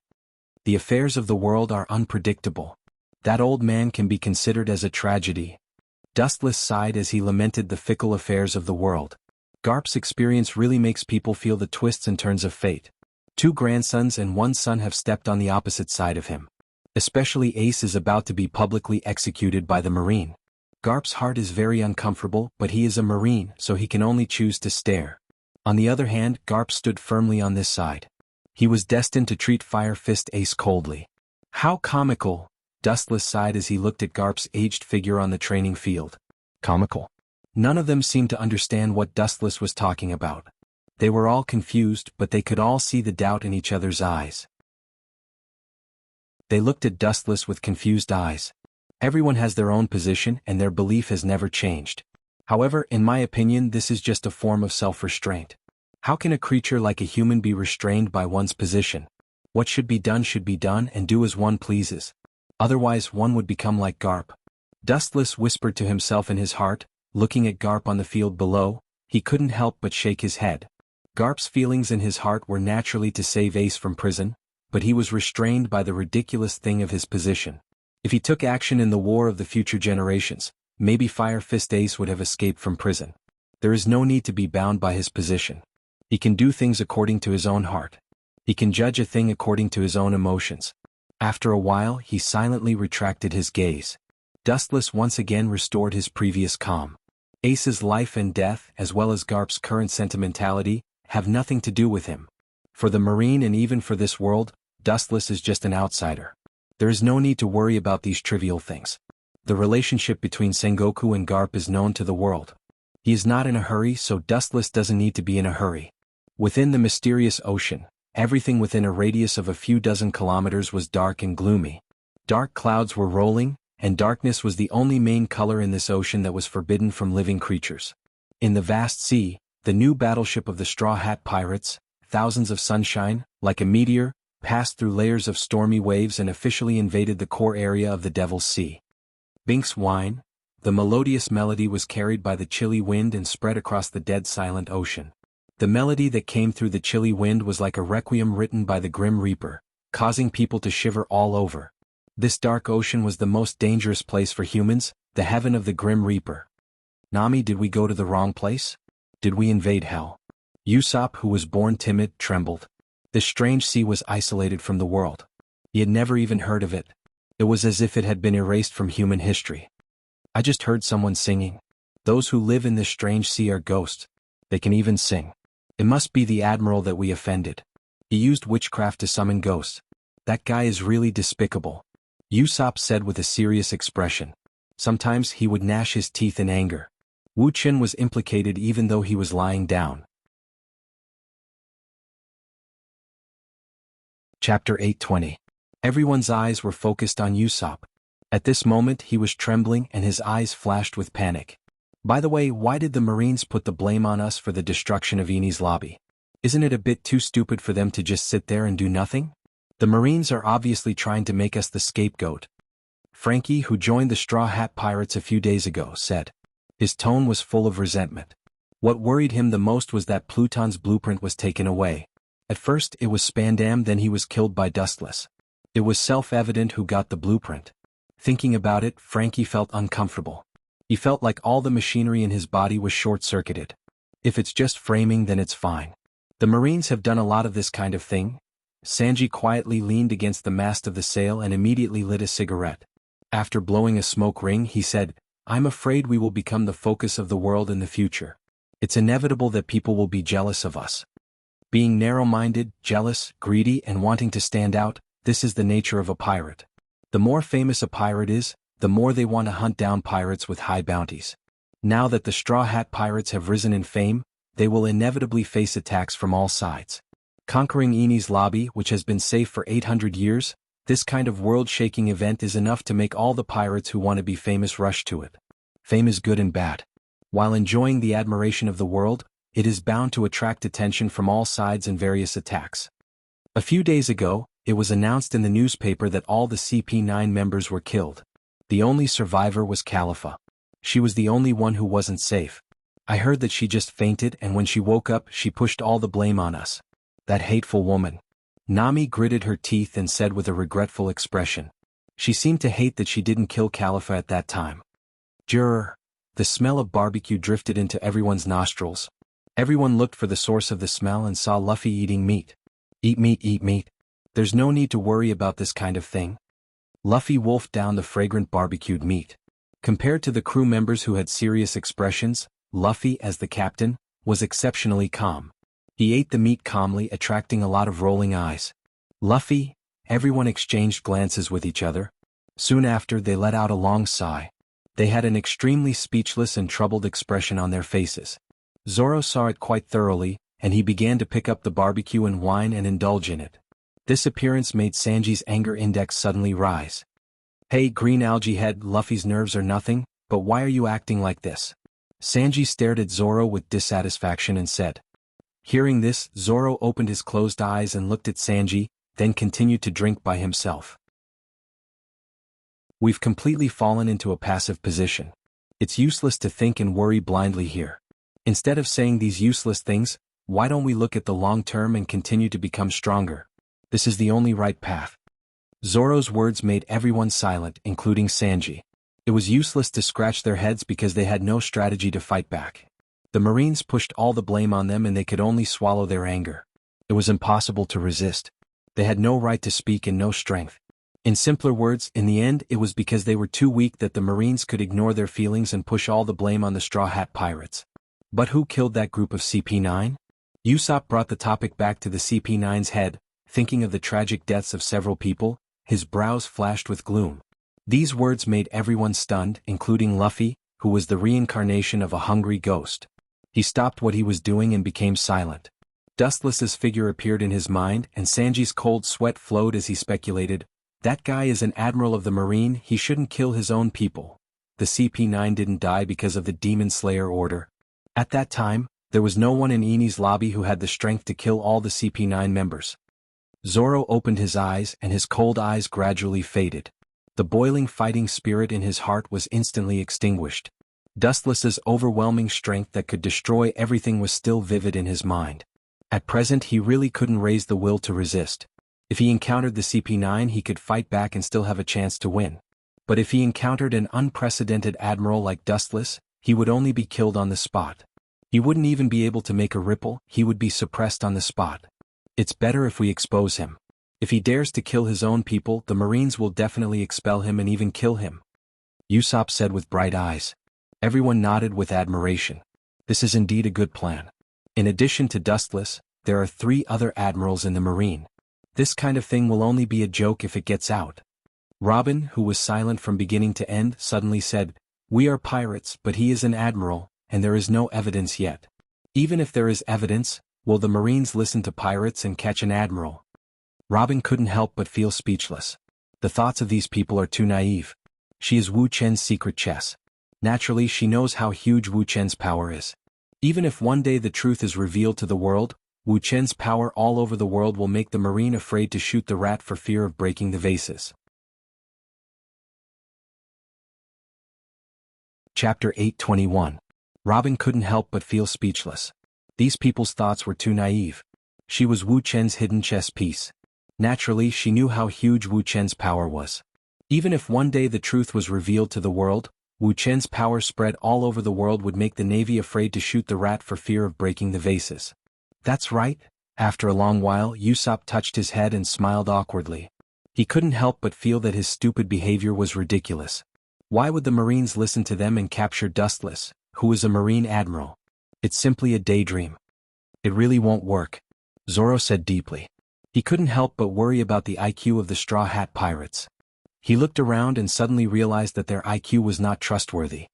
The affairs of the world are unpredictable. That old man can be considered as a tragedy. Dustless sighed as he lamented the fickle affairs of the world. Garp's experience really makes people feel the twists and turns of fate. 2 grandsons and 1 son have stepped on the opposite side of him. Especially Ace is about to be publicly executed by the Marine. Garp's heart is very uncomfortable, but he is a Marine, so he can only choose to stare. On the other hand, Garp stood firmly on this side. He was destined to treat Fire Fist Ace coldly. How comical! Dustless sighed as he looked at Garp's aged figure on the training field. Comical? None of them seemed to understand what Dustless was talking about. They were all confused, but they could all see the doubt in each other's eyes. They looked at Dustless with confused eyes. Everyone has their own position and their belief has never changed. However, in my opinion, this is just a form of self-restraint. How can a creature like a human be restrained by one's position? What should be done and do as one pleases. Otherwise one would become like Garp. Dustless whispered to himself in his heart, looking at Garp on the field below, he couldn't help but shake his head. Garp's feelings in his heart were naturally to save Ace from prison, but he was restrained by the ridiculous thing of his position. If he took action in the war of the future generations, maybe Fire Fist Ace would have escaped from prison. There is no need to be bound by his position. He can do things according to his own heart. He can judge a thing according to his own emotions. After a while he silently retracted his gaze. Dustless once again restored his previous calm. Ace's life and death, as well as Garp's current sentimentality, have nothing to do with him. For the Marine and even for this world, Dustless is just an outsider. There is no need to worry about these trivial things. The relationship between Sengoku and Garp is known to the world. He is not in a hurry, so Dustless doesn't need to be in a hurry. Within the mysterious ocean, everything within a radius of a few dozen kilometers was dark and gloomy. Dark clouds were rolling, and darkness was the only main color in this ocean that was forbidden from living creatures. In the vast sea, the new battleship of the Straw Hat Pirates, thousands of sunshine, like a meteor, passed through layers of stormy waves and officially invaded the core area of the Devil's Sea. Binks Wine, the melodious melody was carried by the chilly wind and spread across the dead silent ocean. The melody that came through the chilly wind was like a requiem written by the Grim Reaper, causing people to shiver all over. This dark ocean was the most dangerous place for humans, the heaven of the Grim Reaper. Nami, did we go to the wrong place? Did we invade hell? Usopp, who was born timid, trembled. This strange sea was isolated from the world. He had never even heard of it. It was as if it had been erased from human history. I just heard someone singing. Those who live in this strange sea are ghosts. They can even sing. It must be the admiral that we offended. He used witchcraft to summon ghosts. That guy is really despicable. Usopp said with a serious expression. Sometimes he would gnash his teeth in anger. Wu Chen was implicated even though he was lying down. Chapter 820. Everyone's eyes were focused on Usopp. At this moment he was trembling and his eyes flashed with panic. By the way, why did the Marines put the blame on us for the destruction of Enies Lobby? Isn't it a bit too stupid for them to just sit there and do nothing? The Marines are obviously trying to make us the scapegoat. Frankie, who joined the Straw Hat Pirates a few days ago, said. His tone was full of resentment. What worried him the most was that Pluton's blueprint was taken away. At first it was Spandam, then he was killed by Dustless. It was self-evident who got the blueprint. Thinking about it, Frankie felt uncomfortable. He felt like all the machinery in his body was short-circuited. If it's just framing, then it's fine. The Marines have done a lot of this kind of thing. Sanji quietly leaned against the mast of the sail and immediately lit a cigarette. After blowing a smoke ring, he said, I'm afraid we will become the focus of the world in the future. It's inevitable that people will be jealous of us. Being narrow-minded, jealous, greedy, and wanting to stand out, this is the nature of a pirate. The more famous a pirate is, the more they want to hunt down pirates with high bounties. Now that the Straw Hat Pirates have risen in fame, they will inevitably face attacks from all sides. Conquering Enies Lobby, which has been safe for 800 years, this kind of world-shaking event is enough to make all the pirates who want to be famous rush to it. Fame is good and bad. While enjoying the admiration of the world, it is bound to attract attention from all sides and various attacks. A few days ago, it was announced in the newspaper that all the CP9 members were killed. The only survivor was Khalifa. She was the only one who wasn't safe. I heard that she just fainted, and when she woke up she pushed all the blame on us. That hateful woman. Nami gritted her teeth and said with a regretful expression. She seemed to hate that she didn't kill Khalifa at that time. Juror. The smell of barbecue drifted into everyone's nostrils. Everyone looked for the source of the smell and saw Luffy eating meat. Eat meat, eat meat. There's no need to worry about this kind of thing. Luffy wolfed down the fragrant barbecued meat. Compared to the crew members who had serious expressions, Luffy, as the captain, was exceptionally calm. He ate the meat calmly, attracting a lot of rolling eyes. Luffy, everyone exchanged glances with each other. Soon after, they let out a long sigh. They had an extremely speechless and troubled expression on their faces. Zoro saw it quite thoroughly, and he began to pick up the barbecue and wine and indulge in it. This appearance made Sanji's anger index suddenly rise. Hey, green algae head, Luffy's nerves are nothing, but why are you acting like this? Sanji stared at Zoro with dissatisfaction and said. Hearing this, Zoro opened his closed eyes and looked at Sanji, then continued to drink by himself. We've completely fallen into a passive position. It's useless to think and worry blindly here. Instead of saying these useless things, why don't we look at the long term and continue to become stronger? This is the only right path. Zoro's words made everyone silent, including Sanji. It was useless to scratch their heads because they had no strategy to fight back. The Marines pushed all the blame on them and they could only swallow their anger. It was impossible to resist. They had no right to speak and no strength. In simpler words, in the end, it was because they were too weak that the Marines could ignore their feelings and push all the blame on the Straw Hat Pirates. But who killed that group of CP9? Usopp brought the topic back to the CP9's head, thinking of the tragic deaths of several people. His brows flashed with gloom. These words made everyone stunned, including Luffy, who was the reincarnation of a hungry ghost. He stopped what he was doing and became silent. Dustless's figure appeared in his mind, and Sanji's cold sweat flowed as he speculated, that guy is an admiral of the Marine, he shouldn't kill his own people. The CP9 didn't die because of the Demon Slayer order. At that time, there was no one in Enies Lobby who had the strength to kill all the CP9 members. Zoro opened his eyes and his cold eyes gradually faded. The boiling fighting spirit in his heart was instantly extinguished. Dustless's overwhelming strength that could destroy everything was still vivid in his mind. At present he really couldn't raise the will to resist. If he encountered the CP9 he could fight back and still have a chance to win. But if he encountered an unprecedented admiral like Dustless, he would only be killed on the spot. He wouldn't even be able to make a ripple, he would be suppressed on the spot. It's better if we expose him. If he dares to kill his own people, the Marines will definitely expel him and even kill him. Usopp said with bright eyes. Everyone nodded with admiration. This is indeed a good plan. In addition to Dustless, there are 3 other admirals in the Marine. This kind of thing will only be a joke if it gets out. Robin, who was silent from beginning to end, suddenly said, "We are pirates, but he is an admiral, and there is no evidence yet. Even if there is evidence, will the Marines listen to pirates and catch an admiral?" Robin couldn't help but feel speechless. The thoughts of these people are too naive. She is Wu Chen's secret chess. Naturally, she knows how huge Wu Chen's power is. Even if one day the truth is revealed to the world, Wu Chen's power all over the world will make the Marine afraid to shoot the rat for fear of breaking the vases. Chapter 821. Robin couldn't help but feel speechless. These people's thoughts were too naive. She was Wu Chen's hidden chess piece. Naturally, she knew how huge Wu Chen's power was. Even if one day the truth was revealed to the world, Wu Chen's power spread all over the world would make the Navy afraid to shoot the rat for fear of breaking the vases. That's right. After a long while, Usopp touched his head and smiled awkwardly. He couldn't help but feel that his stupid behavior was ridiculous. Why would the Marines listen to them and capture Dustless, who is a Marine admiral? It's simply a daydream. It really won't work, Zoro said deeply. He couldn't help but worry about the IQ of the Straw Hat Pirates. He looked around and suddenly realized that their IQ was not trustworthy.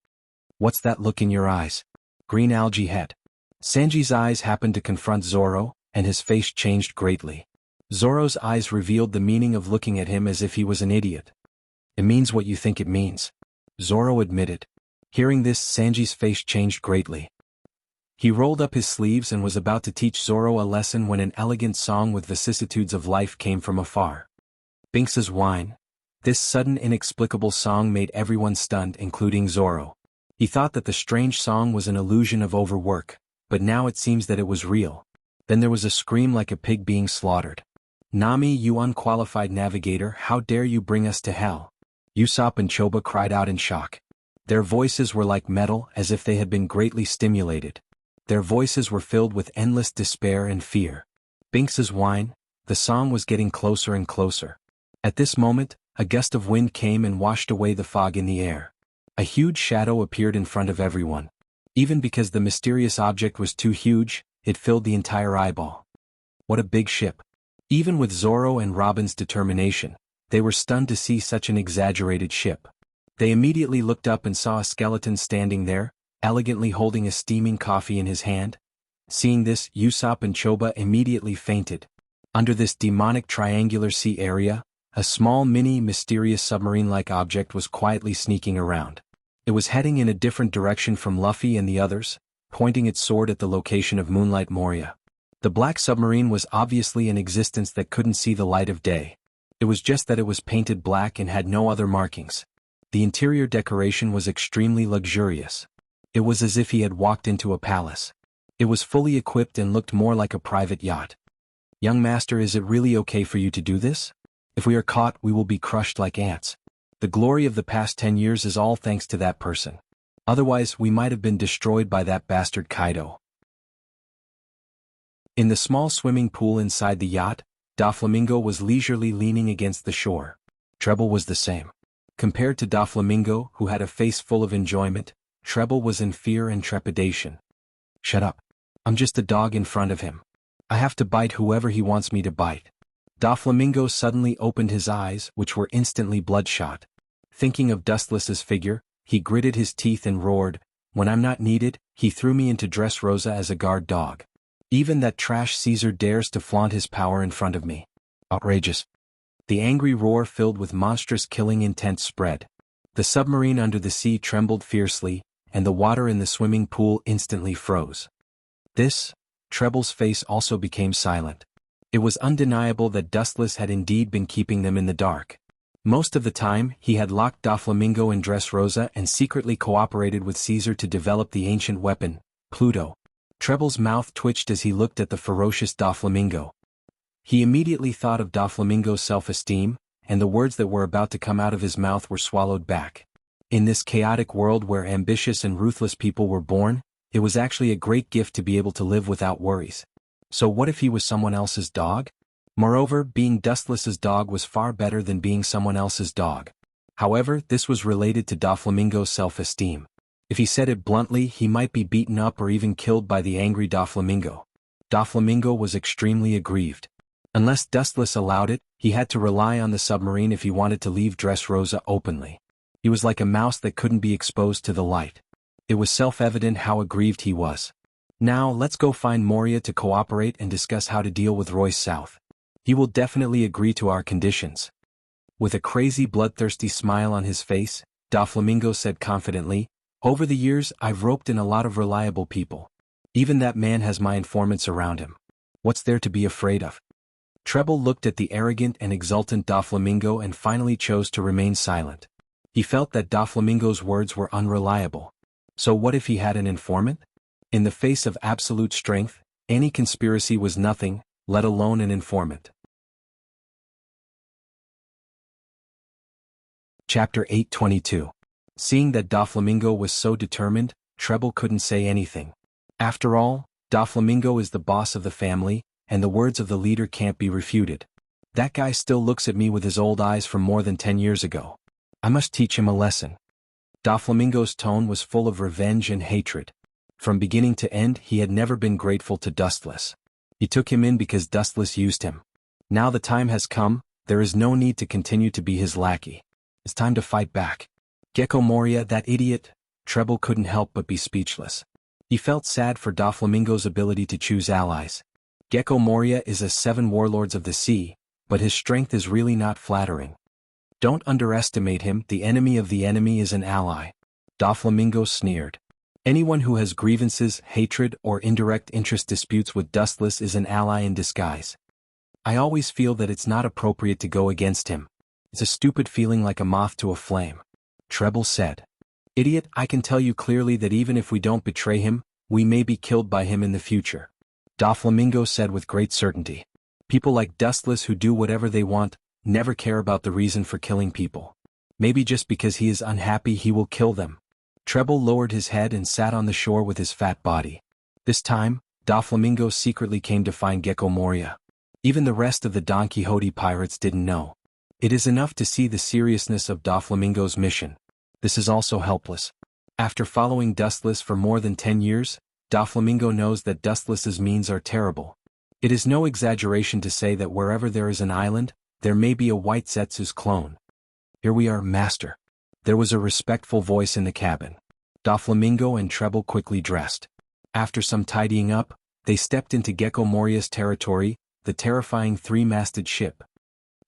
What's that look in your eyes? Green algae head. Sanji's eyes happened to confront Zoro, and his face changed greatly. Zoro's eyes revealed the meaning of looking at him as if he was an idiot. It means what you think it means, Zoro admitted. Hearing this, Sanji's face changed greatly. He rolled up his sleeves and was about to teach Zoro a lesson when an elegant song with vicissitudes of life came from afar. Binks's Wine. This sudden inexplicable song made everyone stunned, including Zoro. He thought that the strange song was an illusion of overwork, but now it seems that it was real. Then there was a scream like a pig being slaughtered. "Nami, you unqualified navigator, how dare you bring us to hell?" Usopp and Choba cried out in shock. Their voices were like metal, as if they had been greatly stimulated. Their voices were filled with endless despair and fear. Binks's Wine. The song was getting closer and closer. At this moment, a gust of wind came and washed away the fog in the air. A huge shadow appeared in front of everyone. Even because the mysterious object was too huge, it filled the entire eyeball. What a big ship. Even with Zoro and Robin's determination, they were stunned to see such an exaggerated ship. They immediately looked up and saw a skeleton standing there, elegantly holding a steaming coffee in his hand. Seeing this, Usopp and Choba immediately fainted. Under this demonic triangular sea area, a small mysterious submarine-like object was quietly sneaking around. It was heading in a different direction from Luffy and the others, pointing its sword at the location of Moonlight Moria. The black submarine was obviously an existence that couldn't see the light of day. It was just that it was painted black and had no other markings. The interior decoration was extremely luxurious. It was as if he had walked into a palace. It was fully equipped and looked more like a private yacht. "Young master, is it really okay for you to do this? If we are caught, we will be crushed like ants. The glory of the past 10 years is all thanks to that person. Otherwise, we might have been destroyed by that bastard Kaido." In the small swimming pool inside the yacht, Doflamingo was leisurely leaning against the shore. Treble was the same. Compared to Doflamingo, who had a face full of enjoyment, Treble was in fear and trepidation. "Shut up. I'm just a dog in front of him. I have to bite whoever he wants me to bite." Doflamingo suddenly opened his eyes, which were instantly bloodshot. Thinking of Dustless's figure, he gritted his teeth and roared, "When I'm not needed, he threw me into Dressrosa as a guard dog. Even that trash Caesar dares to flaunt his power in front of me. Outrageous." The angry roar filled with monstrous killing intent spread. The submarine under the sea trembled fiercely, and the water in the swimming pool instantly froze. Treble's face also became silent. It was undeniable that Dustless had indeed been keeping them in the dark. Most of the time, he had locked Doflamingo in Dressrosa and secretly cooperated with Caesar to develop the ancient weapon, Pluto. Treble's mouth twitched as he looked at the ferocious Doflamingo. He immediately thought of Doflamingo's self-esteem, and the words that were about to come out of his mouth were swallowed back. In this chaotic world where ambitious and ruthless people were born, it was actually a great gift to be able to live without worries. So what if he was someone else's dog? Moreover, being Dustless's dog was far better than being someone else's dog. However, this was related to Doflamingo's self-esteem. If he said it bluntly, he might be beaten up or even killed by the angry Doflamingo. Doflamingo was extremely aggrieved. Unless Dustless allowed it, he had to rely on the submarine if he wanted to leave Dressrosa openly. He was like a mouse that couldn't be exposed to the light. It was self-evident how aggrieved he was. Now, let's go find Moria to cooperate and discuss how to deal with Royce South. He will definitely agree to our conditions. With a crazy bloodthirsty smile on his face, Doflamingo said confidently, "Over the years, I've roped in a lot of reliable people. Even that man has my informants around him. What's there to be afraid of?" Treble looked at the arrogant and exultant Doflamingo and finally chose to remain silent. He felt that Doflamingo's words were unreliable. So what if he had an informant? In the face of absolute strength, any conspiracy was nothing, let alone an informant. Chapter 822. Seeing that Doflamingo was so determined, Treble couldn't say anything. After all, Doflamingo is the boss of the family, and the words of the leader can't be refuted. That guy still looks at me with his old eyes from more than 10 years ago. I must teach him a lesson. Doflamingo's tone was full of revenge and hatred. From beginning to end, he had never been grateful to Dustless. He took him in because Dustless used him. Now the time has come, there is no need to continue to be his lackey. It's time to fight back. Gecko Moria, that idiot. Treble couldn't help but be speechless. He felt sad for Doflamingo's ability to choose allies. Gecko Moria is a 7 warlords of the sea, but his strength is really not flattering. Don't underestimate him, the enemy of the enemy is an ally. Doflamingo sneered. Anyone who has grievances, hatred, or indirect interest disputes with Dustless is an ally in disguise. I always feel that it's not appropriate to go against him. It's a stupid feeling like a moth to a flame. Treble said. Idiot, I can tell you clearly that even if we don't betray him, we may be killed by him in the future. Doflamingo said with great certainty. People like Dustless who do whatever they want, never care about the reason for killing people. Maybe just because he is unhappy he will kill them. Treble lowered his head and sat on the shore with his fat body. This time, Doflamingo secretly came to find Gecko Moria. Even the rest of the Don Quixote pirates didn't know. It is enough to see the seriousness of Doflamingo's mission. This is also helpless. After following Dustless for more than 10 years, Doflamingo knows that Dustless's means are terrible. It is no exaggeration to say that wherever there is an island, there may be a White Zetsu's clone. Here we are, master. There was a respectful voice in the cabin. Doflamingo and Treble quickly dressed. After some tidying up, they stepped into Gecko Moria's territory, the terrifying 3-masted ship.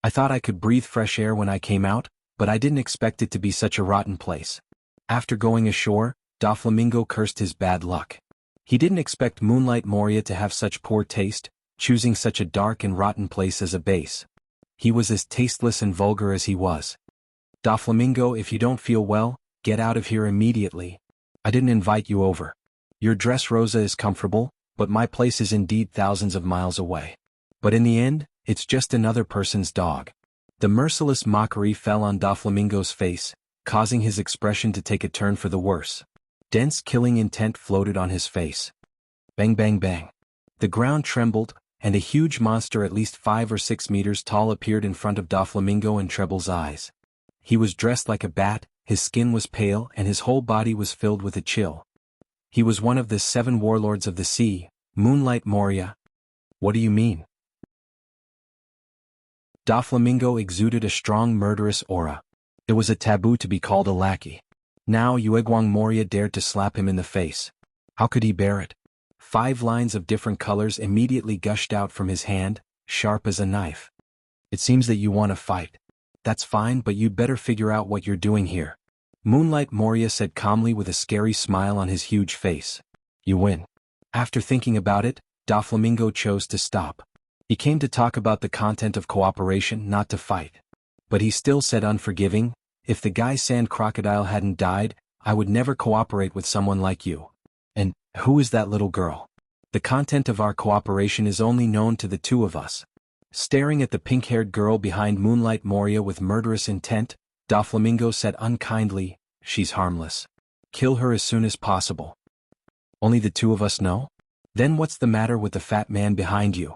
I thought I could breathe fresh air when I came out, but I didn't expect it to be such a rotten place. After going ashore, Doflamingo cursed his bad luck. He didn't expect Moonlight Moria to have such poor taste, choosing such a dark and rotten place as a base. He was as tasteless and vulgar as he was. Doflamingo, if you don't feel well, get out of here immediately. I didn't invite you over. Your Dressrosa is comfortable, but my place is indeed thousands of miles away. But in the end, it's just another person's dog. The merciless mockery fell on Doflamingo's face, causing his expression to take a turn for the worse. Dense killing intent floated on his face. Bang bang bang. The ground trembled, and a huge monster at least 5 or 6 meters tall appeared in front of Doflamingo and Treble's eyes. He was dressed like a bat, his skin was pale and his whole body was filled with a chill. He was one of the 7 warlords of the sea, Moonlight Moria. What do you mean? Doflamingo exuded a strong murderous aura. It was a taboo to be called a lackey. Now Uegwang Moria dared to slap him in the face. How could he bear it? 5 lines of different colors immediately gushed out from his hand, sharp as a knife. It seems that you want to fight. That's fine, but you'd better figure out what you're doing here. Moonlight Moria said calmly with a scary smile on his huge face. You win. After thinking about it, Doflamingo chose to stop. He came to talk about the content of cooperation, not to fight. But he still said unforgiving, if the guy Sand Crocodile hadn't died, I would never cooperate with someone like you. And, who is that little girl? The content of our cooperation is only known to the 2 of us. Staring at the pink-haired girl behind Moonlight Moria with murderous intent, Doflamingo said unkindly, she's harmless. Kill her as soon as possible. Only the 2 of us know? Then what's the matter with the fat man behind you?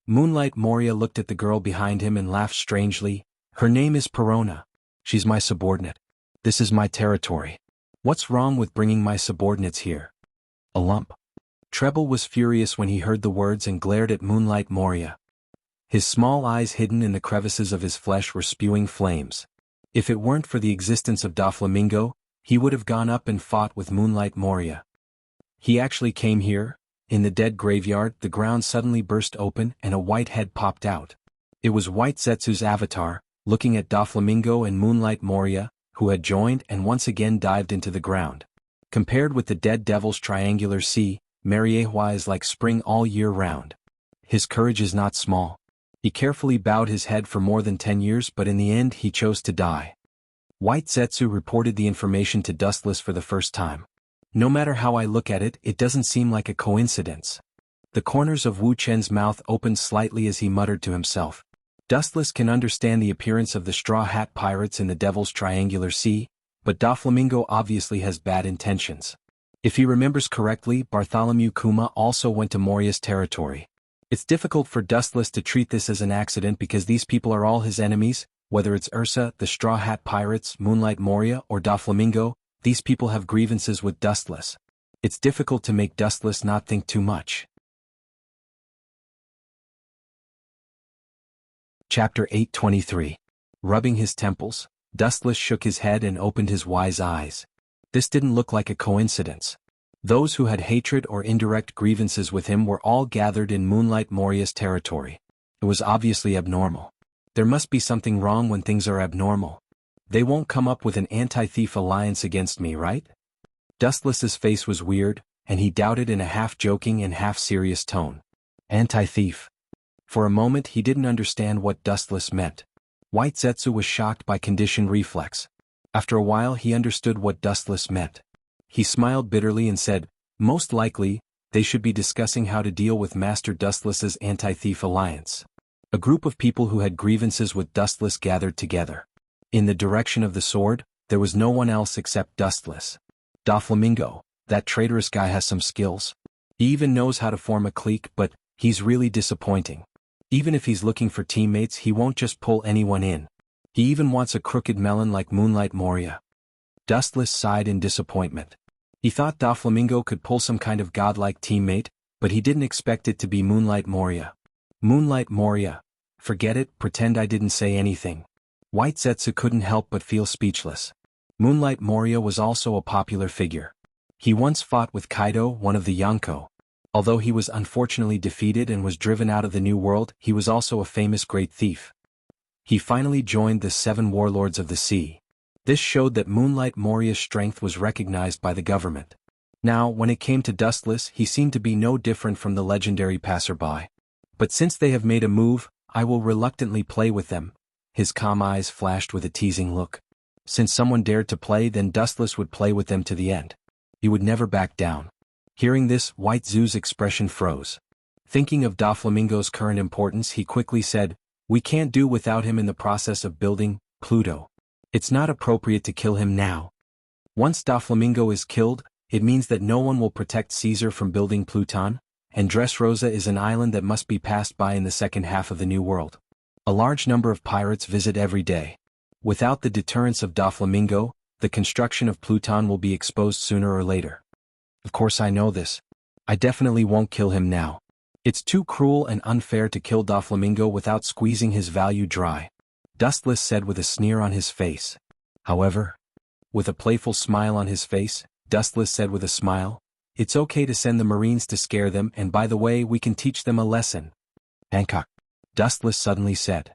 Moonlight Moria looked at the girl behind him and laughed strangely. Her name is Perona. She's my subordinate. This is my territory. What's wrong with bringing my subordinates here? A lump. Treble was furious when he heard the words and glared at Moonlight Moria. His small eyes hidden in the crevices of his flesh were spewing flames. If it weren't for the existence of Doflamingo, he would have gone up and fought with Moonlight Moria. He actually came here. In the dead graveyard, the ground suddenly burst open and a white head popped out. It was White Zetsu's avatar, looking at Doflamingo and Moonlight Moria, who had joined and once again dived into the ground. Compared with the dead devil's triangular sea, Mariehua is like spring all year round. His courage is not small. He carefully bowed his head for more than 10 years, but in the end he chose to die. White Zetsu reported the information to Dustless for the first time. No matter how I look at it, it doesn't seem like a coincidence. The corners of Wu Chen's mouth opened slightly as he muttered to himself. Dustless can understand the appearance of the Straw Hat Pirates in the Devil's Triangular Sea, but Doflamingo obviously has bad intentions. If he remembers correctly, Bartholomew Kuma also went to Moria's territory. It's difficult for Dustless to treat this as an accident because these people are all his enemies, whether it's Ursa, the Straw Hat Pirates, Moonlight Moria, or Doflamingo. These people have grievances with Dustless. It's difficult to make Dustless not think too much. Chapter 823. Rubbing his temples, Dustless shook his head and opened his wise eyes. This didn't look like a coincidence. Those who had hatred or indirect grievances with him were all gathered in Moonlight Moria's territory. It was obviously abnormal. There must be something wrong when things are abnormal. They won't come up with an anti-thief alliance against me, right? Dustless's face was weird, and he doubted in a half-joking and half-serious tone. Anti-thief. For a moment he didn't understand what Dustless meant. White Zetsu was shocked by conditioned reflex. After a while he understood what Dustless meant. He smiled bitterly and said, most likely, they should be discussing how to deal with Master Dustless's anti-thief alliance. A group of people who had grievances with Dustless gathered together. In the direction of the sword, there was no one else except Dustless. Doflamingo, that traitorous guy has some skills. He even knows how to form a clique, but he's really disappointing. Even if he's looking for teammates, he won't just pull anyone in. He even wants a crooked melon like Moonlight Moria. Dustless sighed in disappointment. He thought Doflamingo could pull some kind of godlike teammate, but he didn't expect it to be Moonlight Moria. Moonlight Moria. Forget it, pretend I didn't say anything. White Zetsu couldn't help but feel speechless. Moonlight Moria was also a popular figure. He once fought with Kaido, one of the Yonko. Although he was unfortunately defeated and was driven out of the New World, he was also a famous great thief. He finally joined the 7 warlords of the sea. This showed that Moonlight Moria's strength was recognized by the government. Now, when it came to Dustless, he seemed to be no different from the legendary passerby. But since they have made a move, I will reluctantly play with them. His calm eyes flashed with a teasing look. Since someone dared to play, then Dustless would play with them to the end. He would never back down. Hearing this, White Zoo's expression froze. Thinking of Doflamingo's current importance, he quickly said, we can't do without him in the process of building Pluto. It's not appropriate to kill him now. Once Doflamingo is killed, it means that no one will protect Caesar from building Pluton, and Dressrosa is an island that must be passed by in the second half of the New World. A large number of pirates visit every day. Without the deterrence of Doflamingo, the construction of Pluton will be exposed sooner or later. Of course I know this. I definitely won't kill him now. It's too cruel and unfair to kill Doflamingo without squeezing his value dry. Dustless said with a sneer on his face. However, with a playful smile on his face, Dustless said with a smile, it's okay to send the Marines to scare them, and by the way, we can teach them a lesson. Hancock. Dustless suddenly said.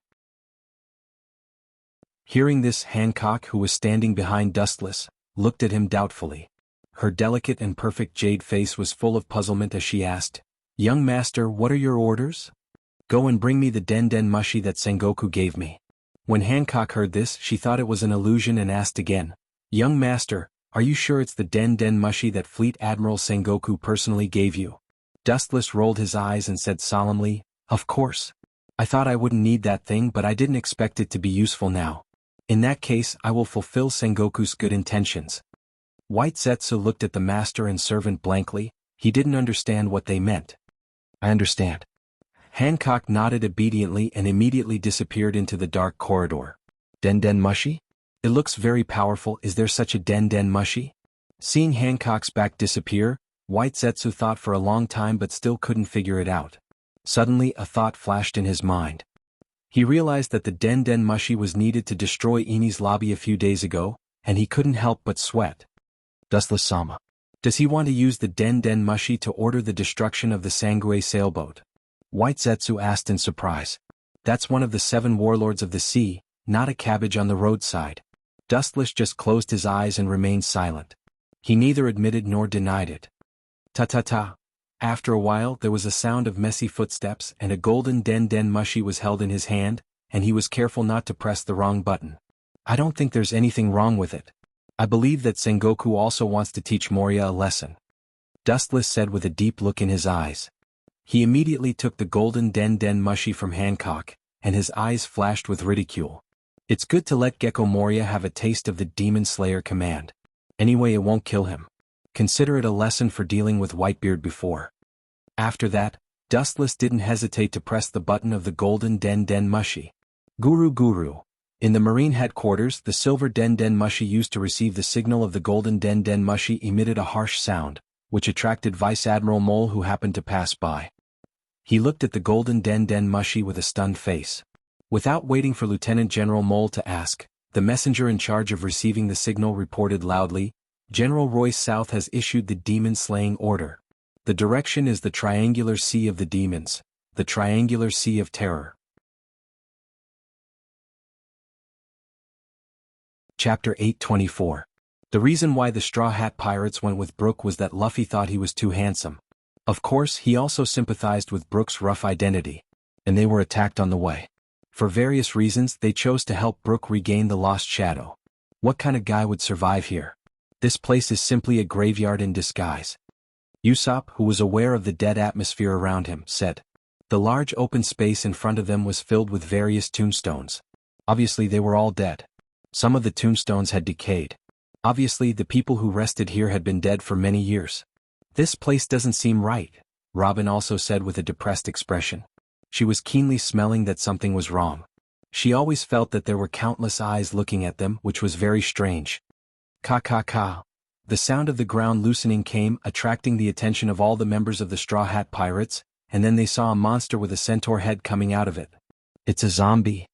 Hearing this, Hancock, who was standing behind Dustless, looked at him doubtfully. Her delicate and perfect jade face was full of puzzlement as she asked, young master, what are your orders? Go and bring me the Den Den mushi that Sengoku gave me. When Hancock heard this, she thought it was an illusion and asked again, young master, are you sure it's the Den Den mushi that Fleet Admiral Sengoku personally gave you? Dustless rolled his eyes and said solemnly, of course. I thought I wouldn't need that thing, but I didn't expect it to be useful now. In that case, I will fulfill Sengoku's good intentions. White Zetsu looked at the master and servant blankly. He didn't understand what they meant. I understand. Hancock nodded obediently and immediately disappeared into the dark corridor. Den Mushi? It looks very powerful. Is there such a Den Mushi? Seeing Hancock's back disappear, White Zetsu thought for a long time but still couldn't figure it out. Suddenly a thought flashed in his mind. He realized that the Den Mushi was needed to destroy Ini's lobby a few days ago, and he couldn't help but sweat. Dustless-sama. Does he want to use the Den Mushi to order the destruction of the Sangue sailboat? White Zetsu asked in surprise. That's one of the 7 warlords of the sea, not a cabbage on the roadside. Dustless just closed his eyes and remained silent. He neither admitted nor denied it. Ta-ta-ta. After a while there was a sound of messy footsteps and a golden Den Mushi was held in his hand, and he was careful not to press the wrong button. I don't think there's anything wrong with it. I believe that Sengoku also wants to teach Moria a lesson. Dustless said with a deep look in his eyes. He immediately took the golden Den Mushi from Hancock, and his eyes flashed with ridicule. It's good to let Gecko Moria have a taste of the Demon Slayer command. Anyway, it won't kill him. Consider it a lesson for dealing with Whitebeard before. After that, Dustless didn't hesitate to press the button of the golden Den Mushi. Guru. In the Marine headquarters, the silver Den Mushi used to receive the signal of the golden Den Mushi emitted a harsh sound, which attracted Vice Admiral Mole who happened to pass by. He looked at the golden Den Mushi with a stunned face. Without waiting for Lieutenant General Mole to ask, the messenger in charge of receiving the signal reported loudly, General Royce South has issued the demon-slaying order. The direction is the Triangular Sea of the Demons, the Triangular Sea of Terror. Chapter 824. The reason why the Straw Hat Pirates went with Brook was that Luffy thought he was too handsome. Of course, he also sympathized with Brook's rough identity. And they were attacked on the way. For various reasons, they chose to help Brook regain the lost shadow. What kind of guy would survive here? This place is simply a graveyard in disguise. Usopp, who was aware of the dead atmosphere around him, said. The large open space in front of them was filled with various tombstones. Obviously they were all dead. Some of the tombstones had decayed. Obviously the people who rested here had been dead for many years. This place doesn't seem right, Robin also said with a depressed expression. She was keenly smelling that something was wrong. She always felt that there were countless eyes looking at them, which was very strange. Ka. The sound of the ground loosening came, attracting the attention of all the members of the Straw Hat Pirates, and then they saw a monster with a centaur head coming out of it. It's a zombie.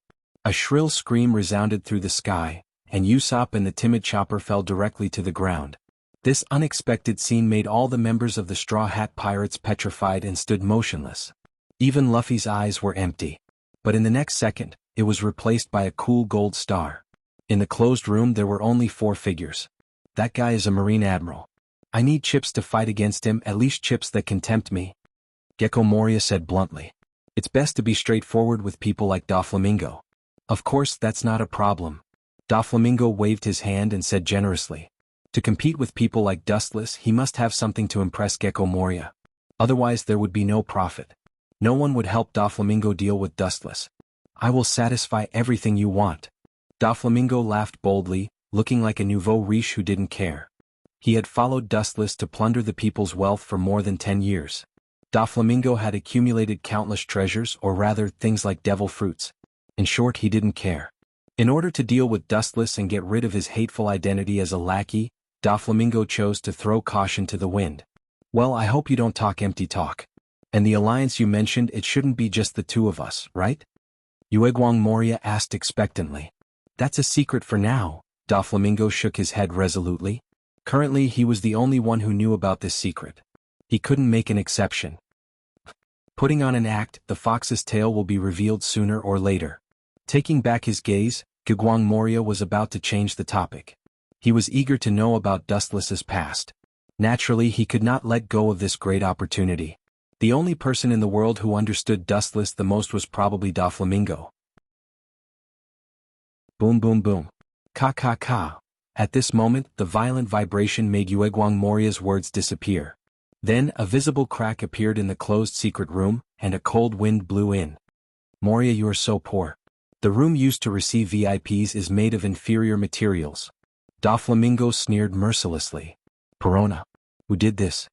A shrill scream resounded through the sky, and Usopp and the timid Chopper fell directly to the ground. This unexpected scene made all the members of the Straw Hat Pirates petrified and stood motionless. Even Luffy's eyes were empty. But in the next second, it was replaced by a cool gold star. In the closed room there were only 4 figures. That guy is a Marine Admiral. I need chips to fight against him, at least chips that can tempt me. Gecko Moria said bluntly. It's best to be straightforward with people like Doflamingo. Of course, that's not a problem. Doflamingo waved his hand and said generously. To compete with people like Dustless, he must have something to impress Gecko Moria. Otherwise there would be no profit. No one would help Doflamingo deal with Dustless. I will satisfy everything you want. Doflamingo laughed boldly, looking like a nouveau riche who didn't care. He had followed Dustless to plunder the people's wealth for more than 10 years. Doflamingo had accumulated countless treasures, or rather things like devil fruits. In short, he didn't care. In order to deal with Dustless and get rid of his hateful identity as a lackey, Doflamingo chose to throw caution to the wind. Well, I hope you don't talk empty talk. And the alliance you mentioned, it shouldn't be just the 2 of us, right? Uegwang Moria asked expectantly. That's a secret for now. Doflamingo shook his head resolutely. Currently he was the only one who knew about this secret. He couldn't make an exception. Putting on an act, the fox's tail will be revealed sooner or later. Taking back his gaze, Uegwang Moria was about to change the topic. He was eager to know about Dustless's past. Naturally he could not let go of this great opportunity. The only person in the world who understood Dustless the most was probably Doflamingo. Boom boom boom. Ka. At this moment, the violent vibration made Uegwang Moria's words disappear. Then, a visible crack appeared in the closed secret room, and a cold wind blew in. Moria, you are so poor. The room used to receive VIPs is made of inferior materials. Doflamingo sneered mercilessly. Perona. Who did this?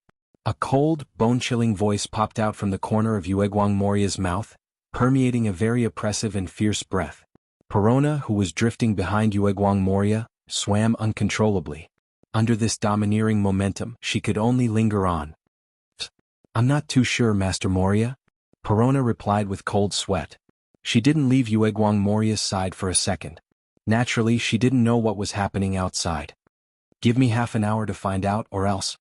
A cold, bone-chilling voice popped out from the corner of Yuegwang Moria's mouth, permeating a very oppressive and fierce breath. Perona, who was drifting behind Yuegwang Moria, swam uncontrollably. Under this domineering momentum, she could only linger on. "I'm not too sure, Master Moria," Perona replied with cold sweat. She didn't leave Yuegwang Moria's side for a second. Naturally, she didn't know what was happening outside. "Give me half an hour to find out, or else.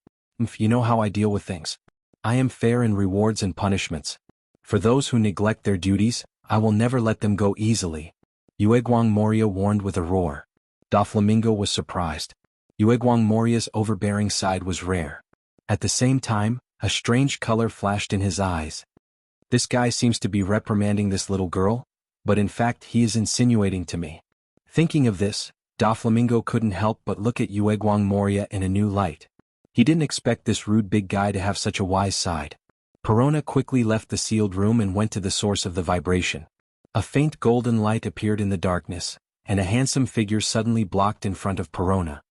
You know how I deal with things. I am fair in rewards and punishments. For those who neglect their duties, I will never let them go easily," Yuegwang Moria warned with a roar. Doflamingo was surprised. Yuegwang Moria's overbearing side was rare. At the same time, a strange color flashed in his eyes. "This guy seems to be reprimanding this little girl, but in fact he is insinuating to me." Thinking of this, Doflamingo couldn't help but look at Yuegwang Moria in a new light. He didn't expect this rude big guy to have such a wise side. Perona quickly left the sealed room and went to the source of the vibration. A faint golden light appeared in the darkness, and a handsome figure suddenly blocked in front of Perona.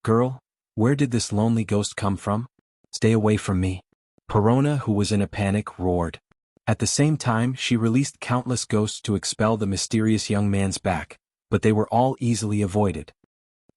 "Girl, where did this lonely ghost come from? Stay away from me," Perona, who was in a panic, roared. At the same time, she released countless ghosts to expel the mysterious young man's back, but they were all easily avoided.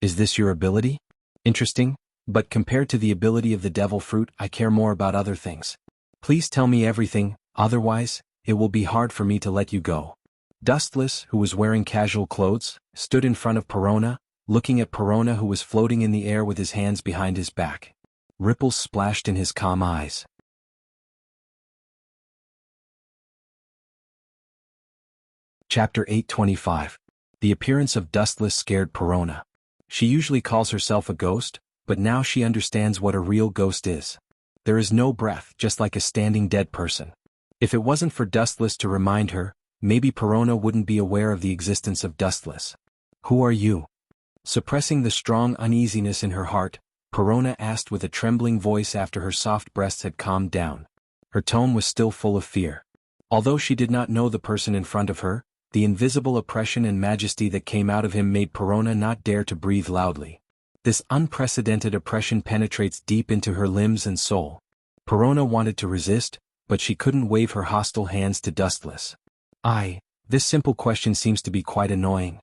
"Is this your ability? Interesting, but compared to the ability of the devil fruit, I care more about other things. Please tell me everything, otherwise, it will be hard for me to let you go." Dustless, who was wearing casual clothes, stood in front of Perona, looking at Perona, who was floating in the air with his hands behind his back. Ripples splashed in his calm eyes. Chapter 825. The appearance of Dustless scared Perona. She usually calls herself a ghost, but now she understands what a real ghost is. There is no breath, just like a standing dead person. If it wasn't for Dustless to remind her, maybe Perona wouldn't be aware of the existence of Dustless. "Who are you?" Suppressing the strong uneasiness in her heart, Perona asked with a trembling voice after her soft breaths had calmed down. Her tone was still full of fear. Although she did not know the person in front of her, the invisible oppression and majesty that came out of him made Perona not dare to breathe loudly. This unprecedented oppression penetrates deep into her limbs and soul. Perona wanted to resist, but she couldn't wave her hostile hands to Dustless. This simple question seems to be quite annoying."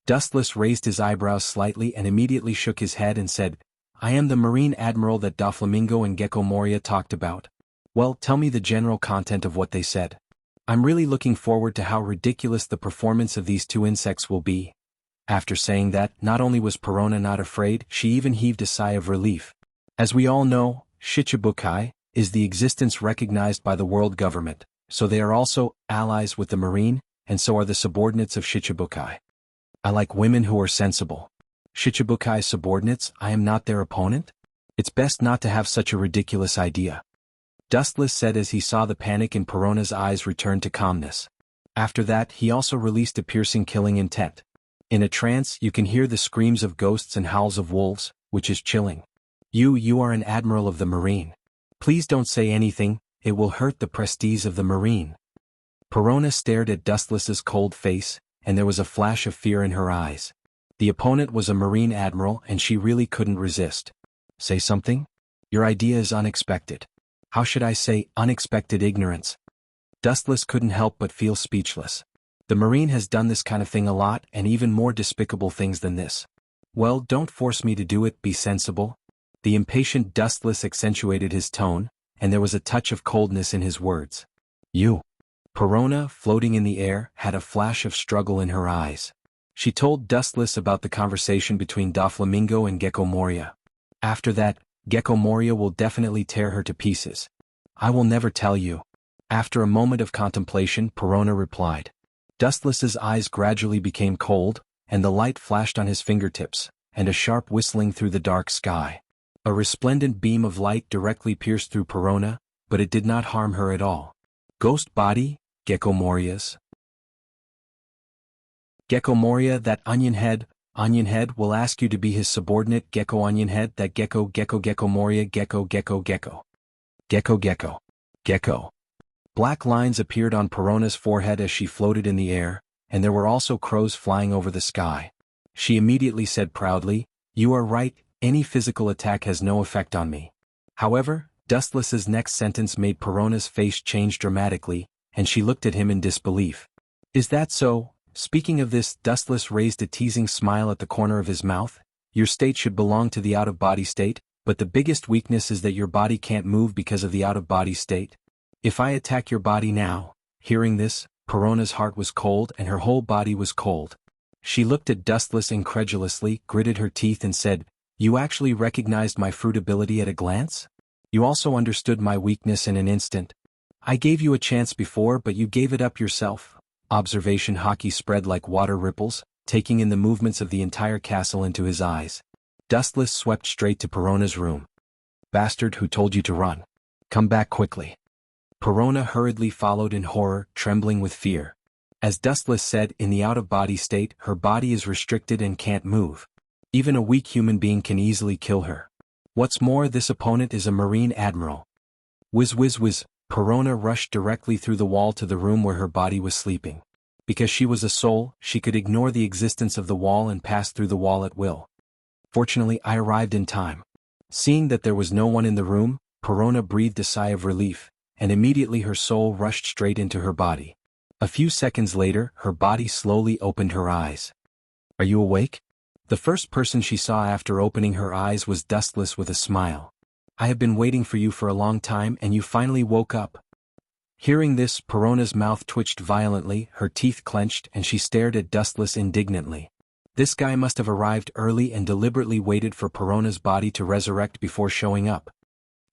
Dustless raised his eyebrows slightly and immediately shook his head and said, "I am the Marine Admiral that Doflamingo and Gecko Moria talked about." "Well, tell me the general content of what they said. I'm really looking forward to how ridiculous the performance of these two insects will be." After saying that, not only was Perona not afraid, she even heaved a sigh of relief. As we all know, Shichibukai is the existence recognized by the world government, so they are also allies with the Marine, and so are the subordinates of Shichibukai. I like women who are sensible. Shichibukai's subordinates, I am not their opponent? It's best not to have such a ridiculous idea. Dustless said as he saw the panic in Perona's eyes return to calmness. After that, he also released a piercing killing intent. In a trance, you can hear the screams of ghosts and howls of wolves, which is chilling. You are an admiral of the Marine. Please don't say anything, it will hurt the prestige of the Marine." Perona stared at Dustless's cold face, and there was a flash of fear in her eyes. The opponent was a Marine admiral and she really couldn't resist. "Say something? Your idea is unexpected." "How should I say, unexpected ignorance?" Dustless couldn't help but feel speechless. The Marine has done this kind of thing a lot, and even more despicable things than this. "Well, don't force me to do it, be sensible." The impatient Dustless accentuated his tone, and there was a touch of coldness in his words. "You." Perona, floating in the air, had a flash of struggle in her eyes. She told Dustless about the conversation between Doflamingo and Gecko Moria. After that, Gecko Moria will definitely tear her to pieces. "I will never tell you." After a moment of contemplation, Perona replied. Dustless's eyes gradually became cold, and the light flashed on his fingertips, and a sharp whistling through the dark sky. A resplendent beam of light directly pierced through Perona, but it did not harm her at all. "Ghost body, Gecko Moria's." "Gecko Moria, that onion head will ask you to be his subordinate. Gecko onion head, that Gecko Moria, Gecko. Black lines appeared on Perona's forehead as she floated in the air, and there were also crows flying over the sky. She immediately said proudly, "You are right, any physical attack has no effect on me." However, Dustless's next sentence made Perona's face change dramatically, and she looked at him in disbelief. Is that so? Speaking of this, Dustless raised a teasing smile at the corner of his mouth. Your state should belong to the out-of-body state, but the biggest weakness is that your body can't move because of the out-of-body state. If I attack your body now. Hearing this, Perona's heart was cold and her whole body was cold. She looked at Dustless incredulously, gritted her teeth and said, You actually recognized my fruit ability at a glance? You also understood my weakness in an instant. I gave you a chance before but you gave it up yourself. Observation hockey spread like water ripples, taking in the movements of the entire castle into his eyes. Dustless swept straight to Perona's room. Bastard, who told you to run? Come back quickly. Perona hurriedly followed in horror, trembling with fear. As Dustless said, in the out-of-body state, her body is restricted and can't move. Even a weak human being can easily kill her. What's more, this opponent is a Marine Admiral. Whiz whiz whiz, Perona rushed directly through the wall to the room where her body was sleeping. Because she was a soul, she could ignore the existence of the wall and pass through the wall at will. Fortunately, I arrived in time. Seeing that there was no one in the room, Perona breathed a sigh of relief, and immediately her soul rushed straight into her body. A few seconds later, her body slowly opened her eyes. Are you awake? The first person she saw after opening her eyes was Dustless with a smile. I have been waiting for you for a long time and you finally woke up. Hearing this, Perona's mouth twitched violently, her teeth clenched and she stared at Dustless indignantly. This guy must have arrived early and deliberately waited for Perona's body to resurrect before showing up.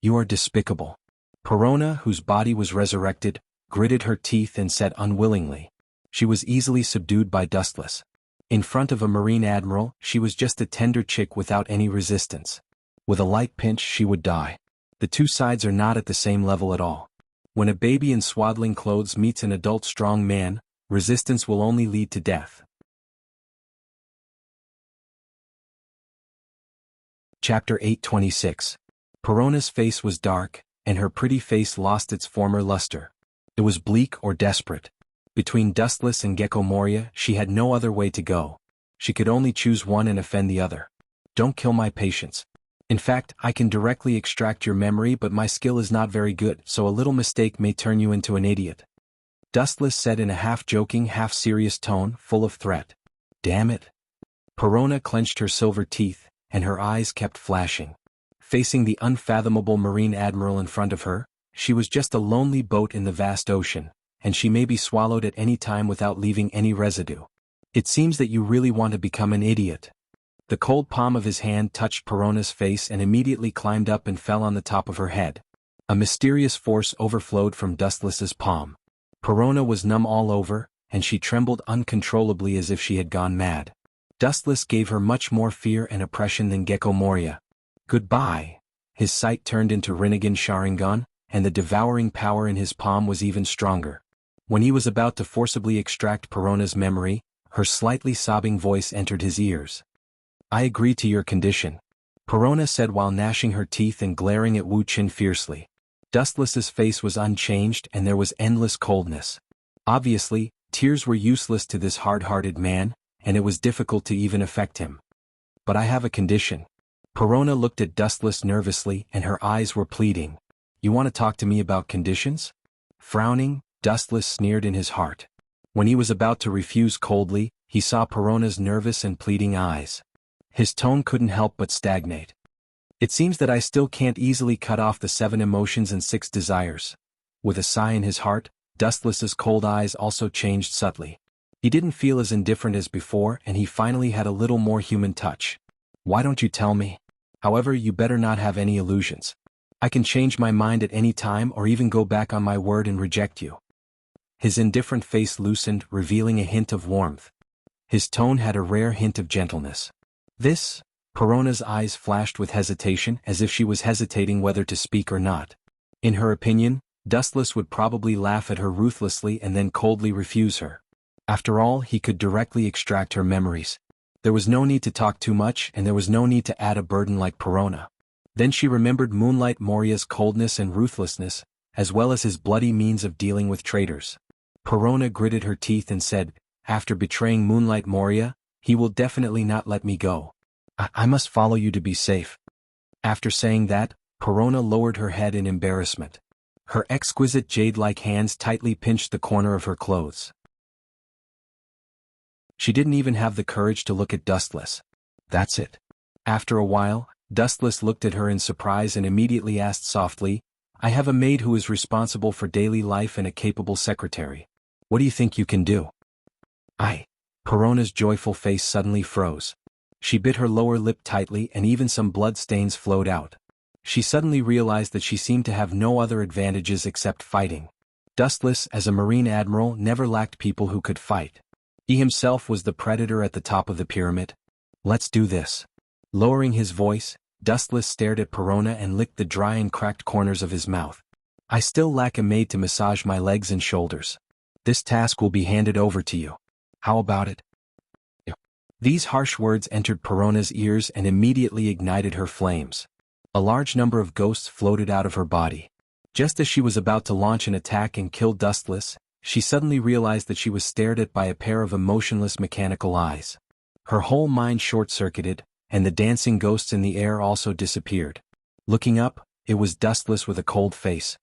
You are despicable. Perona, whose body was resurrected, gritted her teeth and said unwillingly. She was easily subdued by Dustless. In front of a Marine Admiral, she was just a tender chick without any resistance. With a light pinch she would die. The two sides are not at the same level at all. When a baby in swaddling clothes meets an adult strong man, resistance will only lead to death. Chapter 826. Perona's face was dark, and her pretty face lost its former luster. It was bleak or desperate. Between Dustless and Gecko Moria, she had no other way to go. She could only choose one and offend the other. Don't kill my patience. In fact, I can directly extract your memory but my skill is not very good, so a little mistake may turn you into an idiot. Dustless said in a half-joking, half-serious tone, full of threat. Damn it. Perona clenched her silver teeth, and her eyes kept flashing. Facing the unfathomable Marine Admiral in front of her, she was just a lonely boat in the vast ocean, and she may be swallowed at any time without leaving any residue. It seems that you really want to become an idiot. The cold palm of his hand touched Perona's face and immediately climbed up and fell on the top of her head. A mysterious force overflowed from Dustless's palm. Perona was numb all over, and she trembled uncontrollably as if she had gone mad. Dustless gave her much more fear and oppression than Gecko Moria. Goodbye. His sight turned into Rinnegan Sharingan, and the devouring power in his palm was even stronger. When he was about to forcibly extract Perona's memory, her slightly sobbing voice entered his ears. I agree to your condition, Perona said while gnashing her teeth and glaring at Wu Qin fiercely. Dustless's face was unchanged and there was endless coldness. Obviously, tears were useless to this hard-hearted man, and it was difficult to even affect him. But I have a condition. Perona looked at Dustless nervously and her eyes were pleading. You want to talk to me about conditions? Frowning, Dustless sneered in his heart. When he was about to refuse coldly, he saw Perona's nervous and pleading eyes. His tone couldn't help but stagnate. It seems that I still can't easily cut off the 7 emotions and 6 desires. With a sigh in his heart, Dustless's cold eyes also changed subtly. He didn't feel as indifferent as before and he finally had a little more human touch. Why don't you tell me? However, you better not have any illusions. I can change my mind at any time or even go back on my word and reject you. His indifferent face loosened, revealing a hint of warmth. His tone had a rare hint of gentleness. This? Perona's eyes flashed with hesitation as if she was hesitating whether to speak or not. In her opinion, Dustless would probably laugh at her ruthlessly and then coldly refuse her. After all, he could directly extract her memories. There was no need to talk too much and there was no need to add a burden like Perona. Then she remembered Moonlight Moria's coldness and ruthlessness, as well as his bloody means of dealing with traitors. Perona gritted her teeth and said, after betraying Moonlight Moria, he will definitely not let me go. I must follow you to be safe. After saying that, Perona lowered her head in embarrassment. Her exquisite jade-like hands tightly pinched the corner of her clothes. She didn't even have the courage to look at Dustless. That's it. After a while, Dustless looked at her in surprise and immediately asked softly, I have a maid who is responsible for daily life and a capable secretary. What do you think you can do? Perona's joyful face suddenly froze. She bit her lower lip tightly and even some blood stains flowed out. She suddenly realized that she seemed to have no other advantages except fighting. Dustless, as a Marine admiral, never lacked people who could fight. He himself was the predator at the top of the pyramid. Let's do this. Lowering his voice, Dustless stared at Perona and licked the dry and cracked corners of his mouth. I still lack a maid to massage my legs and shoulders. This task will be handed over to you. How about it? These harsh words entered Perona's ears and immediately ignited her flames. A large number of ghosts floated out of her body. Just as she was about to launch an attack and kill Dustless, she suddenly realized that she was stared at by a pair of emotionless mechanical eyes. Her whole mind short-circuited, and the dancing ghosts in the air also disappeared. Looking up, it was Dustless with a cold face.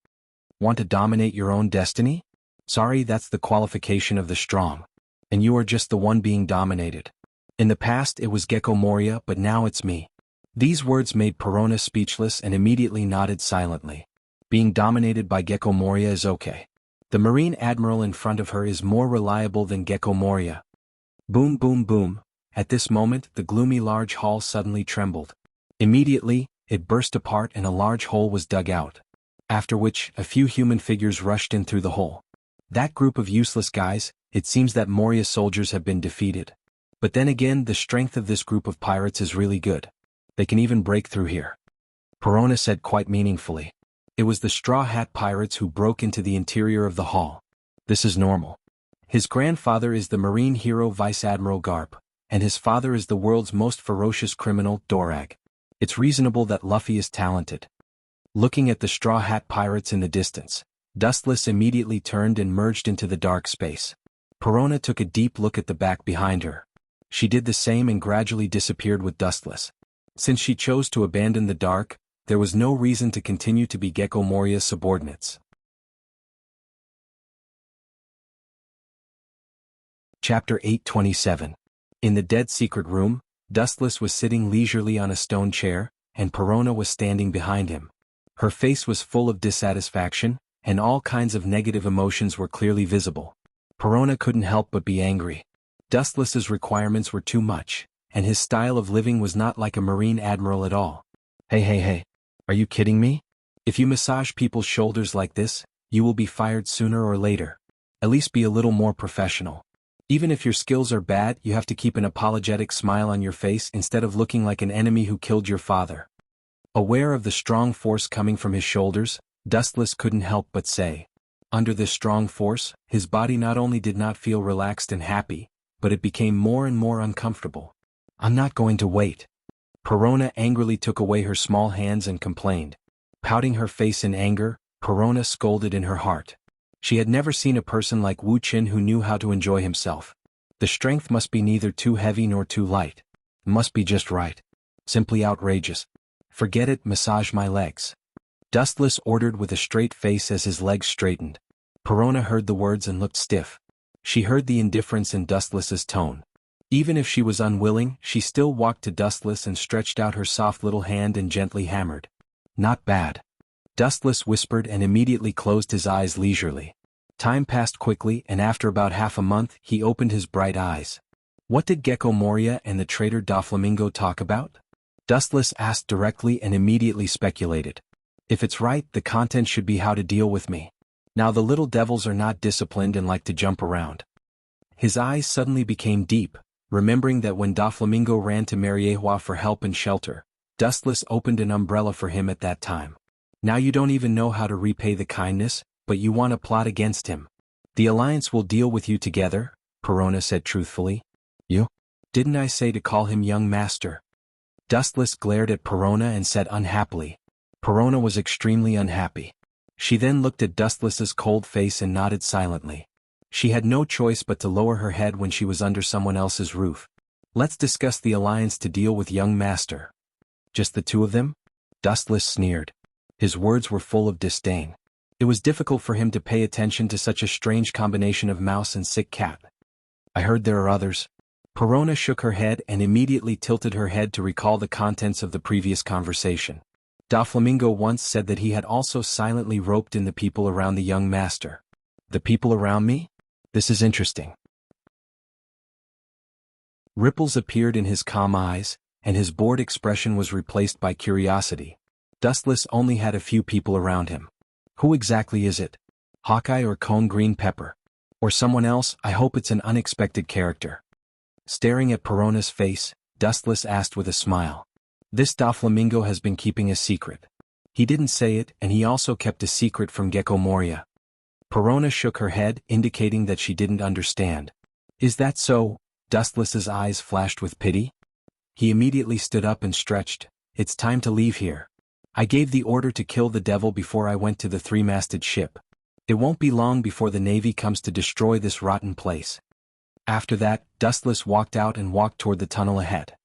Want to dominate your own destiny? Sorry, that's the qualification of the strong. And you are just the one being dominated. In the past it was Gecko Moria, but now it's me. These words made Perona speechless and immediately nodded silently. Being dominated by Gecko Moria is okay. The Marine Admiral in front of her is more reliable than Gecko Moria. Boom, boom, boom. At this moment, the gloomy large hall suddenly trembled. Immediately, it burst apart and a large hole was dug out. After which, a few human figures rushed in through the hole. That group of useless guys, it seems that Moria soldiers have been defeated. But then again, the strength of this group of pirates is really good. They can even break through here. Perona said quite meaningfully. It was the Straw Hat Pirates who broke into the interior of the hall. This is normal. His grandfather is the Marine hero Vice Admiral Garp, and his father is the world's most ferocious criminal, Dorag. It's reasonable that Luffy is talented. Looking at the Straw Hat Pirates in the distance, Dustless immediately turned and merged into the dark space. Perona took a deep look at the back behind her. She did the same and gradually disappeared with Dustless. Since she chose to abandon the dark, there was no reason to continue to be Gecko Moria's subordinates. Chapter 827. In the dead secret room, Dustless was sitting leisurely on a stone chair, and Perona was standing behind him. Her face was full of dissatisfaction, and all kinds of negative emotions were clearly visible. Perona couldn't help but be angry. Dustless's requirements were too much, and his style of living was not like a Marine admiral at all. Hey. Are you kidding me? If you massage people's shoulders like this, you will be fired sooner or later. At least be a little more professional. Even if your skills are bad, you have to keep an apologetic smile on your face instead of looking like an enemy who killed your father. Aware of the strong force coming from his shoulders, Dustless couldn't help but say. Under this strong force, his body not only did not feel relaxed and happy, but it became more and more uncomfortable. I'm not going to wait. Perona angrily took away her small hands and complained. Pouting her face in anger, Perona scolded in her heart. She had never seen a person like Wu Qin who knew how to enjoy himself. The strength must be neither too heavy nor too light. It must be just right. Simply outrageous. Forget it, massage my legs. Dustless ordered with a straight face as his legs straightened. Perona heard the words and looked stiff. She heard the indifference in Dustless's tone. Even if she was unwilling, she still walked to Dustless and stretched out her soft little hand and gently hammered. Not bad. Dustless whispered and immediately closed his eyes leisurely. Time passed quickly, and after about half a month, he opened his bright eyes. What did Gecko Moria and the traitor Doflamingo talk about? Dustless asked directly and immediately speculated. If it's right, the content should be how to deal with me. Now the little devils are not disciplined and like to jump around. His eyes suddenly became deep, remembering that when Doflamingo ran to Mariejois for help and shelter, Dustless opened an umbrella for him at that time. Now you don't even know how to repay the kindness, but you want to plot against him. The Alliance will deal with you together, Perona said truthfully. You? Didn't I say to call him young master? Dustless glared at Perona and said unhappily. Perona was extremely unhappy. She then looked at Dustless's cold face and nodded silently. She had no choice but to lower her head when she was under someone else's roof. Let's discuss the Alliance to deal with young master. Just the two of them? Dustless sneered. His words were full of disdain. It was difficult for him to pay attention to such a strange combination of mouse and sick cat. I heard there are others. Perona shook her head and immediately tilted her head to recall the contents of the previous conversation. Doflamingo once said that he had also silently roped in the people around the young master. The people around me? This is interesting. Ripples appeared in his calm eyes, and his bored expression was replaced by curiosity. Dustless only had a few people around him. Who exactly is it? Hawkeye or Cone Green Pepper? Or someone else? I hope it's an unexpected character. Staring at Perona's face, Dustless asked with a smile. This Doflamingo has been keeping a secret. He didn't say it, and he also kept a secret from Gecko Moria. Perona shook her head, indicating that she didn't understand. Is that so? Dustless's eyes flashed with pity. He immediately stood up and stretched. It's time to leave here. I gave the order to kill the devil before I went to the three-masted ship. It won't be long before the Navy comes to destroy this rotten place. After that, Dustless walked out and walked toward the tunnel ahead.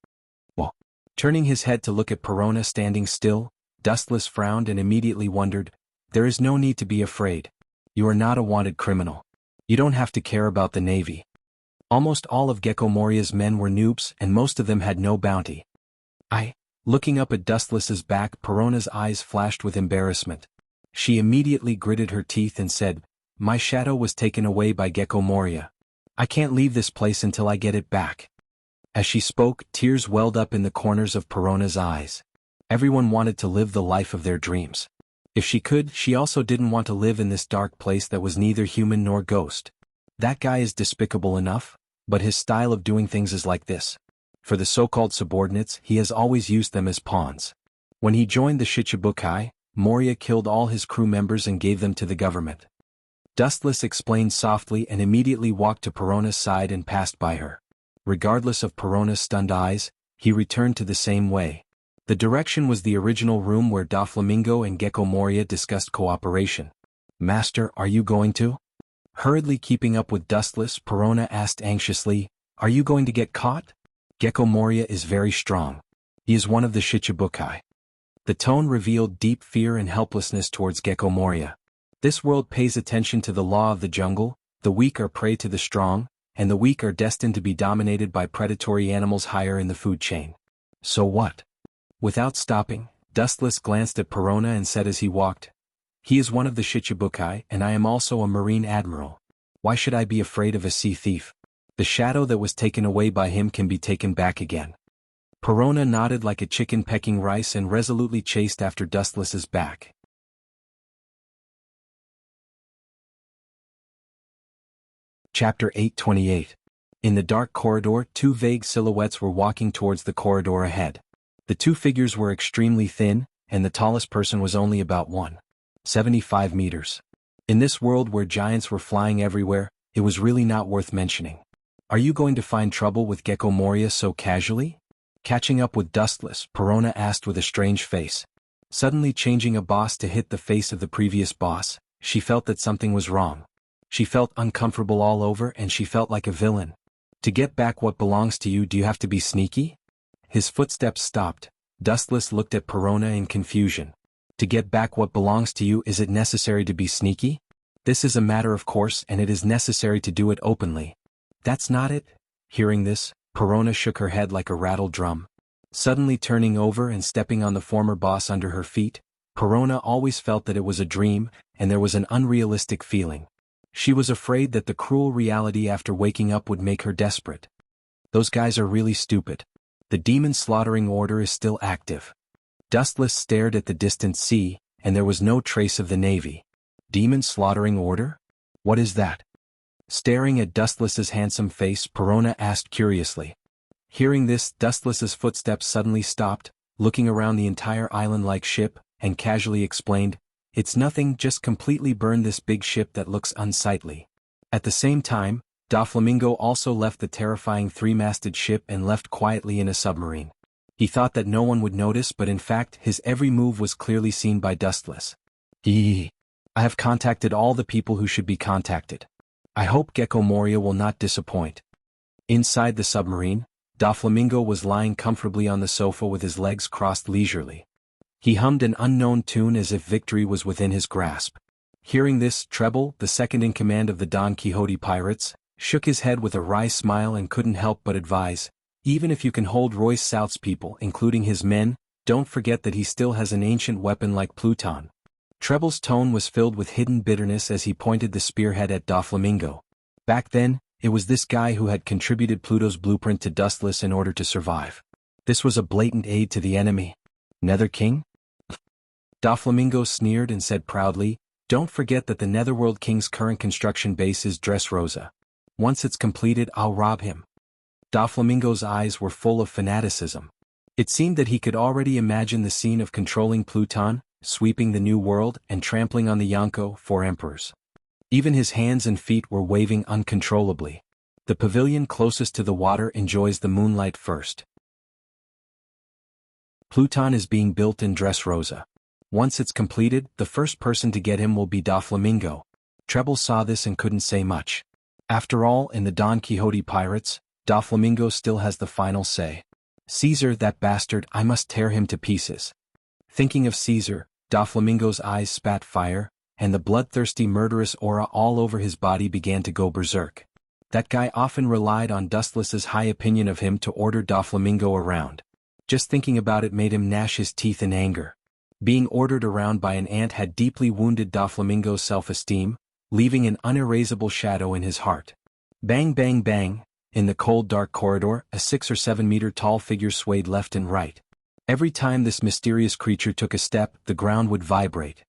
Well, turning his head to look at Perona standing still, Dustless frowned and immediately wondered, there is no need to be afraid. You are not a wanted criminal. You don't have to care about the Navy. Almost all of Gecko Moria's men were noobs and most of them had no bounty. Looking up at Dustless's back, Perona's eyes flashed with embarrassment. She immediately gritted her teeth and said, my shadow was taken away by Gecko Moria. I can't leave this place until I get it back. As she spoke, tears welled up in the corners of Perona's eyes. Everyone wanted to live the life of their dreams. If she could, she also didn't want to live in this dark place that was neither human nor ghost. That guy is despicable enough, but his style of doing things is like this. For the so-called subordinates, he has always used them as pawns. When he joined the Shichibukai, Moria killed all his crew members and gave them to the government. Dustless explained softly and immediately walked to Perona's side and passed by her. Regardless of Perona's stunned eyes, he returned to the same way. The direction was the original room where Doflamingo and Gecko Moria discussed cooperation. Master, are you going to? Hurriedly keeping up with Dustless, Perona asked anxiously, are you going to get caught? Gecko Moria is very strong. He is one of the Shichibukai. The tone revealed deep fear and helplessness towards Gecko Moria. This world pays attention to the law of the jungle, the weak are prey to the strong, and the weak are destined to be dominated by predatory animals higher in the food chain. So what? Without stopping, Dustless glanced at Perona and said as he walked, he is one of the Shichibukai and I am also a marine admiral. Why should I be afraid of a sea thief? The shadow that was taken away by him can be taken back again. Perona nodded like a chicken pecking rice and resolutely chased after Dustless's back. Chapter 828. In the dark corridor, two vague silhouettes were walking towards the corridor ahead. The two figures were extremely thin, and the tallest person was only about 1.75 meters. In this world where giants were flying everywhere, it was really not worth mentioning. Are you going to find trouble with Gecko Moria so casually? Catching up with Dustless, Perona asked with a strange face. Suddenly changing a boss to hit the face of the previous boss, she felt that something was wrong. She felt uncomfortable all over and she felt like a villain. To get back what belongs to you, do you have to be sneaky? His footsteps stopped. Dustless looked at Perona in confusion. To get back what belongs to you, is it necessary to be sneaky? This is a matter of course and it is necessary to do it openly. That's not it. Hearing this, Perona shook her head like a rattled drum. Suddenly turning over and stepping on the former boss under her feet, Perona always felt that it was a dream, and there was an unrealistic feeling. She was afraid that the cruel reality after waking up would make her desperate. Those guys are really stupid. The demon slaughtering order is still active. Dustless stared at the distant sea, and there was no trace of the Navy. Demon slaughtering order? What is that? Staring at Dustless's handsome face, Perona asked curiously. Hearing this, Dustless's footsteps suddenly stopped, looking around the entire island-like ship, and casually explained, it's nothing, just completely burned this big ship that looks unsightly. At the same time, Doflamingo also left the terrifying three-masted ship and left quietly in a submarine. He thought that no one would notice, but in fact his every move was clearly seen by Dustless. I have contacted all the people who should be contacted. I hope Gecko Moria will not disappoint. Inside the submarine, Doflamingo was lying comfortably on the sofa with his legs crossed leisurely. He hummed an unknown tune as if victory was within his grasp. Hearing this, Treble, the second in command of the Don Quixote pirates, shook his head with a wry smile and couldn't help but advise, even if you can hold Royce South's people, including his men, don't forget that he still has an ancient weapon like Pluton. Treble's tone was filled with hidden bitterness as he pointed the spearhead at Doflamingo. Back then, it was this guy who had contributed Pluto's blueprint to Dustless in order to survive. This was a blatant aid to the enemy. Nether King? Doflamingo sneered and said proudly, don't forget that the Netherworld King's current construction base is Dressrosa. Once it's completed, I'll rob him. Doflamingo's eyes were full of fanaticism. It seemed that he could already imagine the scene of controlling Pluton, sweeping the New World, and trampling on the Yonko, 4 emperors. Even his hands and feet were waving uncontrollably. The pavilion closest to the water enjoys the moonlight first. Pluton is being built in Dressrosa. Once it's completed, the first person to get him will be Doflamingo. Treble saw this and couldn't say much. After all, in the Don Quixote pirates, Doflamingo still has the final say. Caesar, that bastard, I must tear him to pieces. Thinking of Caesar, Doflamingo's eyes spat fire, and the bloodthirsty murderous aura all over his body began to go berserk. That guy often relied on Dustless's high opinion of him to order Doflamingo around. Just thinking about it made him gnash his teeth in anger. Being ordered around by an ant had deeply wounded Doflamingo's self-esteem, leaving an unerasable shadow in his heart. Bang bang bang, in the cold dark corridor, a 6 or 7 meter tall figure swayed left and right. Every time this mysterious creature took a step, the ground would vibrate.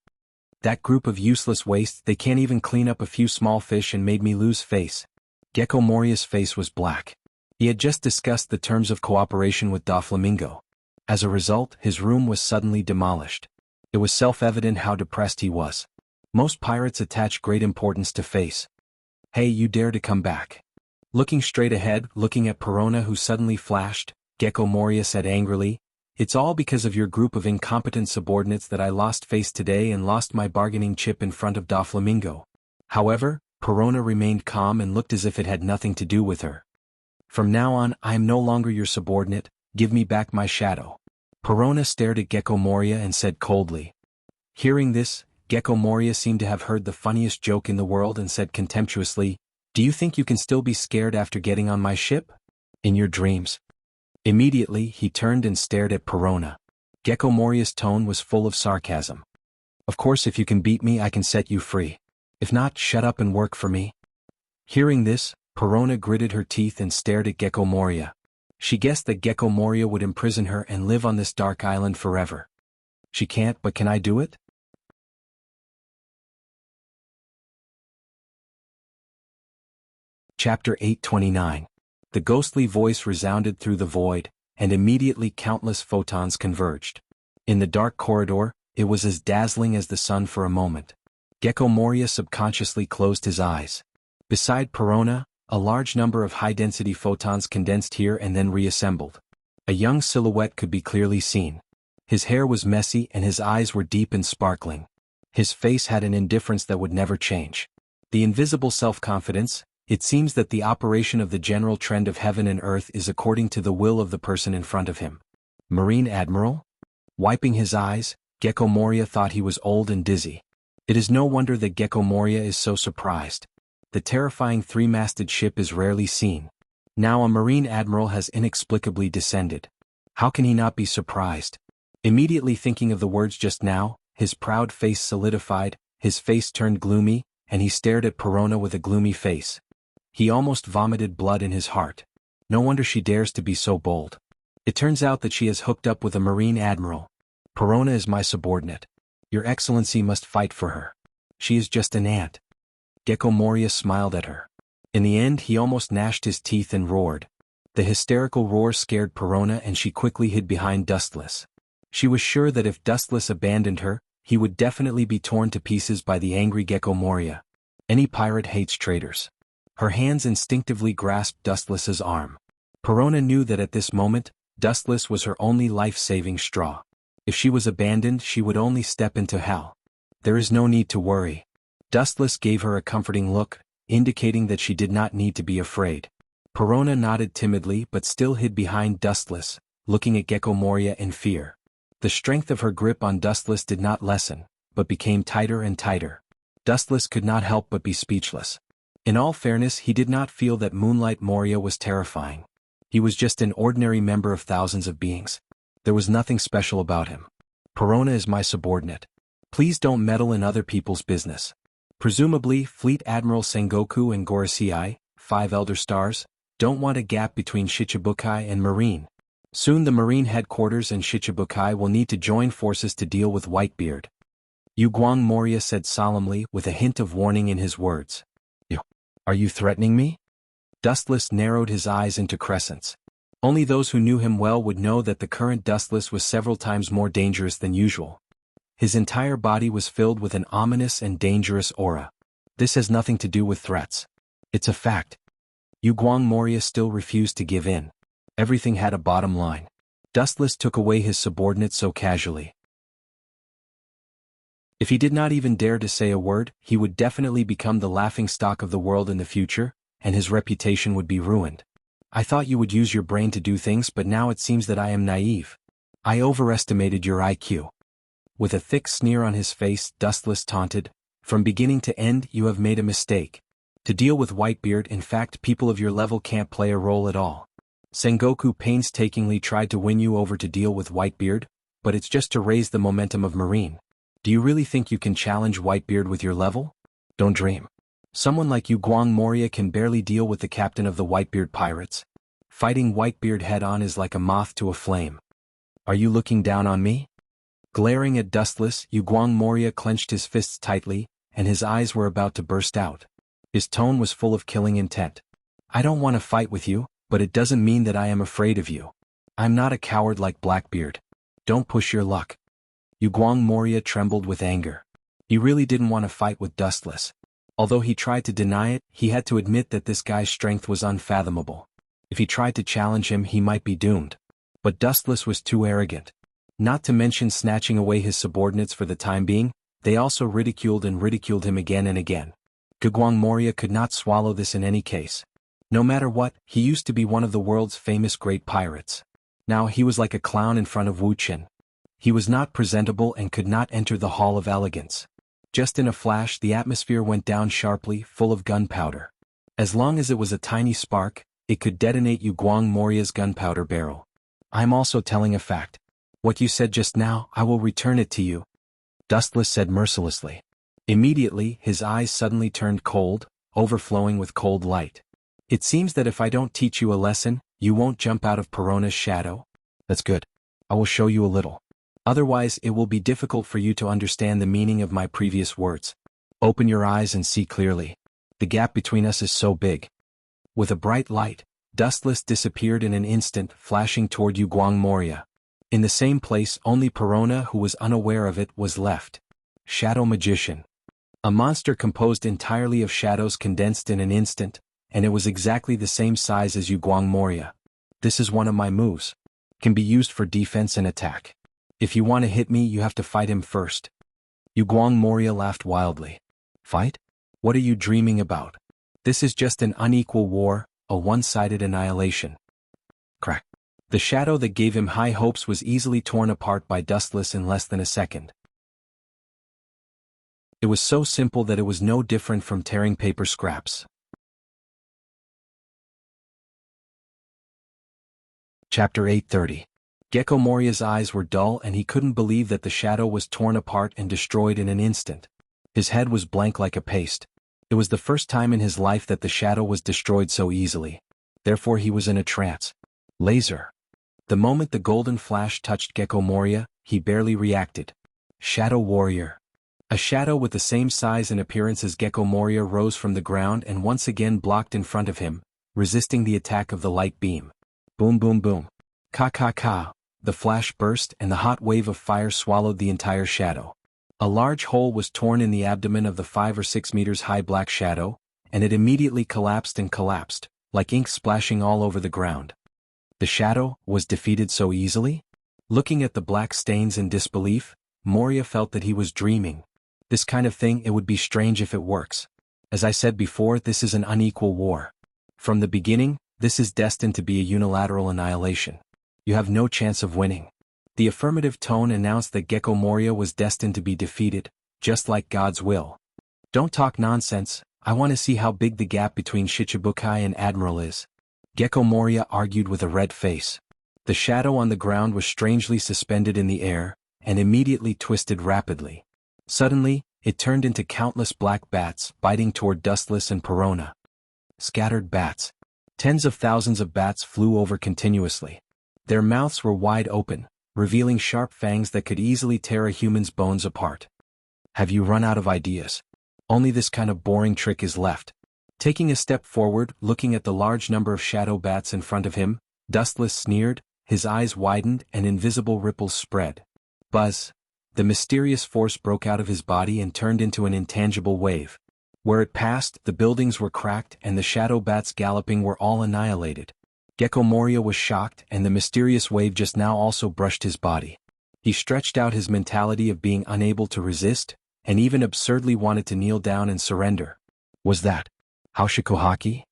That group of useless waste, they can't even clean up a few small fish and made me lose face. Gecko Moria's face was black. He had just discussed the terms of cooperation with Doflamingo. As a result, his room was suddenly demolished. It was self-evident how depressed he was. Most pirates attach great importance to face. Hey, you dare to come back. Looking straight ahead, looking at Perona who suddenly flashed, Gecko Moria said angrily, it's all because of your group of incompetent subordinates that I lost face today and lost my bargaining chip in front of Doflamingo. However, Perona remained calm and looked as if it had nothing to do with her. From now on, I am no longer your subordinate, give me back my shadow. Perona stared at Gecko Moria and said coldly. Hearing this, Gecko Moria seemed to have heard the funniest joke in the world and said contemptuously, do you think you can still be scared after getting on my ship? In your dreams. Immediately, he turned and stared at Perona. Gecko Moria's tone was full of sarcasm. Of course, if you can beat me, I can set you free. If not, shut up and work for me. Hearing this, Perona gritted her teeth and stared at Gecko Moria. She guessed that Gecko Moria would imprison her and live on this dark island forever. She can't, but can I do it? Chapter 829. The ghostly voice resounded through the void, and immediately countless photons converged. In the dark corridor, it was as dazzling as the sun for a moment. Gecko Moria subconsciously closed his eyes. Beside Perona, a large number of high-density photons condensed here and then reassembled. A young silhouette could be clearly seen. His hair was messy and his eyes were deep and sparkling. His face had an indifference that would never change. The invisible self-confidence, it seems that the operation of the general trend of heaven and earth is according to the will of the person in front of him. Marine Admiral? Wiping his eyes, Gecko Moria thought he was old and dizzy. It is no wonder that Gecko Moria is so surprised. The terrifying 3-masted ship is rarely seen. Now a Marine Admiral has inexplicably descended. How can he not be surprised? Immediately thinking of the words just now, his proud face solidified, his face turned gloomy, and he stared at Perona with a gloomy face. He almost vomited blood in his heart. No wonder she dares to be so bold. It turns out that she has hooked up with a Marine Admiral. Perona is my subordinate. Your Excellency must fight for her. She is just an ant. Gecko Moria smiled at her. In the end, he almost gnashed his teeth and roared. The hysterical roar scared Perona and she quickly hid behind Dustless. She was sure that if Dustless abandoned her, he would definitely be torn to pieces by the angry Gecko Moria. Any pirate hates traitors. Her hands instinctively grasped Dustless's arm. Perona knew that at this moment, Dustless was her only life-saving straw. If she was abandoned, she would only step into hell. There is no need to worry. Dustless gave her a comforting look, indicating that she did not need to be afraid. Perona nodded timidly but still hid behind Dustless, looking at Gecko Moria in fear. The strength of her grip on Dustless did not lessen, but became tighter and tighter. Dustless could not help but be speechless. In all fairness, he did not feel that Moonlight Moria was terrifying. He was just an ordinary member of thousands of beings. There was nothing special about him. Perona is my subordinate. Please don't meddle in other people's business. Presumably, Fleet Admiral Sengoku and Gorosei, 5 Elder Stars, don't want a gap between Shichibukai and Marine. Soon the Marine headquarters and Shichibukai will need to join forces to deal with Whitebeard. Guang Moria said solemnly, with a hint of warning in his words. Are you threatening me? Dustless narrowed his eyes into crescents. Only those who knew him well would know that the current Dustless was several times more dangerous than usual. His entire body was filled with an ominous and dangerous aura. This has nothing to do with threats. It's a fact. Guang Moria still refused to give in. Everything had a bottom line. Dustless took away his subordinate so casually. If he did not even dare to say a word, he would definitely become the laughingstock of the world in the future, and his reputation would be ruined. I thought you would use your brain to do things, but now it seems that I am naive. I overestimated your IQ. With a thick sneer on his face, Dustless taunted, from beginning to end you have made a mistake. To deal with Whitebeard, in fact, people of your level can't play a role at all. Sengoku painstakingly tried to win you over to deal with Whitebeard, but it's just to raise the momentum of Marine. Do you really think you can challenge Whitebeard with your level? Don't dream. Someone like Guang Moria can barely deal with the captain of the Whitebeard pirates. Fighting Whitebeard head-on is like a moth to a flame. Are you looking down on me? Glaring at Dustless, Guang Moria clenched his fists tightly, and his eyes were about to burst out. His tone was full of killing intent. I don't want to fight with you, but it doesn't mean that I am afraid of you. I'm not a coward like Blackbeard. Don't push your luck. Guang Moria trembled with anger. He really didn't want to fight with Dustless. Although he tried to deny it, he had to admit that this guy's strength was unfathomable. If he tried to challenge him, he might be doomed. But Dustless was too arrogant. Not to mention snatching away his subordinates for the time being, they also ridiculed him again and again. Guang Moria could not swallow this in any case. No matter what, he used to be one of the world's famous great pirates. Now he was like a clown in front of Wuchen. He was not presentable and could not enter the Hall of Elegance. Just in a flash, the atmosphere went down sharply, full of gunpowder. As long as it was a tiny spark, it could detonate Guang Moria's gunpowder barrel. I'm also telling a fact. What you said just now, I will return it to you. Dustless said mercilessly. Immediately, his eyes suddenly turned cold, overflowing with cold light. It seems that if I don't teach you a lesson, you won't jump out of Perona's shadow? That's good. I will show you a little. Otherwise, it will be difficult for you to understand the meaning of my previous words. Open your eyes and see clearly. The gap between us is so big. With a bright light, Dustless disappeared in an instant, flashing toward Guang Moria. In the same place, only Perona, who was unaware of it, was left. Shadow Magician. A monster composed entirely of shadows condensed in an instant, and it was exactly the same size as Guang Moria. This is one of my moves. Can be used for defense and attack. If you want to hit me, you have to fight him first. Guang Moria laughed wildly. Fight? What are you dreaming about? This is just an unequal war, a one-sided annihilation. Crack. The shadow that gave him high hopes was easily torn apart by Dustless in less than a second. It was so simple that it was no different from tearing paper scraps. Chapter 830. Gecko Moria's eyes were dull and he couldn't believe that the shadow was torn apart and destroyed in an instant. His head was blank like a paste. It was the first time in his life that the shadow was destroyed so easily. Therefore he was in a trance. Laser. The moment the golden flash touched Gecko Moria, he barely reacted. Shadow Warrior. A shadow with the same size and appearance as Gecko Moria rose from the ground and once again blocked in front of him, resisting the attack of the light beam. Boom boom boom. Ka ka ka. The flash burst and the hot wave of fire swallowed the entire shadow. A large hole was torn in the abdomen of the 5 or 6 meters high black shadow, and it immediately collapsed, like ink splashing all over the ground. The shadow was defeated so easily? Looking at the black stains in disbelief, Moria felt that he was dreaming. This kind of thing, it would be strange if it works. As I said before, this is an unequal war. From the beginning, this is destined to be a unilateral annihilation. You have no chance of winning. The affirmative tone announced that Gecko Moria was destined to be defeated, just like God's will. Don't talk nonsense, I want to see how big the gap between Shichibukai and Admiral is. Gecko Moria argued with a red face. The shadow on the ground was strangely suspended in the air, and immediately twisted rapidly. Suddenly, it turned into countless black bats, biting toward Dustless and Perona. Scattered bats. Tens of thousands of bats flew over continuously. Their mouths were wide open, revealing sharp fangs that could easily tear a human's bones apart. Have you run out of ideas? Only this kind of boring trick is left. Taking a step forward, looking at the large number of shadow bats in front of him, Dustless sneered, his eyes widened and invisible ripples spread. Buzz. The mysterious force broke out of his body and turned into an intangible wave. Where it passed, the buildings were cracked and the shadow bats galloping were all annihilated. Gecko Moria was shocked and the mysterious wave just now also brushed his body. He stretched out his mentality of being unable to resist, and even absurdly wanted to kneel down and surrender. Was that Haushikuhaki?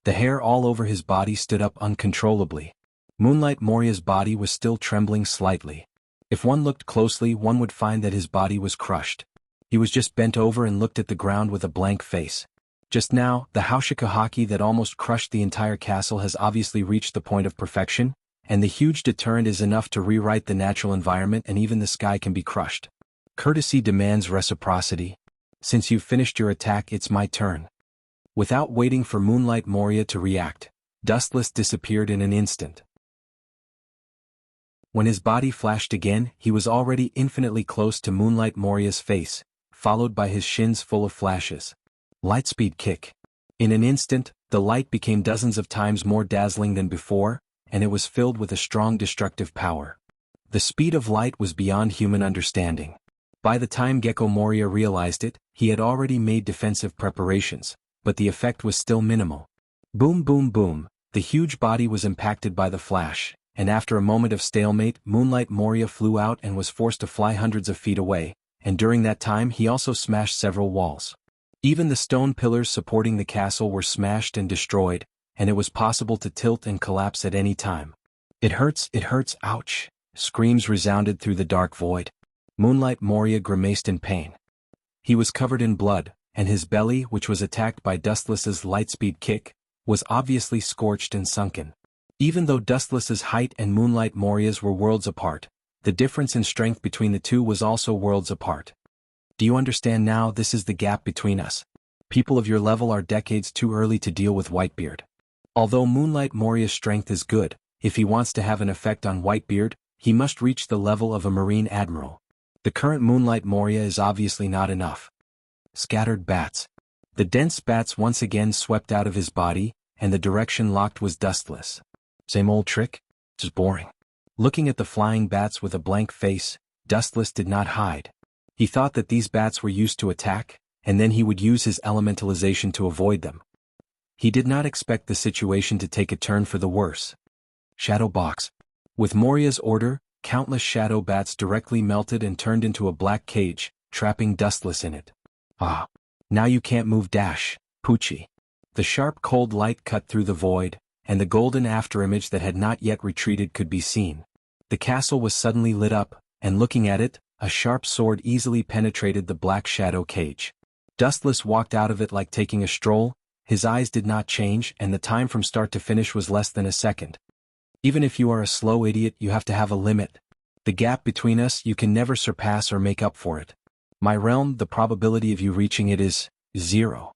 The hair all over his body stood up uncontrollably. Moonlight Moria's body was still trembling slightly. If one looked closely, one would find that his body was crushed. He was just bent over and looked at the ground with a blank face. Just now, the Haushikuhaki that almost crushed the entire castle has obviously reached the point of perfection, and the huge deterrent is enough to rewrite the natural environment, and even the sky can be crushed. Courtesy demands reciprocity. Since you've finished your attack, it's my turn. Without waiting for Moonlight Moria to react, Dustless disappeared in an instant. When his body flashed again, he was already infinitely close to Moonlight Moria's face, followed by his shins full of flashes. Lightspeed kick. In an instant, the light became dozens of times more dazzling than before, and it was filled with a strong destructive power. The speed of light was beyond human understanding. By the time Gecko Moria realized it, he had already made defensive preparations, but the effect was still minimal. Boom boom boom, the huge body was impacted by the flash, and after a moment of stalemate, Moonlight Moria flew out and was forced to fly hundreds of feet away, and during that time he also smashed several walls. Even the stone pillars supporting the castle were smashed and destroyed, and it was possible to tilt and collapse at any time. It hurts, ouch! Screams resounded through the dark void. Moonlight Moria grimaced in pain. He was covered in blood, and his belly, which was attacked by Dustless's lightspeed kick, was obviously scorched and sunken. Even though Dustless's height and Moonlight Moria's were worlds apart, the difference in strength between the two was also worlds apart. Do you understand now? This is the gap between us. People of your level are decades too early to deal with Whitebeard. Although Moonlight Moria's strength is good, if he wants to have an effect on Whitebeard, he must reach the level of a Marine Admiral. The current Moonlight Moria is obviously not enough. Scattered bats. The dense bats once again swept out of his body, and the direction locked was Dustless. Same old trick? Just boring. Looking at the flying bats with a blank face, Dustless did not hide. He thought that these bats were used to attack, and then he would use his elementalization to avoid them. He did not expect the situation to take a turn for the worse. Shadow box. With Moria's order, countless shadow bats directly melted and turned into a black cage, trapping Dustless in it. Ah. Now you can't move dash, Poochie. The sharp cold light cut through the void, and the golden afterimage that had not yet retreated could be seen. The castle was suddenly lit up, and looking at it, a sharp sword easily penetrated the black shadow cage. Dustless walked out of it like taking a stroll, his eyes did not change, and the time from start to finish was less than a second. Even if you are a slow idiot, you have to have a limit. The gap between us, you can never surpass or make up for it. My realm, the probability of you reaching it is 0.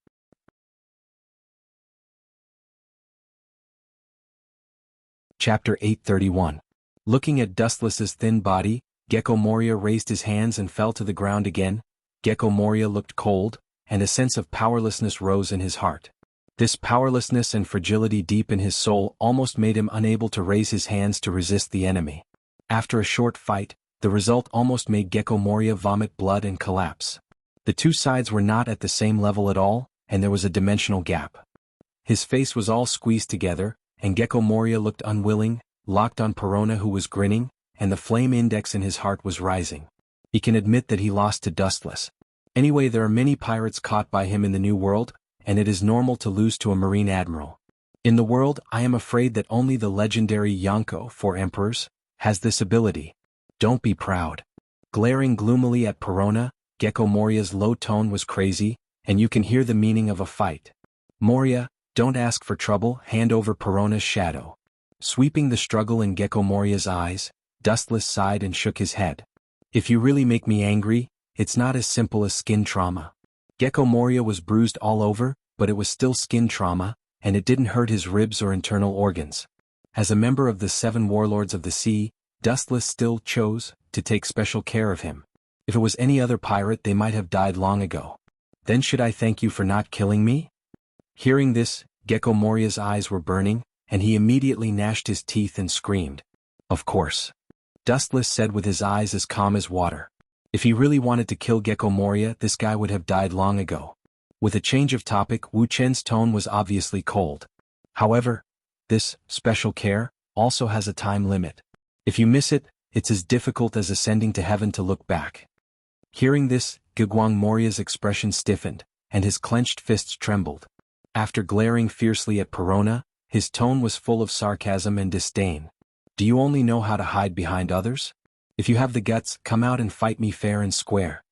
Chapter 831. Looking at Dustless's thin body, Gecko Moria raised his hands and fell to the ground again. Gecko Moria looked cold, and a sense of powerlessness rose in his heart. This powerlessness and fragility deep in his soul almost made him unable to raise his hands to resist the enemy. After a short fight, the result almost made Gecko Moria vomit blood and collapse. The two sides were not at the same level at all, and there was a dimensional gap. His face was all squeezed together, and Gecko Moria looked unwilling, locked on Perona, who was grinning, and the flame index in his heart was rising. He can admit that he lost to Dustless. Anyway, there are many pirates caught by him in the New World, and it is normal to lose to a Marine Admiral. In the world, I am afraid that only the legendary Yonko, for emperors, has this ability. Don't be proud. Glaring gloomily at Perona, Gecko Moria's low tone was crazy, and you can hear the meaning of a fight. Moria, don't ask for trouble, hand over Perona's shadow. Sweeping the struggle in Gecko Moria's eyes, Dustless sighed and shook his head. If you really make me angry, it's not as simple as skin trauma. Gecko Moria was bruised all over, but it was still skin trauma, and it didn't hurt his ribs or internal organs. As a member of the 7 warlords of the sea, Dustless still chose to take special care of him. If it was any other pirate, they might have died long ago. Then should I thank you for not killing me? Hearing this, Gecko Moria's eyes were burning, and he immediately gnashed his teeth and screamed. Of course. Dustless said with his eyes as calm as water. If he really wanted to kill Gecko Moria, this guy would have died long ago. With a change of topic, Wu Chen's tone was obviously cold. However, this special care also has a time limit. If you miss it, it's as difficult as ascending to heaven to look back. Hearing this, Giguang Moria's expression stiffened, and his clenched fists trembled. After glaring fiercely at Perona, his tone was full of sarcasm and disdain. Do you only know how to hide behind others? If you have the guts, come out and fight me fair and square.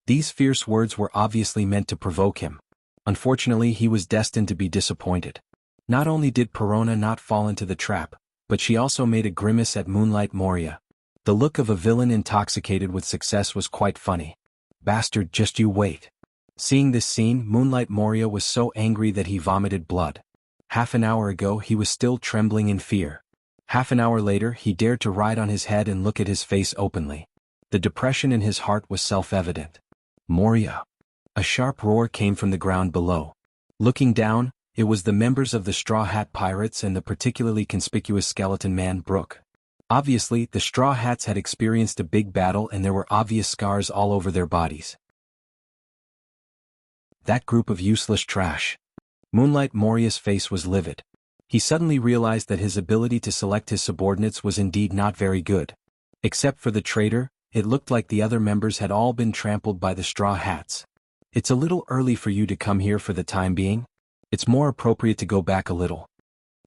These fierce words were obviously meant to provoke him. Unfortunately, he was destined to be disappointed. Not only did Perona not fall into the trap, but she also made a grimace at Moonlight Moria. The look of a villain intoxicated with success was quite funny. Bastard, just you wait. Seeing this scene, Moonlight Moria was so angry that he vomited blood. Half an hour ago he was still trembling in fear. Half an hour later he dared to ride on his head and look at his face openly. The depression in his heart was self-evident. Moria. A sharp roar came from the ground below. Looking down, it was the members of the Straw Hat Pirates and the particularly conspicuous skeleton man Brook. Obviously, the Straw Hats had experienced a big battle and there were obvious scars all over their bodies. That group of useless trash. Moonlight Moria's face was livid. He suddenly realized that his ability to select his subordinates was indeed not very good. Except for the traitor, it looked like the other members had all been trampled by the Straw Hats. It's a little early for you to come here for the time being. It's more appropriate to go back a little.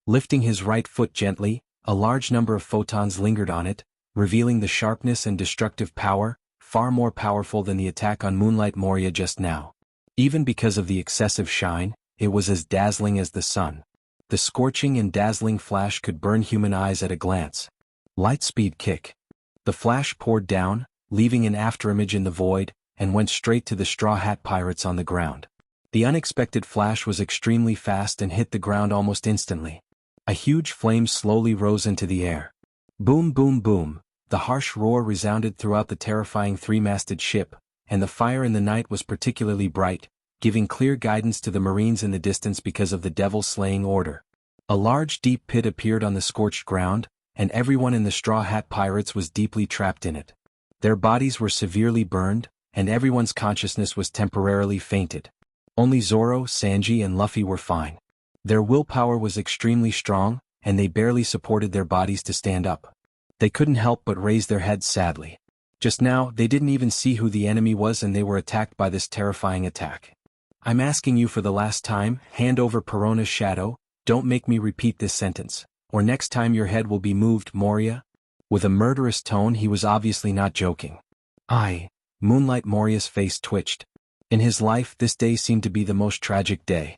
Lifting his right foot gently, a large number of photons lingered on it, revealing the sharpness and destructive power, far more powerful than the attack on Moonlight Moria just now. Even because of the excessive shine, it was as dazzling as the sun. The scorching and dazzling flash could burn human eyes at a glance. Lightspeed kick. The flash poured down, leaving an afterimage in the void, and went straight to the Straw Hat Pirates on the ground. The unexpected flash was extremely fast and hit the ground almost instantly. A huge flame slowly rose into the air. Boom, boom, boom. The harsh roar resounded throughout the terrifying 3-masted ship, and the fire in the night was particularly bright, giving clear guidance to the Marines in the distance because of the devil-slaying order. A large deep pit appeared on the scorched ground, and everyone in the Straw Hat Pirates was deeply trapped in it. Their bodies were severely burned, and everyone's consciousness was temporarily fainted. Only Zoro, Sanji and Luffy were fine. Their willpower was extremely strong, and they barely supported their bodies to stand up. They couldn't help but raise their heads sadly. Just now, they didn't even see who the enemy was and they were attacked by this terrifying attack. I'm asking you for the last time, hand over Perona's shadow, don't make me repeat this sentence, or next time your head will be moved, Moria. With a murderous tone, he was obviously not joking. Moonlight Moria's face twitched. In his life, this day seemed to be the most tragic day.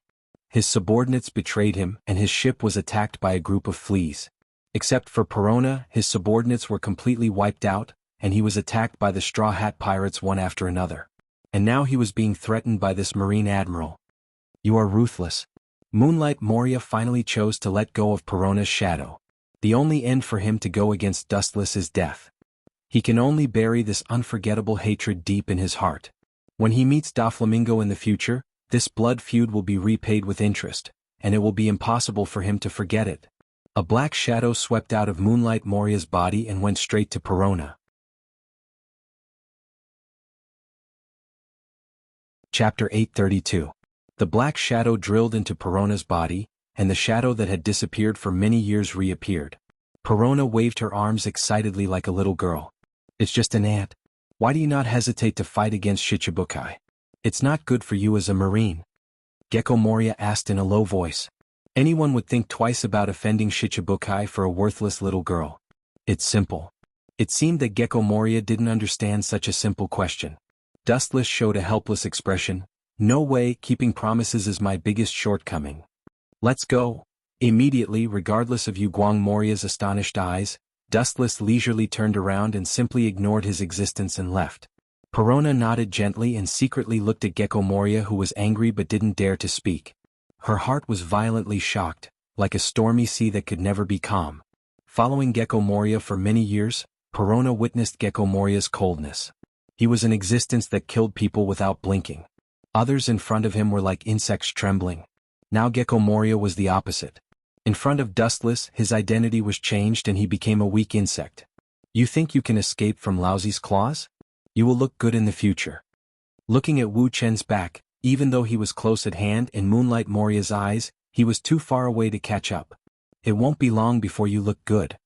His subordinates betrayed him, and his ship was attacked by a group of fleas. Except for Perona, his subordinates were completely wiped out, and he was attacked by the Straw Hat Pirates one after another. And now he was being threatened by this Marine Admiral. You are ruthless. Moonlight Moria finally chose to let go of Perona's shadow. The only end for him to go against Dustless is death. He can only bury this unforgettable hatred deep in his heart. When he meets Doflamingo in the future, this blood feud will be repaid with interest, and it will be impossible for him to forget it. A black shadow swept out of Moonlight Moria's body and went straight to Perona. Chapter 832. The black shadow drilled into Perona's body, and the shadow that had disappeared for many years reappeared. Perona waved her arms excitedly like a little girl. It's just an ant. Why do you not hesitate to fight against Shichibukai? It's not good for you as a Marine. Gecko Moria asked in a low voice. Anyone would think twice about offending Shichibukai for a worthless little girl. It's simple. It seemed that Gecko Moria didn't understand such a simple question. Dustless showed a helpless expression. No way, keeping promises is my biggest shortcoming. Let's go. Immediately, regardless of Yu Guang Moria's astonished eyes, Dustless leisurely turned around and simply ignored his existence and left. Perona nodded gently and secretly looked at Gecko Moria, who was angry but didn't dare to speak. Her heart was violently shocked, like a stormy sea that could never be calm. Following Gecko Moria for many years, Perona witnessed Gecko Moria's coldness. He was an existence that killed people without blinking. Others in front of him were like insects trembling. Now Gecko Moria was the opposite. In front of Dustless, his identity was changed and he became a weak insect. You think you can escape from Laozi's claws? You will look good in the future. Looking at Wu Chen's back, even though he was close at hand in Moonlight Moria's eyes, he was too far away to catch up. It won't be long before you look good.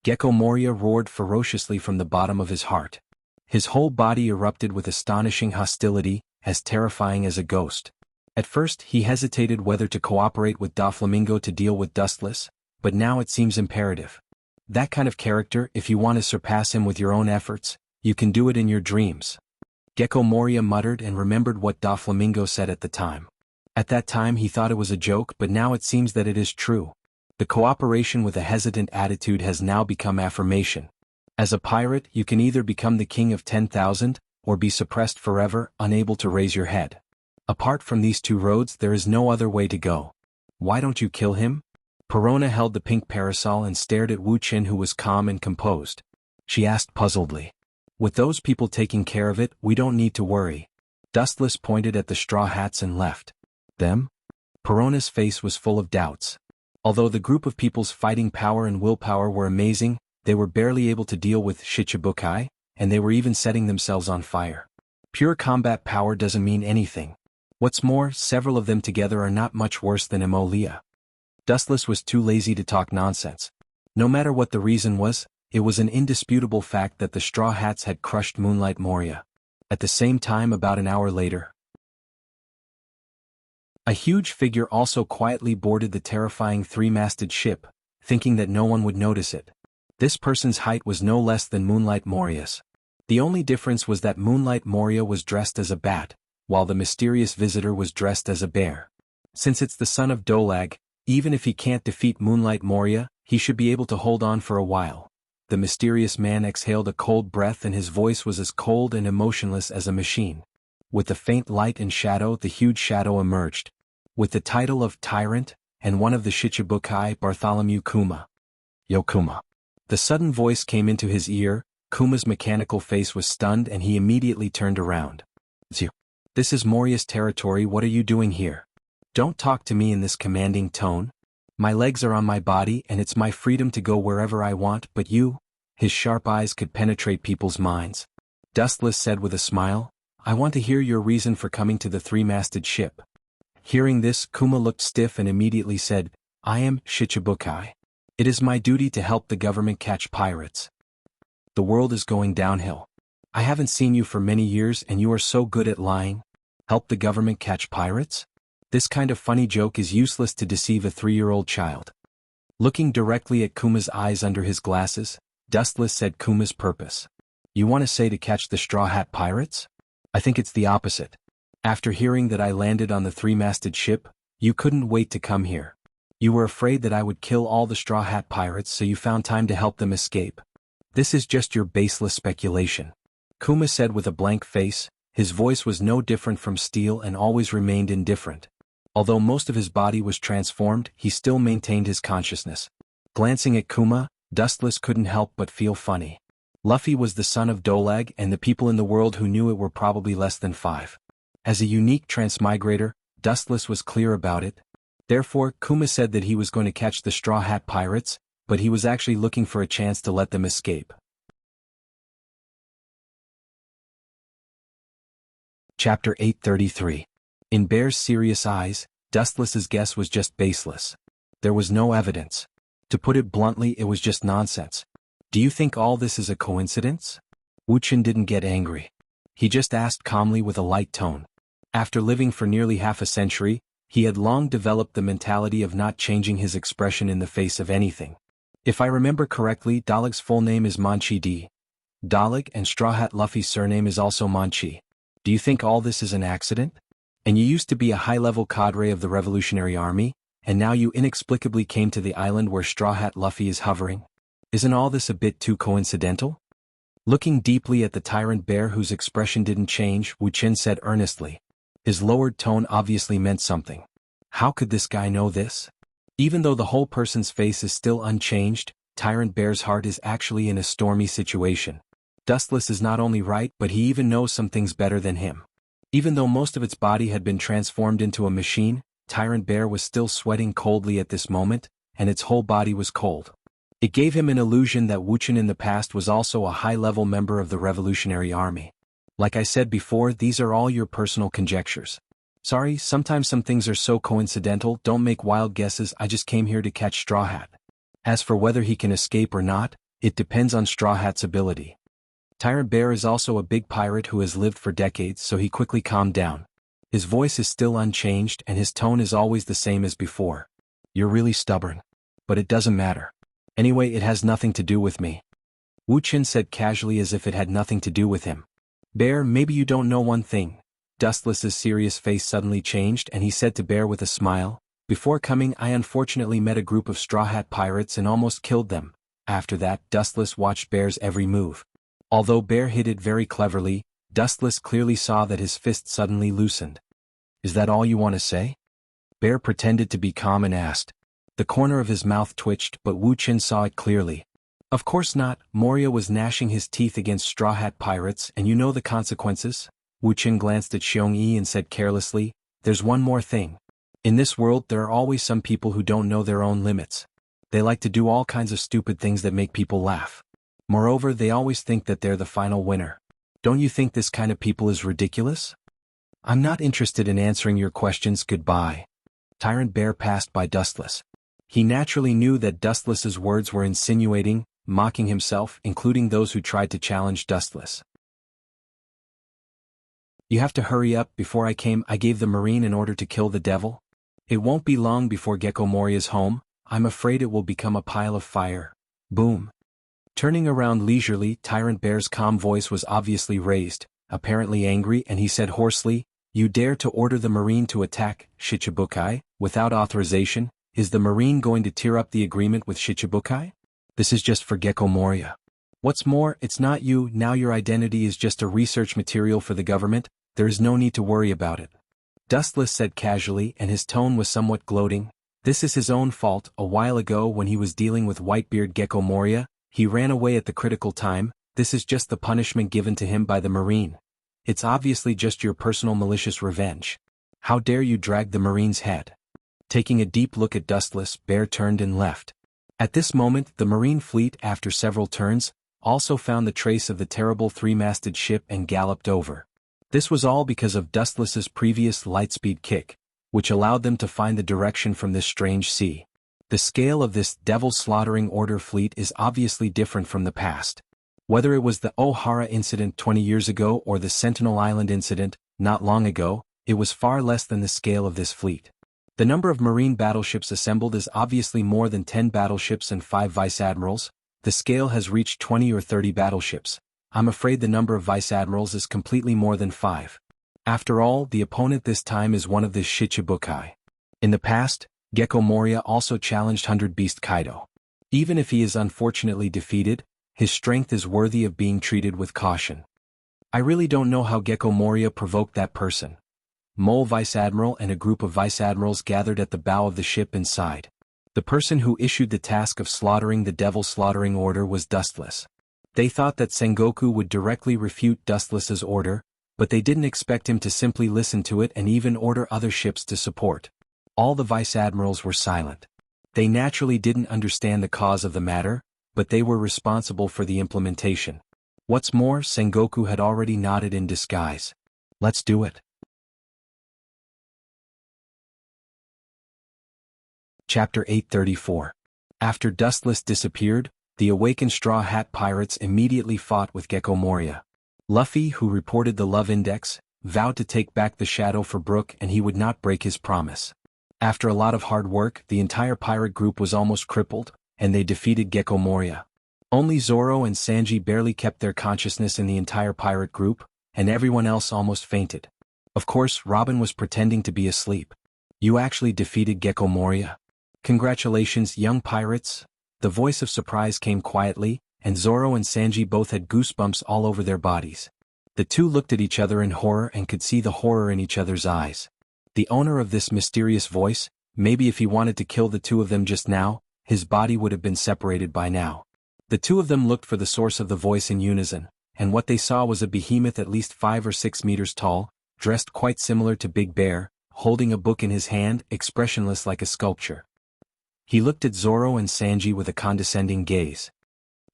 Gecko Moria roared ferociously from the bottom of his heart. His whole body erupted with astonishing hostility, as terrifying as a ghost. At first he hesitated whether to cooperate with Doflamingo to deal with Dustless, but now it seems imperative. That kind of character, if you want to surpass him with your own efforts, you can do it in your dreams. Gecko Moria muttered and remembered what Doflamingo said at the time. At that time he thought it was a joke, but now it seems that it is true. The cooperation with a hesitant attitude has now become affirmation. As a pirate, you can either become the king of 10,000, or be suppressed forever, unable to raise your head. Apart from these two roads there is no other way to go. Why don't you kill him? Perona held the pink parasol and stared at Wu Qin, who was calm and composed. She asked puzzledly. With those people taking care of it, we don't need to worry. Dustless pointed at the straw hats and left. Them? Perona's face was full of doubts. Although the group of people's fighting power and willpower were amazing, they were barely able to deal with Shichibukai, and they were even setting themselves on fire. Pure combat power doesn't mean anything. What's more, several of them together are not much worse than Emolia. Dustless was too lazy to talk nonsense. No matter what the reason was, it was an indisputable fact that the Straw Hats had crushed Moonlight Moria. At the same time, about an hour later, a huge figure also quietly boarded the terrifying three-masted ship, thinking that no one would notice it. This person's height was no less than Moonlight Moria's. The only difference was that Moonlight Moria was dressed as a bat, while the mysterious visitor was dressed as a bear. Since it's the son of Dolag, even if he can't defeat Moonlight Moria, he should be able to hold on for a while. The mysterious man exhaled a cold breath and his voice was as cold and emotionless as a machine. With the faint light and shadow, the huge shadow emerged. With the title of Tyrant, and one of the Shichibukai, Bartholomew Kuma. Yo Kuma. The sudden voice came into his ear. Kuma's mechanical face was stunned and he immediately turned around. This is Moria's territory, what are you doing here? Don't talk to me in this commanding tone. My legs are on my body and it's my freedom to go wherever I want, but you? His sharp eyes could penetrate people's minds. Dustless said with a smile, I want to hear your reason for coming to the three-masted ship. Hearing this, Kuma looked stiff and immediately said, I am Shichibukai. It is my duty to help the government catch pirates. The world is going downhill. I haven't seen you for many years and you are so good at lying. Help the government catch pirates? This kind of funny joke is useless to deceive a 3-year-old child. Looking directly at Kuma's eyes under his glasses, Dustless said Kuma's purpose. You want to say to catch the Straw Hat Pirates? I think it's the opposite. After hearing that I landed on the three-masted ship, you couldn't wait to come here. You were afraid that I would kill all the Straw Hat Pirates, so you found time to help them escape. This is just your baseless speculation. Kuma said with a blank face. His voice was no different from steel and always remained indifferent. Although most of his body was transformed, he still maintained his consciousness. Glancing at Kuma, Dustless couldn't help but feel funny. Luffy was the son of Dolag and the people in the world who knew it were probably less than 5. As a unique transmigrator, Dustless was clear about it. Therefore, Kuma said that he was going to catch the Straw Hat Pirates, but he was actually looking for a chance to let them escape. Chapter 833. In Bear's serious eyes, Dustless's guess was just baseless. There was no evidence. To put it bluntly, it was just nonsense. Do you think all this is a coincidence? Wu Qin didn't get angry. He just asked calmly with a light tone. After living for nearly half a century, he had long developed the mentality of not changing his expression in the face of anything. If I remember correctly, Dalek's full name is Manchi Di, Dalek, and Straw Hat Luffy's surname is also Manchi. Do you think all this is an accident? And you used to be a high-level cadre of the Revolutionary Army, and now you inexplicably came to the island where Straw Hat Luffy is hovering? Isn't all this a bit too coincidental? Looking deeply at the tyrant bear whose expression didn't change, Wu Qin said earnestly. His lowered tone obviously meant something. How could this guy know this? Even though the whole person's face is still unchanged, Tyrant Bear's heart is actually in a stormy situation. Dustless is not only right, but he even knows some things better than him. Even though most of its body had been transformed into a machine, Tyrant Bear was still sweating coldly at this moment, and its whole body was cold. It gave him an illusion that Wuchen in the past was also a high-level member of the Revolutionary Army. Like I said before, these are all your personal conjectures. Sorry, sometimes some things are so coincidental, don't make wild guesses, I just came here to catch Straw Hat. As for whether he can escape or not, it depends on Straw Hat's ability. Tyrant Bear is also a big pirate who has lived for decades, so he quickly calmed down. His voice is still unchanged and his tone is always the same as before. You're really stubborn. But it doesn't matter. Anyway, it has nothing to do with me. Wu Qin said casually as if it had nothing to do with him. Bear, maybe you don't know one thing. Dustless's serious face suddenly changed and he said to Bear with a smile, before coming I unfortunately met a group of Straw Hat pirates and almost killed them. After that, Dustless watched Bear's every move. Although Bear hit it very cleverly, Dustless clearly saw that his fist suddenly loosened. Is that all you want to say? Bear pretended to be calm and asked. The corner of his mouth twitched, but Wu Qin saw it clearly. Of course not, Moria was gnashing his teeth against Straw Hat pirates and you know the consequences. Wu Qin glanced at Xiong-yi and said carelessly, there's one more thing. In this world there are always some people who don't know their own limits. They like to do all kinds of stupid things that make people laugh. Moreover, they always think that they're the final winner. Don't you think this kind of people is ridiculous? I'm not interested in answering your questions, goodbye. Tyrant Bear passed by Dustless. He naturally knew that Dustless's words were insinuating, mocking himself, including those who tried to challenge Dustless. You have to hurry up, before I gave the Marine an order to kill the devil. It won't be long before Gecko Moria's home, I'm afraid it will become a pile of fire. Boom. Turning around leisurely, Tyrant Bear's calm voice was obviously raised, apparently angry, and he said hoarsely, you dare to order the Marine to attack Shichibukai, without authorization? Is the Marine going to tear up the agreement with Shichibukai? This is just for Gecko Moria. What's more, it's not you, now your identity is just a research material for the government, there is no need to worry about it. Dustless said casually, and his tone was somewhat gloating. This is his own fault. A while ago when he was dealing with Whitebeard Gecko Moria, he ran away at the critical time. This is just the punishment given to him by the Marine. It's obviously just your personal malicious revenge. How dare you drag the Marine's head? Taking a deep look at Dustless, Bear turned and left. At this moment, the Marine fleet, after several turns, also found the trace of the terrible three-masted ship and galloped over. This was all because of Dustless's previous lightspeed kick, which allowed them to find the direction from this strange sea. The scale of this devil-slaughtering order fleet is obviously different from the past. Whether it was the O'Hara incident 20 years ago or the Sentinel Island incident, not long ago, it was far less than the scale of this fleet. The number of Marine battleships assembled is obviously more than 10 battleships and 5 vice-admirals. The scale has reached 20 or 30 battleships. I'm afraid the number of vice-admirals is completely more than 5. After all, the opponent this time is one of the Shichibukai. In the past, Gecko Moria also challenged 100 Beast Kaido. Even if he is unfortunately defeated, his strength is worthy of being treated with caution. I really don't know how Gecko Moria provoked that person. Mole Vice-Admiral and a group of Vice-Admirals gathered at the bow of the ship inside. The person who issued the task of slaughtering the Devil Slaughtering Order was Dustless. They thought that Sengoku would directly refute Dustless's order, but they didn't expect him to simply listen to it and even order other ships to support. All the Vice-Admirals were silent. They naturally didn't understand the cause of the matter, but they were responsible for the implementation. What's more, Sengoku had already nodded in disguise. Let's do it. Chapter 834. After Dustless disappeared, the awakened Straw Hat pirates immediately fought with Gecko Moria. Luffy, who reported the love index, vowed to take back the shadow for Brook and he would not break his promise. After a lot of hard work, the entire pirate group was almost crippled, and they defeated Gecko Moria. Only Zoro and Sanji barely kept their consciousness in the entire pirate group, and everyone else almost fainted. Of course, Robin was pretending to be asleep. You actually defeated Gecko Moria. Congratulations, young pirates. The voice of surprise came quietly, and Zoro and Sanji both had goosebumps all over their bodies. The two looked at each other in horror and could see the horror in each other's eyes. The owner of this mysterious voice, maybe if he wanted to kill the two of them just now, his body would have been separated by now. The two of them looked for the source of the voice in unison, and what they saw was a behemoth at least 5 or 6 meters tall, dressed quite similar to Big Bear, holding a book in his hand, expressionless like a sculpture. He looked at Zoro and Sanji with a condescending gaze.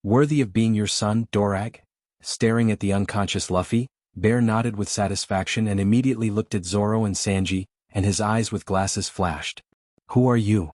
Worthy of being your son, Dorag? Staring at the unconscious Luffy, Bear nodded with satisfaction and immediately looked at Zoro and Sanji, and his eyes with glasses flashed. Who are you?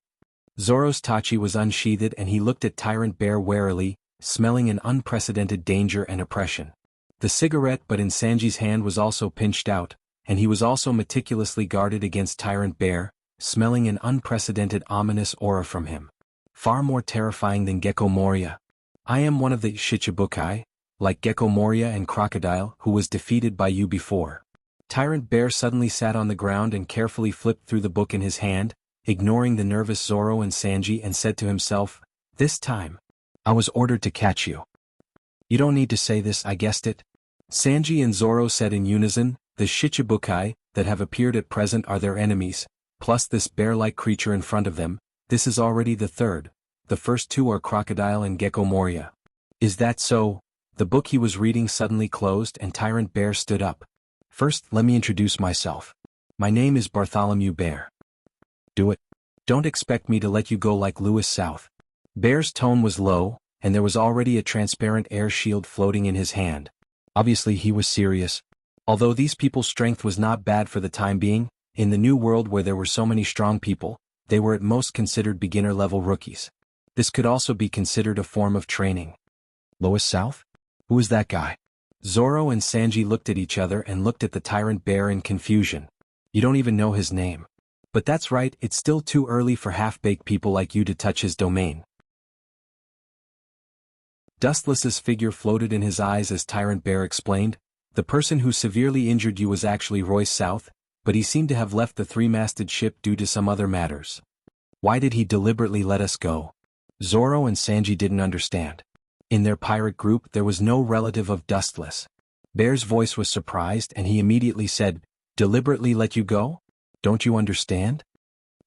Zoro's tachi was unsheathed and he looked at Tyrant Bear warily, smelling an unprecedented danger and oppression. The cigarette but in Sanji's hand was also pinched out, and he was also meticulously guarded against Tyrant Bear, smelling an unprecedented ominous aura from him. Far more terrifying than Gecko Moria. I am one of the Shichibukai, like Gecko Moria and Crocodile, who was defeated by you before. Tyrant Bear suddenly sat on the ground and carefully flipped through the book in his hand, ignoring the nervous Zoro and Sanji, and said to himself, "This time, I was ordered to catch you." You don't need to say this, I guessed it. Sanji and Zoro said in unison, the Shichibukai that have appeared at present are their enemies, plus this bear-like creature in front of them. This is already the third. The first two are Crocodile and Gecko Moria. Is that so? The book he was reading suddenly closed and Tyrant Bear stood up. First, let me introduce myself. My name is Bartholomew Bear. Do it. Don't expect me to let you go like Lewis South. Bear's tone was low, and there was already a transparent air shield floating in his hand. Obviously he was serious. Although these people's strength was not bad for the time being, in the new world where there were so many strong people, they were at most considered beginner-level rookies. This could also be considered a form of training. Lewis South? Who is that guy? Zoro and Sanji looked at each other and looked at the Tyrant Bear in confusion. You don't even know his name. But that's right, it's still too early for half-baked people like you to touch his domain. Dustless's figure floated in his eyes as Tyrant Bear explained. The person who severely injured you was actually Royce South, but he seemed to have left the three-masted ship due to some other matters. Why did he deliberately let us go? Zoro and Sanji didn't understand. In their pirate group there was no relative of Dustless. Bear's voice was surprised and he immediately said, "Deliberately let you go? Don't you understand?"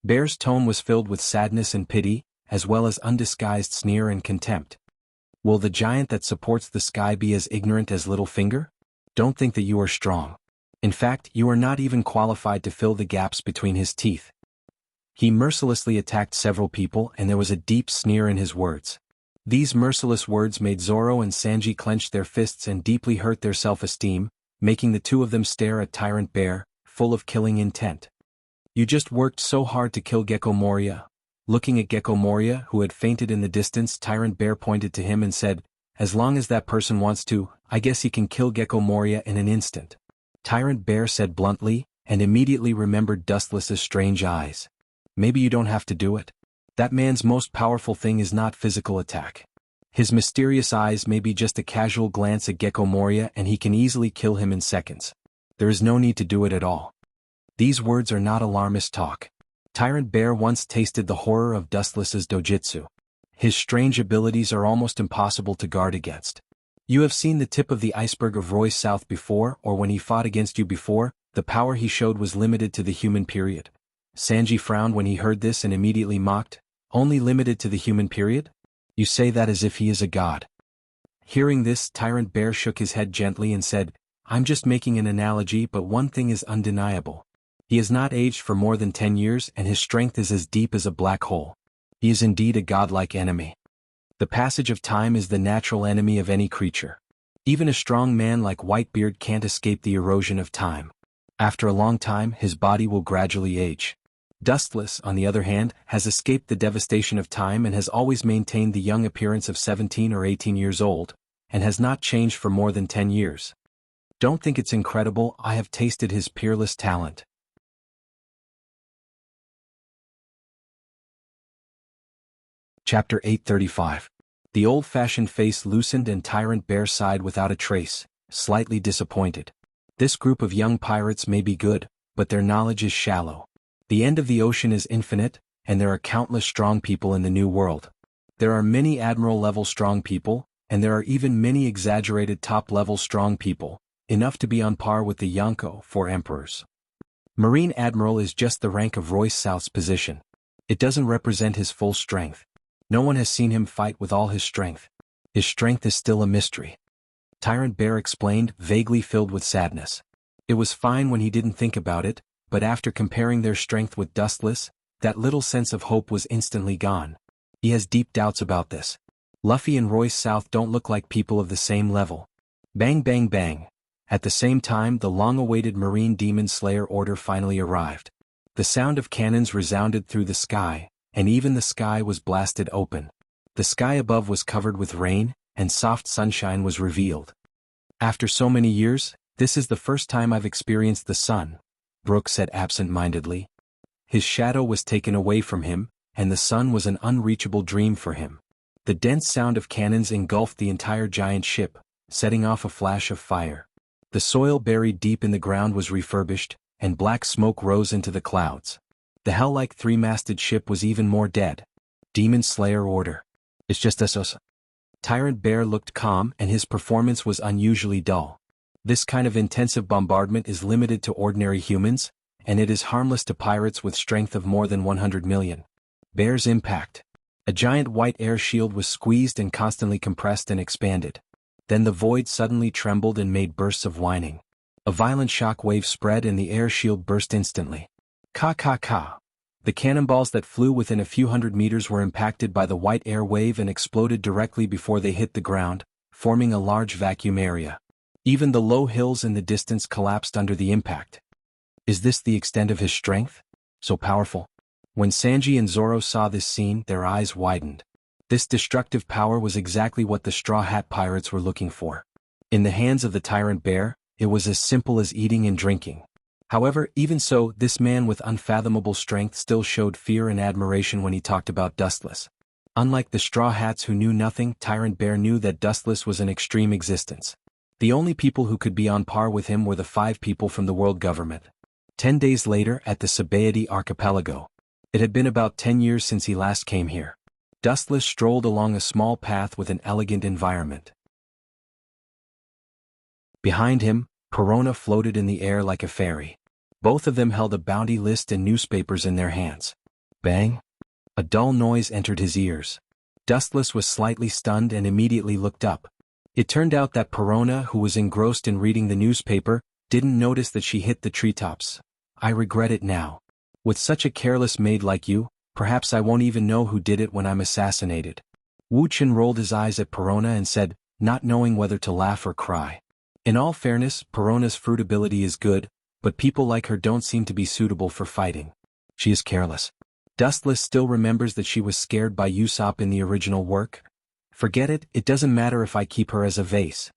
Bear's tone was filled with sadness and pity, as well as undisguised sneer and contempt. Will the giant that supports the sky be as ignorant as Littlefinger? Don't think that you are strong. In fact, you are not even qualified to fill the gaps between his teeth. He mercilessly attacked several people and there was a deep sneer in his words. These merciless words made Zoro and Sanji clench their fists and deeply hurt their self-esteem, making the two of them stare at Tyrant Bear, full of killing intent. You just worked so hard to kill Gecko Moria. Looking at Gecko Moria, who had fainted in the distance, Tyrant Bear pointed to him and said, "As long as that person wants to, I guess he can kill Gecko Moria in an instant." Tyrant Bear said bluntly, and immediately remembered Dustless's strange eyes. Maybe you don't have to do it. That man's most powerful thing is not physical attack. His mysterious eyes may be just a casual glance at Gecko Moria and he can easily kill him in seconds. There is no need to do it at all. These words are not alarmist talk. Tyrant Bear once tasted the horror of Dustless's dojutsu. His strange abilities are almost impossible to guard against. You have seen the tip of the iceberg of Royce South before, or when he fought against you before, the power he showed was limited to the human period. Sanji frowned when he heard this and immediately mocked. Only limited to the human period? You say that as if he is a god. Hearing this, Tyrant Bear shook his head gently and said, "I'm just making an analogy, but one thing is undeniable. He has not aged for more than 10 years and his strength is as deep as a black hole. He is indeed a godlike enemy. The passage of time is the natural enemy of any creature. Even a strong man like Whitebeard can't escape the erosion of time. After a long time, his body will gradually age. Dustless, on the other hand, has escaped the devastation of time and has always maintained the young appearance of 17 or 18 years old, and has not changed for more than 10 years. Don't think it's incredible, I have tasted his peerless talent." Chapter 835. The old-fashioned face loosened and Tyrant Bear sighed without a trace, slightly disappointed. This group of young pirates may be good, but their knowledge is shallow. The end of the ocean is infinite, and there are countless strong people in the New World. There are many admiral-level strong people, and there are even many exaggerated top-level strong people, enough to be on par with the Yonko 4 emperors. Marine Admiral is just the rank of Royce South's position. It doesn't represent his full strength. No one has seen him fight with all his strength. His strength is still a mystery. Tyrant Bear explained, vaguely filled with sadness. It was fine when he didn't think about it, but after comparing their strength with Dustless, that little sense of hope was instantly gone. He has deep doubts about this. Luffy and Royce South don't look like people of the same level. Bang bang bang. At the same time, the long-awaited Marine Demon Slayer order finally arrived. The sound of cannons resounded through the sky, and even the sky was blasted open. The sky above was covered with rain, and soft sunshine was revealed. After so many years, this is the first time I've experienced the sun, Brook said absent-mindedly. His shadow was taken away from him, and the sun was an unreachable dream for him. The dense sound of cannons engulfed the entire giant ship, setting off a flash of fire. The soil buried deep in the ground was refurbished, and black smoke rose into the clouds. The hell-like three-masted ship was even more dead. Demon Slayer order. It's just us. Tyrant Bear looked calm and his performance was unusually dull. This kind of intensive bombardment is limited to ordinary humans, and it is harmless to pirates with strength of more than 100 million. Bear's impact. A giant white air shield was squeezed and constantly compressed and expanded. Then the void suddenly trembled and made bursts of whining. A violent shock wave spread and the air shield burst instantly. Ka. The cannonballs that flew within a few hundred meters were impacted by the white air wave and exploded directly before they hit the ground, forming a large vacuum area. Even the low hills in the distance collapsed under the impact. Is this the extent of his strength? So powerful? When Sanji and Zoro saw this scene, their eyes widened. This destructive power was exactly what the Straw Hat Pirates were looking for. In the hands of the Tyrant Bear, it was as simple as eating and drinking. However, even so, this man with unfathomable strength still showed fear and admiration when he talked about Dustless. Unlike the Straw Hats who knew nothing, Tyrant Bear knew that Dustless was an extreme existence. The only people who could be on par with him were the 5 people from the world government. 10 days later, at the Sabaody archipelago. It had been about 10 years since he last came here. Dustless strolled along a small path with an elegant environment. Behind him, Perona floated in the air like a fairy. Both of them held a bounty list and newspapers in their hands. Bang! A dull noise entered his ears. Dustless was slightly stunned and immediately looked up. It turned out that Perona, who was engrossed in reading the newspaper, didn't notice that she hit the treetops. I regret it now. With such a careless maid like you, perhaps I won't even know who did it when I'm assassinated. Wu Chen rolled his eyes at Perona and said, not knowing whether to laugh or cry. In all fairness, Perona's fruit ability is good, but people like her don't seem to be suitable for fighting. She is careless. Dustless still remembers that she was scared by Usopp in the original work. Forget it, it doesn't matter if I keep her as a vase.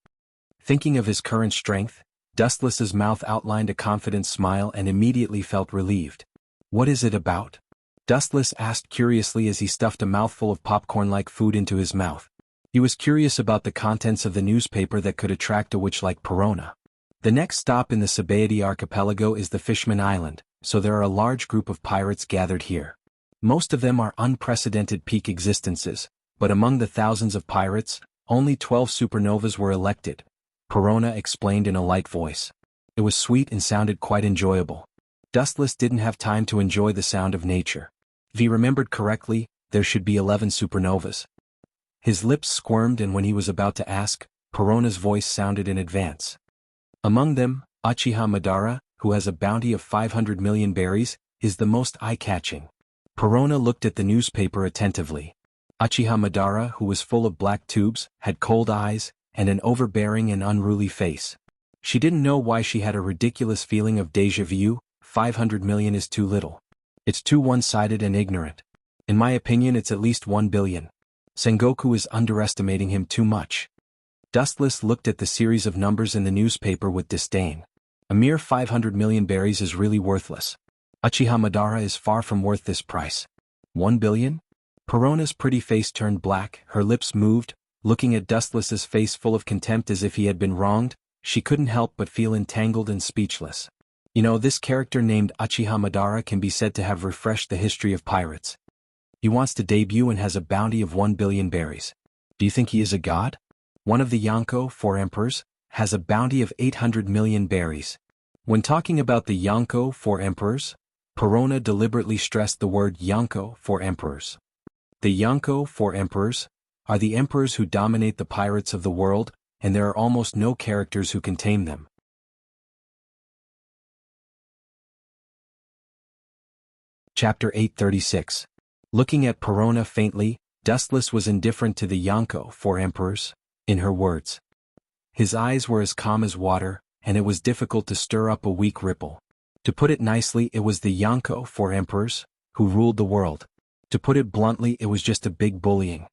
Thinking of his current strength, Dustless's mouth outlined a confident smile and immediately felt relieved. What is it about? Dustless asked curiously as he stuffed a mouthful of popcorn-like food into his mouth. He was curious about the contents of the newspaper that could attract a witch like Perona. The next stop in the Sabaody archipelago is the Fishman Island, so there are a large group of pirates gathered here. Most of them are unprecedented peak existences, but among the thousands of pirates, only 12 supernovas were elected, Perona explained in a light voice. It was sweet and sounded quite enjoyable. Dustless didn't have time to enjoy the sound of nature. If he remembered correctly, there should be 11 supernovas. His lips squirmed and when he was about to ask, Perona's voice sounded in advance. Among them, Uchiha Madara, who has a bounty of 500 million berries, is the most eye-catching. Perona looked at the newspaper attentively. Uchiha Madara, who was full of black tubes, had cold eyes, and an overbearing and unruly face. She didn't know why she had a ridiculous feeling of déjà vu. 500 million is too little. It's too one-sided and ignorant. In my opinion, it's at least 1 billion. Sengoku is underestimating him too much. Dustless looked at the series of numbers in the newspaper with disdain. A mere 500 million berries is really worthless. Uchiha Madara is far from worth this price. 1 billion? Perona's pretty face turned black, her lips moved, looking at Dustless's face full of contempt as if he had been wronged. She couldn't help but feel entangled and speechless. You know, this character named Uchiha Madara can be said to have refreshed the history of pirates. He wants to debut and has a bounty of 1 billion berries. Do you think he is a god? One of the Yonko, 4 emperors, has a bounty of 800 million berries. When talking about the Yonko, 4 emperors, Perona deliberately stressed the word Yonko, 4 emperors. The Yonko, 4 emperors, are the emperors who dominate the pirates of the world, and there are almost no characters who can tame them. Chapter 836. Looking at Perona faintly, Dustless was indifferent to the Yonko, 4 emperors, in her words. His eyes were as calm as water, and it was difficult to stir up a weak ripple. To put it nicely, it was the Yonko, 4 emperors, who ruled the world. To put it bluntly, it was just a big bullying.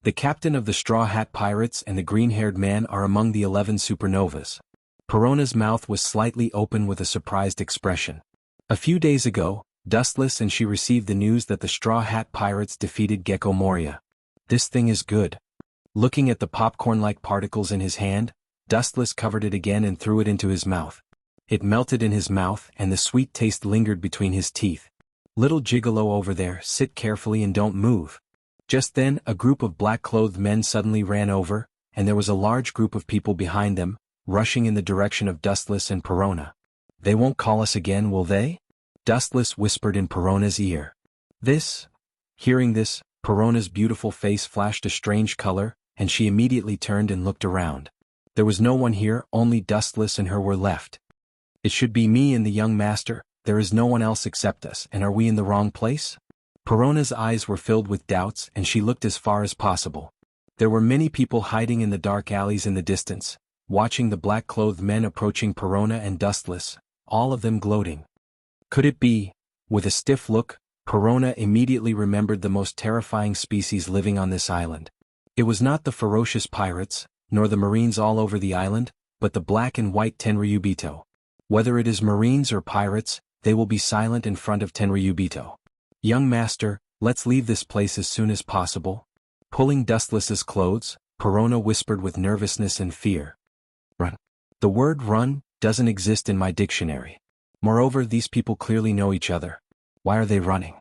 The captain of the Straw Hat Pirates and the green-haired man are among the 11 supernovas. Perona's mouth was slightly open with a surprised expression. A few days ago, Dustless and she received the news that the Straw Hat Pirates defeated Gecko Moria. This thing is good. Looking at the popcorn-like particles in his hand, Dustless covered it again and threw it into his mouth. It melted in his mouth and the sweet taste lingered between his teeth. Little gigolo over there, sit carefully and don't move. Just then, a group of black-clothed men suddenly ran over, and there was a large group of people behind them, rushing in the direction of Dustless and Perona. They won't call us again, will they? Dustless whispered in Perona's ear. Hearing this, Perona's beautiful face flashed a strange color, and she immediately turned and looked around. There was no one here, only Dustless and her were left. It should be me and the young master, there is no one else except us, and are we in the wrong place? Perona's eyes were filled with doubts and she looked as far as possible. There were many people hiding in the dark alleys in the distance, watching the black-clothed men approaching Perona and Dustless, all of them gloating. Could it be? With a stiff look, Perona immediately remembered the most terrifying species living on this island. It was not the ferocious pirates, nor the marines all over the island, but the black and white Tenryubito. Whether it is marines or pirates, they will be silent in front of Tenryubito. Young master, let's leave this place as soon as possible. Pulling Dustless's clothes, Perona whispered with nervousness and fear. Run. The word run doesn't exist in my dictionary. Moreover, these people clearly know each other. Why are they running?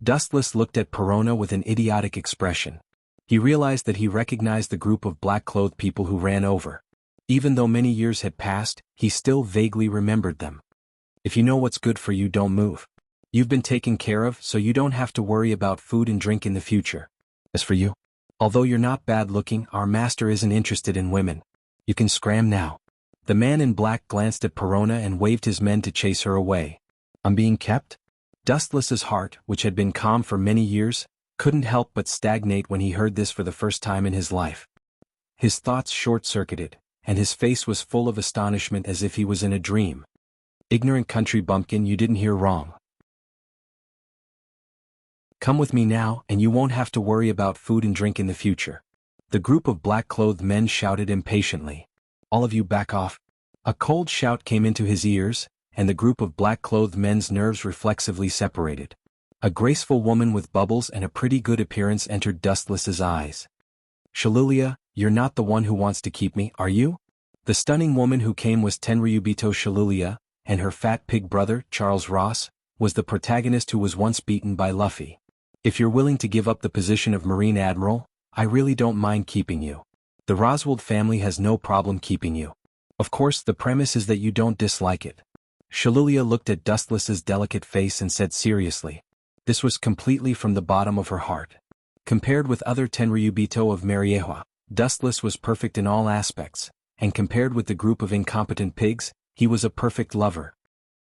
Dustless looked at Perona with an idiotic expression. He realized that he recognized the group of black-clothed people who ran over. Even though many years had passed, he still vaguely remembered them. If you know what's good for you, don't move. You've been taken care of, so you don't have to worry about food and drink in the future. As for you, although you're not bad-looking, our master isn't interested in women. You can scram now. The man in black glanced at Perona and waved his men to chase her away. I'm being kept? Dustless's heart, which had been calm for many years, couldn't help but stagnate when he heard this for the first time in his life. His thoughts short-circuited, and his face was full of astonishment as if he was in a dream. Ignorant country bumpkin, you didn't hear wrong. Come with me now, and you won't have to worry about food and drink in the future. The group of black-clothed men shouted impatiently. All of you back off. A cold shout came into his ears, and the group of black-clothed men's nerves reflexively separated. A graceful woman with bubbles and a pretty good appearance entered Dustless's eyes. Shalulia, you're not the one who wants to keep me, are you? The stunning woman who came was Tenryubito Shalulia, and her fat pig brother, Charles Ross, was the protagonist who was once beaten by Luffy. If you're willing to give up the position of Marine Admiral, I really don't mind keeping you. The Roswald family has no problem keeping you. Of course, the premise is that you don't dislike it. Shalulia looked at Dustless's delicate face and said seriously. This was completely from the bottom of her heart. Compared with other Tenryubito of Mariewa, Dustless was perfect in all aspects, and compared with the group of incompetent pigs, he was a perfect lover.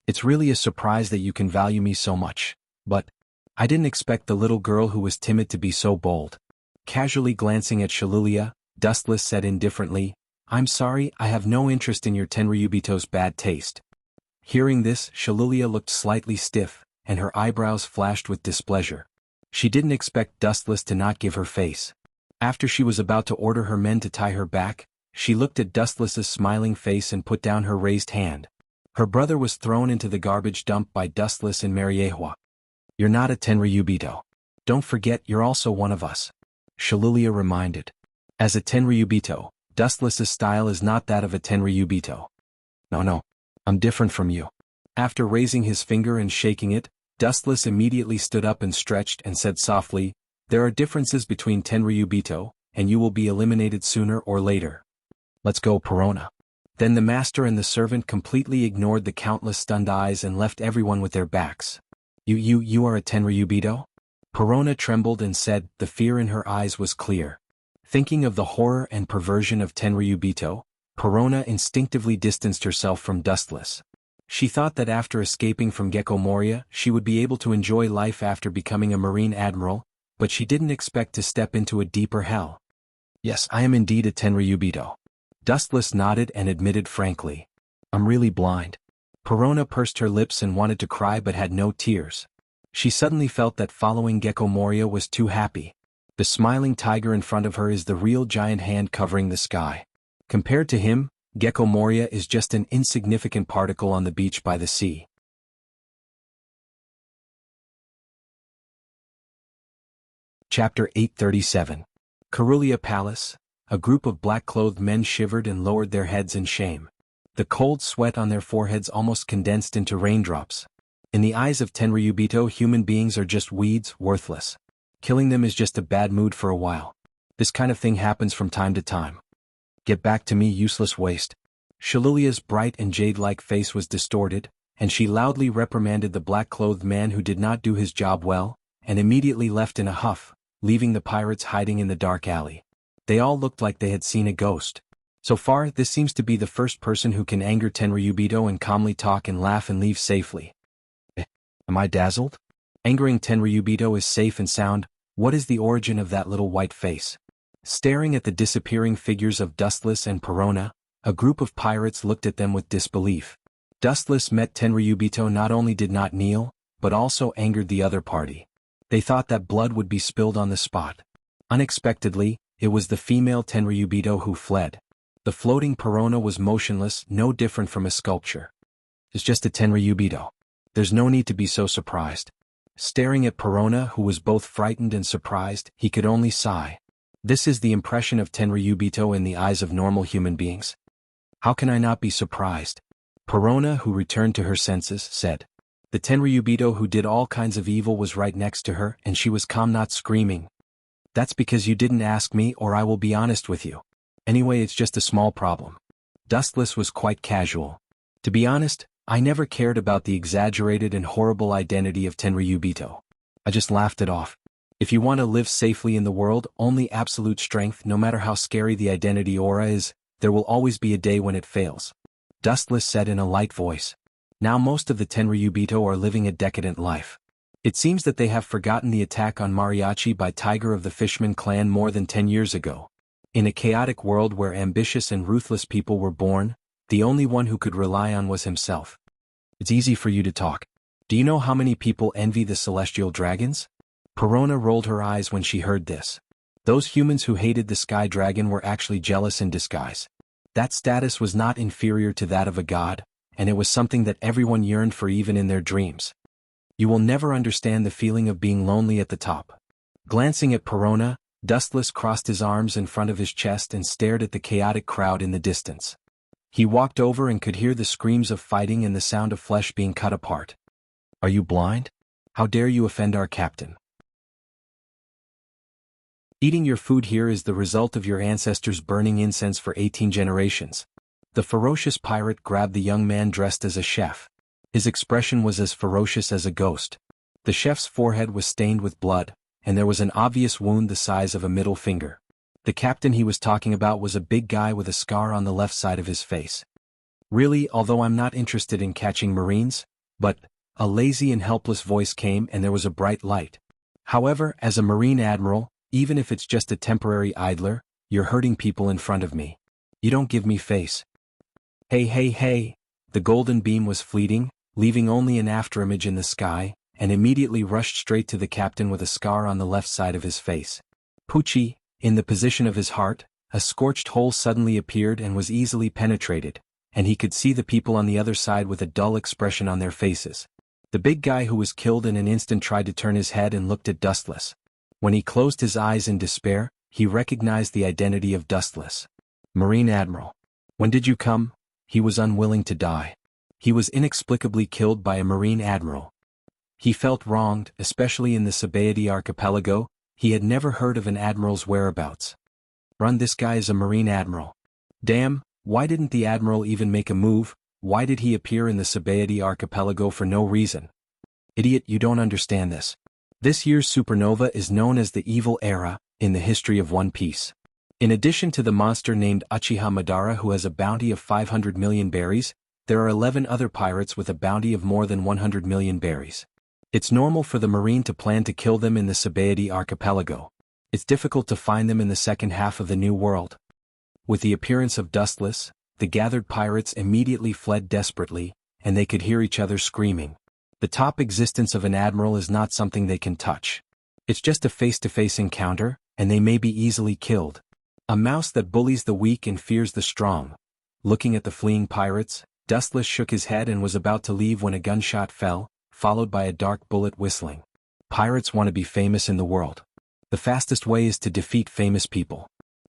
It's really a surprise that you can value me so much, but I didn't expect the little girl who was timid to be so bold. Casually glancing at Shalulia, Dustless said indifferently, I'm sorry, I have no interest in your Tenryubito's bad taste. Hearing this, Shalulia looked slightly stiff, and her eyebrows flashed with displeasure. She didn't expect Dustless to not give her face. After she was about to order her men to tie her back, she looked at Dustless's smiling face and put down her raised hand. Her brother was thrown into the garbage dump by Dustless and Mariewa. You're not a Tenryubito. Don't forget you're also one of us. Shalilia reminded. As a Tenryubito, Dustless's style is not that of a Tenryubito. No, I'm different from you. After raising his finger and shaking it, Dustless immediately stood up and stretched and said softly, there are differences between Tenryubito, and you will be eliminated sooner or later. Let's go, Perona. Then the master and the servant completely ignored the countless stunned eyes and left everyone with their backs. You are a Tenryubito? Perona trembled and said, the fear in her eyes was clear. Thinking of the horror and perversion of Tenryubito, Perona instinctively distanced herself from Dustless. She thought that after escaping from Gecko Moria, she would be able to enjoy life after becoming a marine admiral, but she didn't expect to step into a deeper hell. Yes, I am indeed a Tenryubito. Dustless nodded and admitted frankly. I'm really blind. Perona pursed her lips and wanted to cry but had no tears. She suddenly felt that following Gecko Moria was too happy. The smiling tiger in front of her is the real giant hand covering the sky. Compared to him, Gecko Moria is just an insignificant particle on the beach by the sea. Chapter 837. Carulia Palace. A group of black-clothed men shivered and lowered their heads in shame. The cold sweat on their foreheads almost condensed into raindrops. In the eyes of Tenryubito, human beings are just weeds, worthless. Killing them is just a bad mood for a while. This kind of thing happens from time to time. Get back to me, useless waste. Shalilia's bright and jade-like face was distorted, and she loudly reprimanded the black-clothed man who did not do his job well, and immediately left in a huff, leaving the pirates hiding in the dark alley. They all looked like they had seen a ghost. So far, this seems to be the first person who can anger Tenryubito and calmly talk and laugh and leave safely. Am I dazzled? Angering Tenryubito is safe and sound. What is the origin of that little white face? Staring at the disappearing figures of Dustless and Perona, a group of pirates looked at them with disbelief. Dustless met Tenryubito not only did not kneel, but also angered the other party. They thought that blood would be spilled on the spot. Unexpectedly, it was the female Tenryubito who fled. The floating Perona was motionless, no different from a sculpture. It's just a Tenryubito. There's no need to be so surprised. Staring at Perona, who was both frightened and surprised, he could only sigh. This is the impression of Tenryubito in the eyes of normal human beings. How can I not be surprised? Perona, who returned to her senses, said. The Tenryubito who did all kinds of evil was right next to her, and she was calm, not screaming. That's because you didn't ask me, or I will be honest with you. Anyway, it's just a small problem. Dustless was quite casual. To be honest, I never cared about the exaggerated and horrible identity of Tenryubito. I just laughed it off. If you want to live safely in the world, only absolute strength, no matter how scary the identity aura is, there will always be a day when it fails. Dustless said in a light voice. Now most of the Tenryubito are living a decadent life. It seems that they have forgotten the attack on Mariachi by Tiger of the Fishman clan more than 10 years ago. In a chaotic world where ambitious and ruthless people were born, the only one who could rely on was himself. It's easy for you to talk. Do you know how many people envy the celestial dragons? Perona rolled her eyes when she heard this. Those humans who hated the sky dragon were actually jealous in disguise. That status was not inferior to that of a god, and it was something that everyone yearned for even in their dreams. You will never understand the feeling of being lonely at the top. Glancing at Perona, Dustless crossed his arms in front of his chest and stared at the chaotic crowd in the distance. He walked over and could hear the screams of fighting and the sound of flesh being cut apart. Are you blind? How dare you offend our captain? Eating your food here is the result of your ancestors burning incense for 18 generations. The ferocious pirate grabbed the young man dressed as a chef. His expression was as ferocious as a ghost. The chef's forehead was stained with blood, and there was an obvious wound the size of a middle finger. The captain he was talking about was a big guy with a scar on the left side of his face. Really, although I'm not interested in catching marines, but, a lazy and helpless voice came and there was a bright light. However, as a marine admiral, even if it's just a temporary idler, you're hurting people in front of me. You don't give me face. Hey. The golden beam was fleeting, leaving only an afterimage in the sky, and immediately rushed straight to the captain with a scar on the left side of his face. Poochie, in the position of his heart, a scorched hole suddenly appeared and was easily penetrated, and he could see the people on the other side with a dull expression on their faces. The big guy who was killed in an instant tried to turn his head and looked at Dustless. When he closed his eyes in despair, he recognized the identity of Dustless. Marine Admiral. When did you come? He was unwilling to die. He was inexplicably killed by a Marine Admiral. He felt wronged, especially in the Sabaody archipelago. He had never heard of an admiral's whereabouts. This guy is a Marine Admiral. Damn, why didn't the Admiral even make a move? Why did he appear in the Sabaody archipelago for no reason? Idiot, you don't understand this. This year's supernova is known as the Evil Era in the history of One Piece. In addition to the monster named Uchiha Madara who has a bounty of 500 million berries, there are 11 other pirates with a bounty of more than 100 million berries. It's normal for the Marine to plan to kill them in the Sabaody archipelago. It's difficult to find them in the second half of the New World. With the appearance of Dustless, the gathered pirates immediately fled desperately, and they could hear each other screaming. The top existence of an admiral is not something they can touch. It's just a face-to-face encounter, and they may be easily killed. A mouse that bullies the weak and fears the strong. Looking at the fleeing pirates, Dustless shook his head and was about to leave when a gunshot fell, followed by a dark bullet whistling. Pirates want to be famous in the world. The fastest way is to defeat famous people.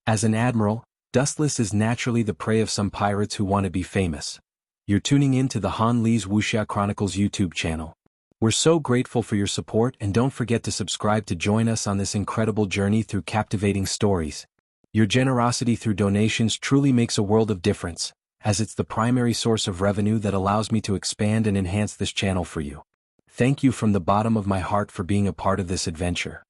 As an admiral, Dustless is naturally the prey of some pirates who want to be famous. You're tuning in to the Han Lee's Wuxia Chronicles YouTube channel. We're so grateful for your support, and don't forget to subscribe to join us on this incredible journey through captivating stories. Your generosity through donations truly makes a world of difference, as it's the primary source of revenue that allows me to expand and enhance this channel for you. Thank you from the bottom of my heart for being a part of this adventure.